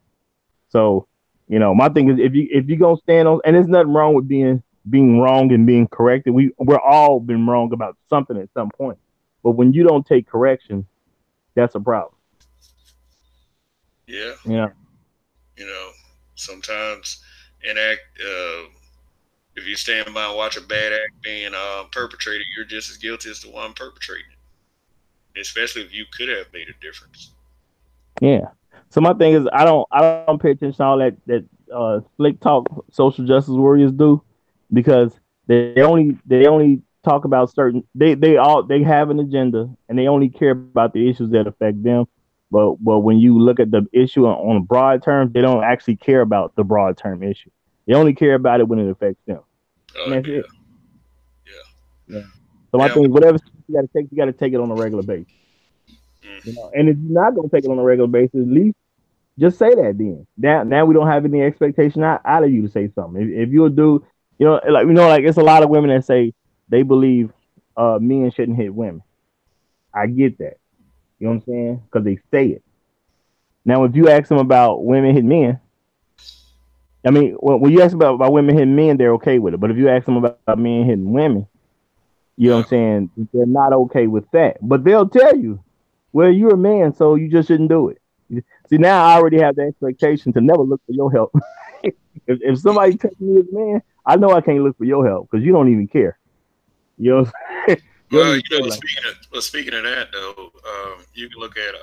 B: So, my thing is, if you gonna stand on, and there's nothing wrong with being wrong and being corrected. We're all been wrong about something at some point, but when you don't take correction, that's a problem.
A: Yeah.
B: Yeah.
A: Sometimes if you stand by and watch a bad act being perpetrated, you're just as guilty as the one perpetrating it. Especially if you could have made a difference.
B: Yeah. So my thing is, I don't pay attention to all that slick talk social justice warriors do, because they only talk about certain. They have an agenda and they only care about the issues that affect them. But when you look at the issue on broad terms, they don't actually care about the broad term issue. They only care about it when it affects them. And that's it. Yeah. So my thing is, whatever you got to take it on a regular basis. And if you're not going to take it on a regular basis, at least just say that then. Now we don't have any expectation out of you to say something. If you'll do, like it's a lot of women that say they believe men shouldn't hit women. I get that. You know what I'm saying? Because they say it. Now, if you ask them about women hitting men, I mean, when you ask about women hitting men, they're okay with it. But if you ask them about men hitting women, you know what I'm saying? They're not okay with that. But they'll tell you, well, you're a man, so you just shouldn't do it. See, now I already have the expectation to never look for your help. if somebody tells me as a man, I know I can't look for your help because you don't even care. You know what I'm saying?
A: Well, speaking of that though, you can look at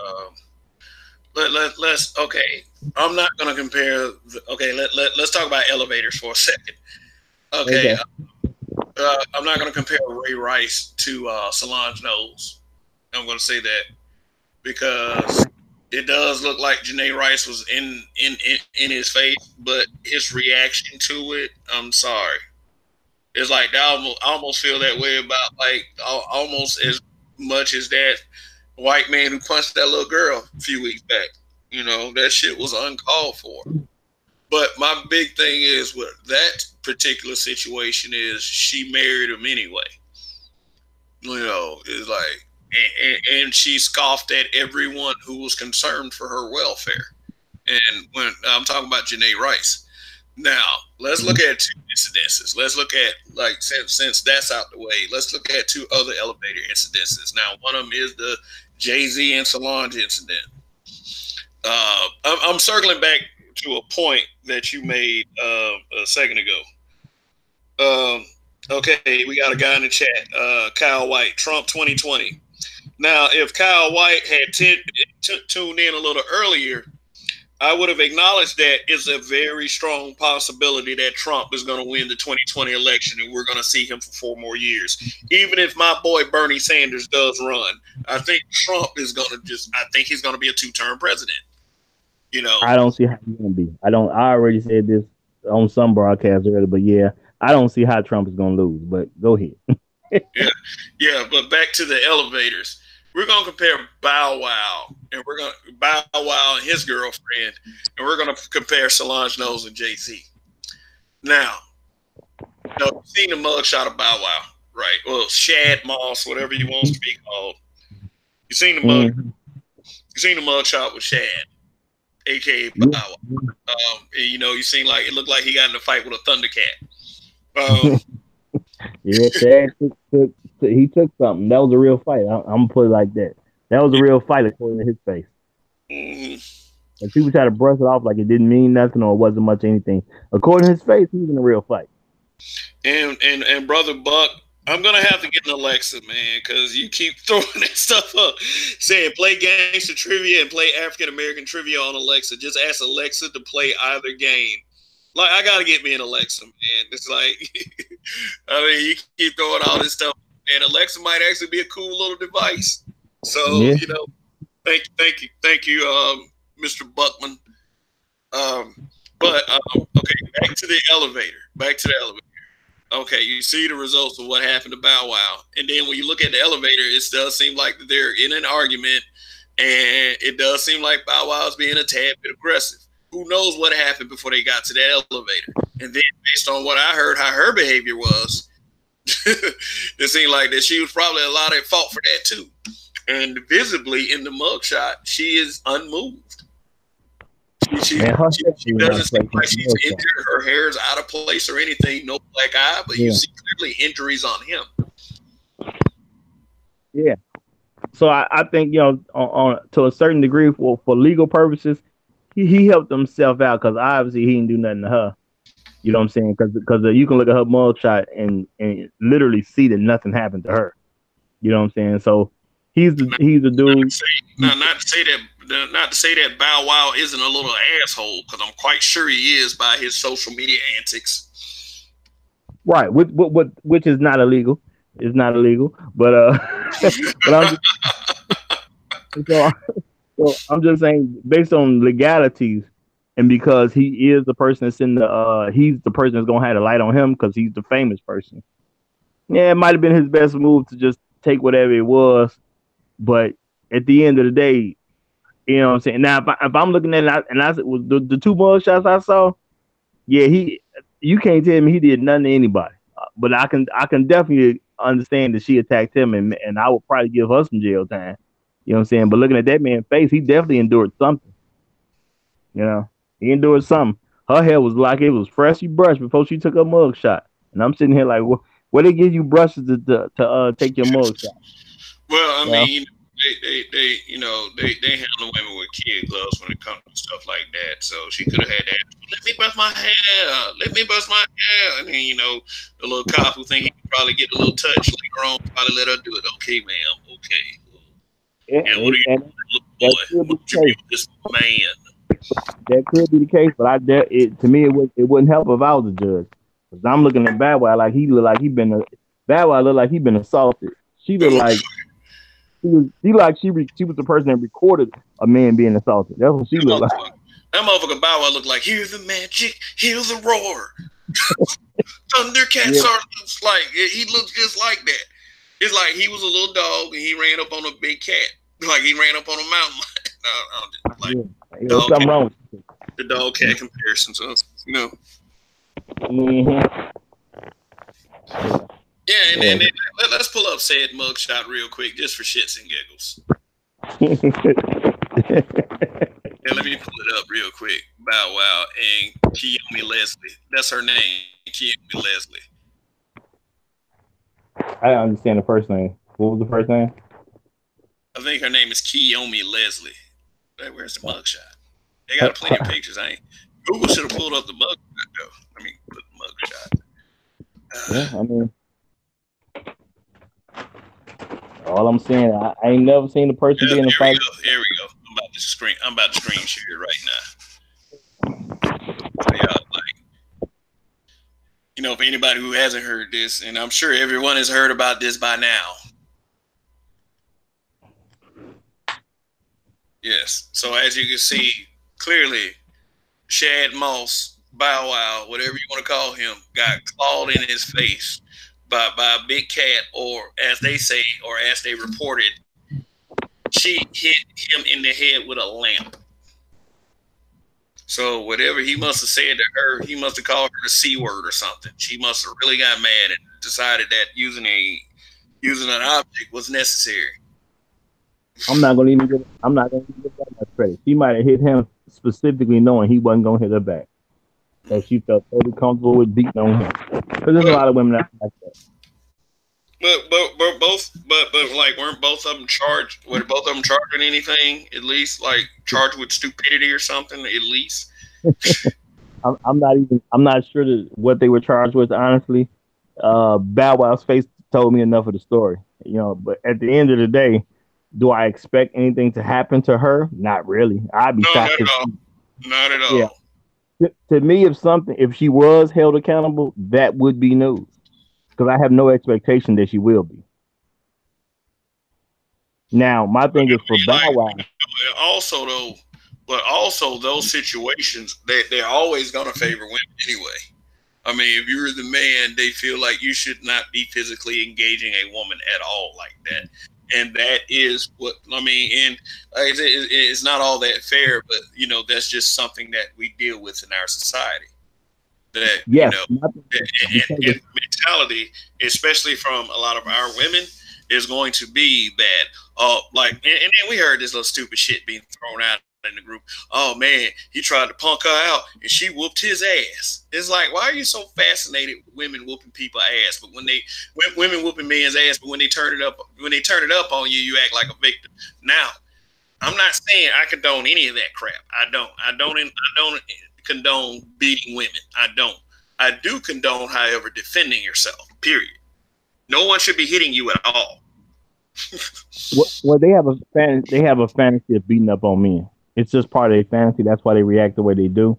A: let's okay. I'm not gonna compare. Okay, let's talk about elevators for a second. Okay,
B: Okay.
A: I'm not gonna compare Ray Rice to Solange Knowles. I'm gonna say that because it does look like Janae Rice was in his face, but his reaction to it, I'm sorry. It's like I almost feel that way about like almost as much as that white man who punched that little girl a few weeks back. You know, that shit was uncalled for. But my big thing is with that particular situation is she married him anyway. You know, it's like, and she scoffed at everyone who was concerned for her welfare. And when I'm talking about Janae Rice, now let's look at two incidences. Let's look at like since that's out the way. Let's look at two other elevator incidences. Now, one of them is the Jay-Z and Solange incident. I'm circling back to a point that you made a second ago. Okay, we got a guy in the chat, Kyle White, Trump 2020. Now, if Kyle White had tuned in a little earlier, I would have acknowledged that it's a very strong possibility that Trump is going to win the 2020 election and we're going to see him for 4 more years. Even if my boy Bernie Sanders does run, I think Trump is going to I think he's going to be a two-term president. You know,
B: I don't see how he's gonna be. I don't. I already said this on some broadcast earlier, but yeah, I don't see how Trump is gonna lose. But go ahead.
A: yeah. But back to the elevators. We're gonna compare Bow Wow and Bow Wow and his girlfriend, and we're gonna compare Solange Knowles and Jay-Z. Now, you've seen the mugshot of Bow Wow, right? Well, Shad Moss, whatever he wants to be called. You've seen the mugshot with Shad, aka Bow Wow. You know, you seen like it looked like he got in a fight with a Thundercat.
B: Yeah, Chad he took something. That was a real fight. I'm gonna put it like that. That was a real fight according to his face.
A: Mm-hmm.
B: And people try to brush it off like it didn't mean nothing or it wasn't much anything. According to his face, he was in a real fight.
A: And brother Buck, I'm gonna have to get an Alexa, man, because you keep throwing that stuff up, saying play gangster trivia and play African American trivia on Alexa. Just ask Alexa to play either game. Like I gotta get me an Alexa, man. It's like, I mean, you keep throwing all this stuff, and Alexa might actually be a cool little device. So
B: Yeah.
A: you know, thank you, Mr. Buckman. But okay, back to the elevator. Okay, you see the results of what happened to Bow Wow, and then when you look at the elevator, it does seem like they're in an argument, and it does seem like Bow Wow is being a tad bit aggressive. Who knows what happened before they got to that elevator? And then, based on what I heard, how her behavior was, it seemed like that she was probably a lot at fault for that too. And visibly in the mugshot, she is unmoved. She doesn't seem like she's injured. Her hair is out of place or anything. No black eye, but you see clearly injuries on him.
B: Yeah. So I think on to a certain degree for legal purposes, he helped himself out because obviously he didn't do nothing to her. You know what I'm saying? Because you can look at her mugshot and literally see that nothing happened to her. You know what I'm saying? So he's the dude.
A: Not to say that Bow Wow isn't a little asshole, because I'm quite sure he is by his social media antics.
B: Right, which is not illegal. It's not illegal, but but I'm just saying, based on legalities, and because he is the person that's in the he's the person that's gonna have the light on him because he's the famous person. Yeah, it might have been his best move to just take whatever it was, but at the end of the day, you know what I'm saying. Now, if I'm looking at it and I said the two mug shots I saw, yeah, you can't tell me he did nothing to anybody, but I can definitely understand that she attacked him, and I would probably give her some jail time. You know what I'm saying? But looking at that man's face, he definitely endured something. You know, he endured something. Her hair was like it was freshly brushed before she took her mug shot, and I'm sitting here like, where they give you brushes to take your mug shot?
A: Well, I mean, they handle women with kid gloves when it comes to stuff like that. So she could have had that. Let me brush my hair. Let me brush my hair. And then the little cop who think he can probably get a little touch later on, probably let her do it. Okay, ma'am. Okay.
B: Yeah,
A: boy.
B: could be
A: What
B: the
A: you be
B: case.
A: with this man?
B: That could be the case, but to me it wouldn't help if I was a judge. Cause I'm looking at Bad Boy like he look like he been Bad Boy look like he been assaulted. She look like she was the person that recorded a man being assaulted. That's what she looked like.
A: That motherfucker Bow Wow looked like, hear the magic, hear the roar. Thundercats are like, he looks just like that. It's like he was a little dog and he ran up on a big cat. Like he ran up on a mountain.
B: Something wrong.
A: The dog cat comparison, so you know.
B: Mm-hmm.
A: Yeah, and then let's pull up said mugshot real quick, just for shits and giggles. Yeah, let me pull it up real quick. Bow Wow and Kiyomi Leslie. That's her name, Kiyomi Leslie.
B: I don't understand the first name. What was the first name?
A: I think her name is Kiyomi Leslie. Hey, where's the mugshot? They got plenty of pictures. Google should have pulled up the mugshot though. Let me put the mugshot.
B: Yeah, I mean, all I'm saying, I ain't never seen a person be in a fight.
A: Here we go. I'm about to screen share it right now. So y'all, like, you know, for anybody who hasn't heard this, and I'm sure everyone has heard about this by now. Yes. So as you can see, clearly, Shad Moss, Bow Wow, whatever you want to call him, got clawed in his face by a big cat, or as they say, or as they reported, she hit him in the head with a lamp. So whatever he must have said to her, he must have called her the C word or something. She must have really got mad and decided that using an object was necessary.
B: I'm not gonna even give that much credit. She might have hit him specifically knowing he wasn't gonna hit her back. So she felt totally comfortable with beating on him. Because there's a lot of women that like that.
A: But like, weren't both of them charged? Were both of them charged with anything? At least like charged with stupidity or something? At least.
B: I'm not sure what they were charged with. Honestly, Bow Wow's face told me enough of the story. You know, but at the end of the day, do I expect anything to happen to her? Not really. I'd be shocked.
A: Not at all.
B: Yeah. To me, if she was held accountable, that would be news. Because I have no expectation that she will be. Now, my thing is for Bow Wow.
A: Also those situations, they're always going to favor women anyway. I mean, if you're the man, they feel like you should not be physically engaging a woman at all like that. And that is what, I mean, and it's not all that fair, but, you know, that's just something that we deal with in our society. That,
B: yes,
A: you know, and mentality, especially from a lot of our women, is going to be that, like, and then we heard this little stupid shit being thrown out in the group. Oh man, he tried to punk her out and she whooped his ass. It's like, why are you so fascinated with women whooping people's ass? But women whooping men's ass, but when they turn it up on you, you act like a victim. Now, I'm not saying I condone any of that crap. I don't condone beating women. I don't. I do condone, however, defending yourself. Period. No one should be hitting you at all.
B: Well, they have a fantasy of beating up on men. It's just part of their fantasy. That's why they react the way they do.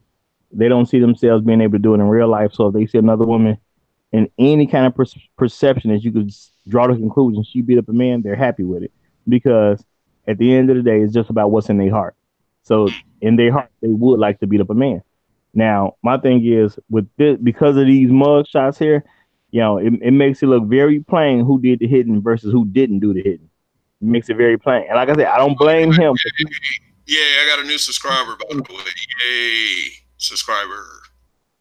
B: They don't see themselves being able to do it in real life. So if they see another woman in any kind of perception that you could draw the conclusion she beat up a man, they're happy with it. Because at the end of the day, it's just about what's in their heart. So in their heart, they would like to beat up a man. Now, my thing is, with this, because of these mug shots here, you know, it makes it look very plain who did the hitting versus who didn't do the hitting. It makes it very plain. And like I said, I don't blame him.
A: Yeah, I got a new subscriber, by the way. Yay, subscriber.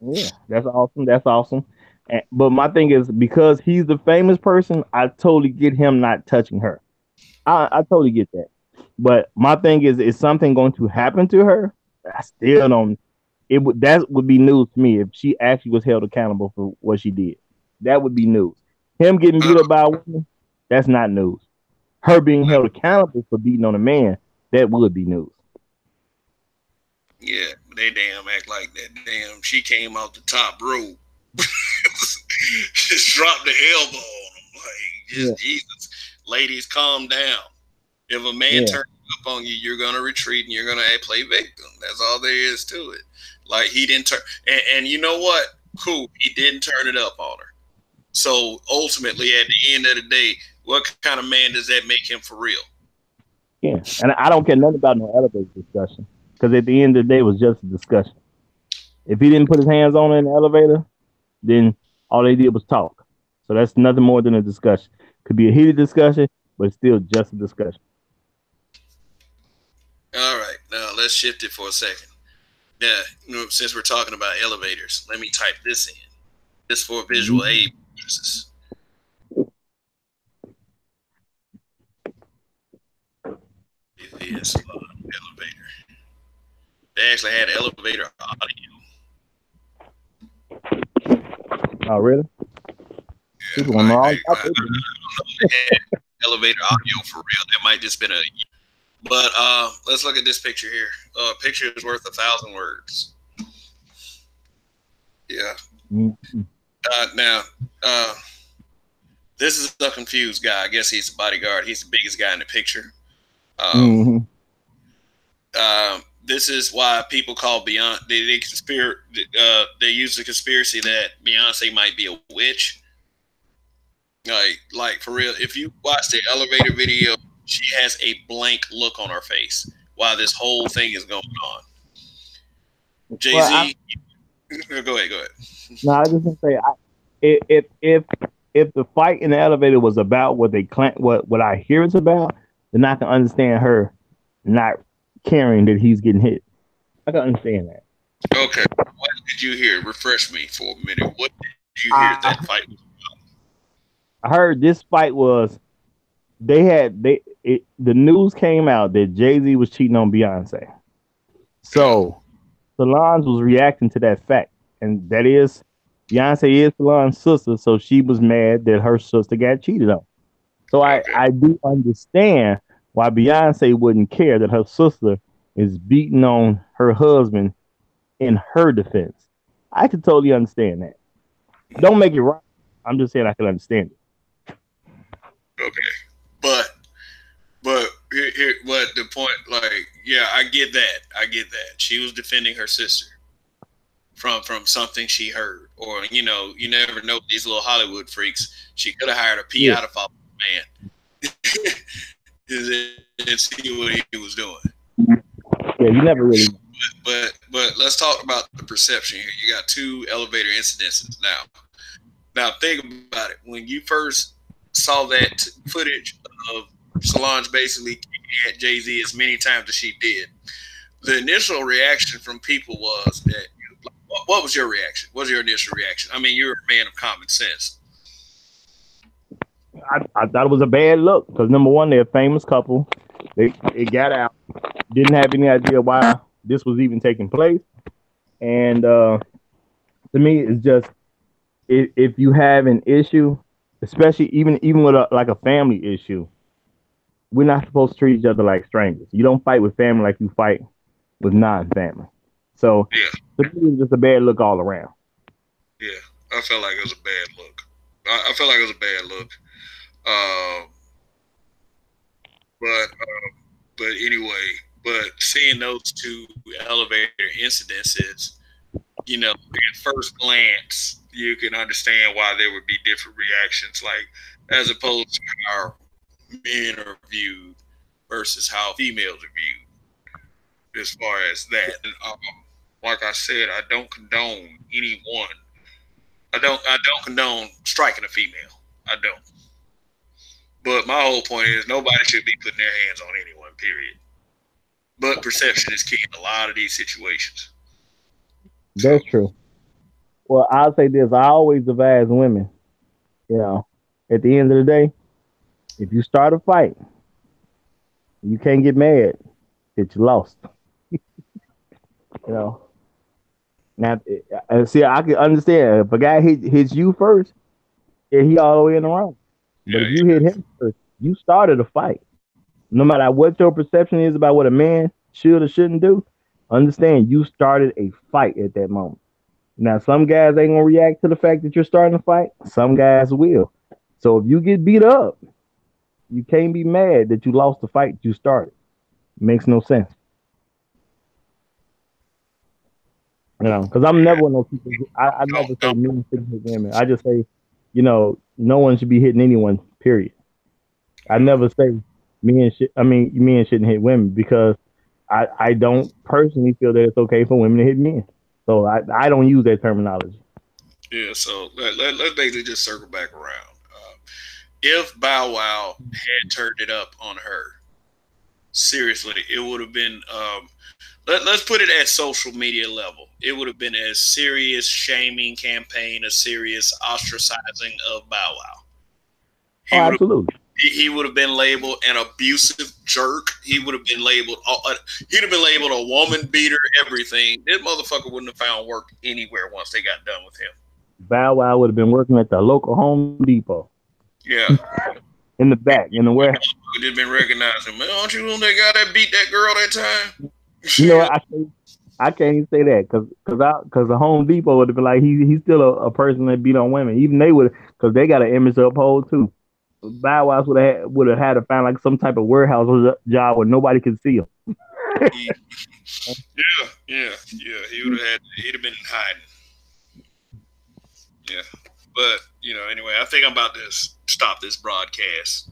B: Yeah, that's awesome. That's awesome. But my thing is, because he's the famous person, I totally get him not touching her. I totally get that. But my thing is something going to happen to her? I still don't. That would be news to me if she actually was held accountable for what she did. That would be news. Him getting beat up by a woman, that's not news. Her being held accountable for beating on a man, that would be news.
A: Yeah, they damn act like that. Damn, she came out the top rope. Just dropped the elbow on him. Like, Jesus. Ladies, calm down. If a man turns up on you, you're gonna retreat and you're gonna play victim. That's all there is to it. Like he didn't turn, and you know what? Cool, he didn't turn it up on her. So ultimately, at the end of the day, what kind of man does that make him for real?
B: Yeah, and I don't care nothing about no elevator discussion because at the end of the day, it was just a discussion. If he didn't put his hands on her in the elevator, then all they did was talk. So that's nothing more than a discussion. Could be a heated discussion, but it's still just a discussion.
A: All right, now let's shift it for a second. Yeah, since we're talking about elevators, let me type this in. This for visual aid purposes. Yes, elevator. They actually had elevator audio.
B: Oh, really?
A: Yeah, I don't know if they had elevator audio for real. That might just been a. But let's look at this picture here. A picture is worth 1,000 words. Yeah. Now, this is a confused guy. I guess he's the bodyguard. He's the biggest guy in the picture. This is why people call Beyonce. They use the conspiracy that Beyonce might be a witch. Like for real. If you watch the elevator video, she has a blank look on her face while this whole thing is going on. Jay-Z, go ahead.
B: No, I just want to say, if the fight in the elevator was about what they claim, what I hear it's about, then I can understand her not caring that he's getting hit. I can understand that.
A: Okay, what did you hear? Refresh me for a minute. What did you hear that fight was about?
B: I heard this fight was the news came out that Jay-Z was cheating on Beyonce. So Solange was reacting to that fact. And that is, Beyonce is Solange's sister, so she was mad that her sister got cheated on. So I do understand why Beyonce wouldn't care that her sister is beating on her husband in her defense. I could totally understand that. Don't make it right. I'm just saying I can understand it.
A: Okay. But here what the point, like, yeah, I get that. She was defending her sister from something she heard. Or, you never know these little Hollywood freaks. She could have hired a PI to follow the man. And see what he was doing.
B: Yeah, you never really.
A: But let's talk about the perception here. You got two elevator incidences now. Now think about it. When you first saw that footage of Solange basically kicking at Jay-Z as many times as she did, the initial reaction from people was that. What was your reaction? What was your initial reaction? I mean, you're a man of common sense.
B: I thought it was a bad look because number one, they're a famous couple. It got out. Didn't have any idea why this was even taking place. And to me, it's just if you have an issue, especially even with like a family issue, we're not supposed to treat each other like strangers. You don't fight with family like you fight with non-family. So to me, it's just a bad look all around.
A: Yeah, I felt like it was a bad look. I felt like it was a bad look. But anyway, seeing those two elevator incidences, at first glance, you can understand why there would be different reactions, like as opposed to how men are viewed versus how females are viewed. As far as that, and, like I said, I don't condone anyone. I don't condone striking a female. I don't. But my whole point is nobody should be putting their hands on anyone, period. But perception is key in a lot of these situations.
B: That's true. Well, I'll say this. I always advise women, at the end of the day, if you start a fight, you can't get mad that you lost. Now, see, I can understand if a guy hits you first, he all the way in the wrong. But if you hit him first, you started a fight. No matter what your perception is about what a man should or shouldn't do, understand you started a fight at that moment. Now, some guys ain't gonna react to the fact that you're starting a fight. Some guys will. So if you get beat up, you can't be mad that you lost the fight you started. Makes no sense. Because I'm never one of those people. I never say
A: Don't.
B: men shouldn't hit women. I just say, no one should be hitting anyone. Period. I never say men should. I mean, men shouldn't hit women because I don't personally feel that it's okay for women to hit men. So I don't use that terminology.
A: Yeah, so let's basically just circle back around. If Bow Wow had turned it up on her, seriously, it would have been. Let's put it at social media level. It would have been a serious shaming campaign, a serious ostracizing of Bow Wow.
B: Oh,
A: He would have
B: absolutely.
A: he would have been labeled an abusive jerk. He would have been labeled. He'd have been labeled a woman beater. Everything. This motherfucker wouldn't have found work anywhere once they got done with him.
B: Bow Wow would have been working at the local Home Depot
A: Yeah,
B: in the back in the warehouse.
A: just been recognizing. Man, aren't you the that guy that beat that girl that time?
B: You know, I can't even say that because the Home Depot would have been like he's still a person that beat on women. Even they would because they got an image to uphold too. Bow Wow would have had to find like some type of warehouse job where nobody could see him.
A: Yeah, yeah. He'd have been hiding. Yeah, but anyway, I think I'm about to stop this broadcast.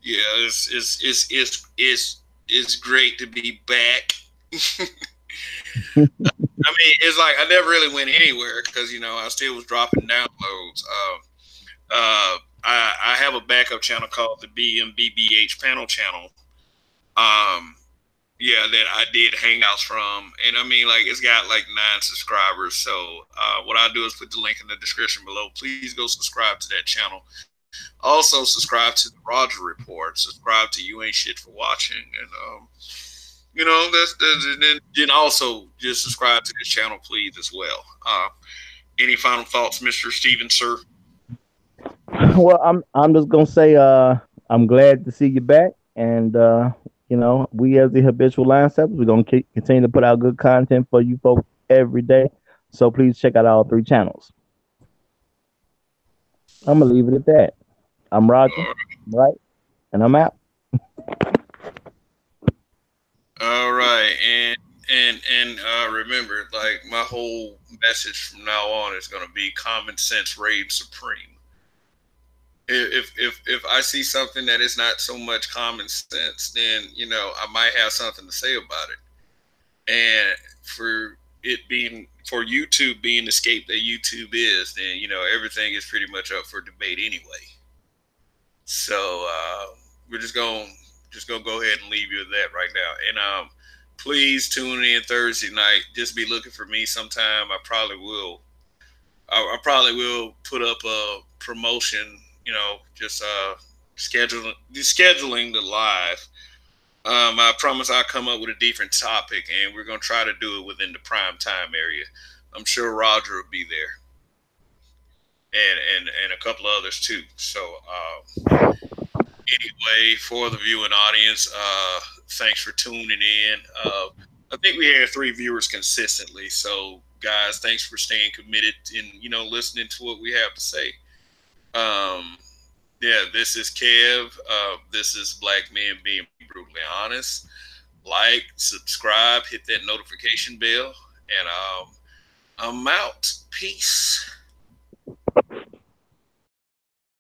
A: Yeah, it's great to be back. I mean, it's like I never really went anywhere because I still was dropping downloads. I have a backup channel called the BMBBH panel channel. Yeah, that I did Hangouts from, and I mean, like, it's got like 9 subscribers. So, what I do is put the link in the description below. Please go subscribe to that channel. Also, subscribe to the Roger Report. Subscribe to You Ain't Shit for Watching, and then also just subscribe to this channel, please, as well. Any final thoughts, Mr. Steven, sir?
B: Well, I'm just gonna say I'm glad to see you back, and we as the habitual line steppers, we're gonna continue to put out good content for you folks every day. So please check out all 3 channels. I'm gonna leave it at that. I'm Roger, right, and I'm out.
A: All right, and remember, like, my whole message from now on is going to be common sense reigns supreme. If I see something that is not so much common sense, then I might have something to say about it. And for YouTube being the scape that YouTube is, then everything is pretty much up for debate anyway. So we're just gonna go ahead and leave you with that right now. And please tune in Thursday night. Just be looking for me sometime. I probably will. I probably will put up a promotion. Just scheduling the live. I promise I'll come up with a different topic, and we're gonna try to do it within the prime time area. I'm sure Roger will be there, and a couple of others too. So anyway, for the viewing audience, thanks for tuning in. I think we had 3 viewers consistently. So guys, thanks for staying committed and listening to what we have to say. Yeah, this is Kev. This is Black Men Being Brutally Honest. Like, subscribe, hit that notification bell, and I'm out. Peace.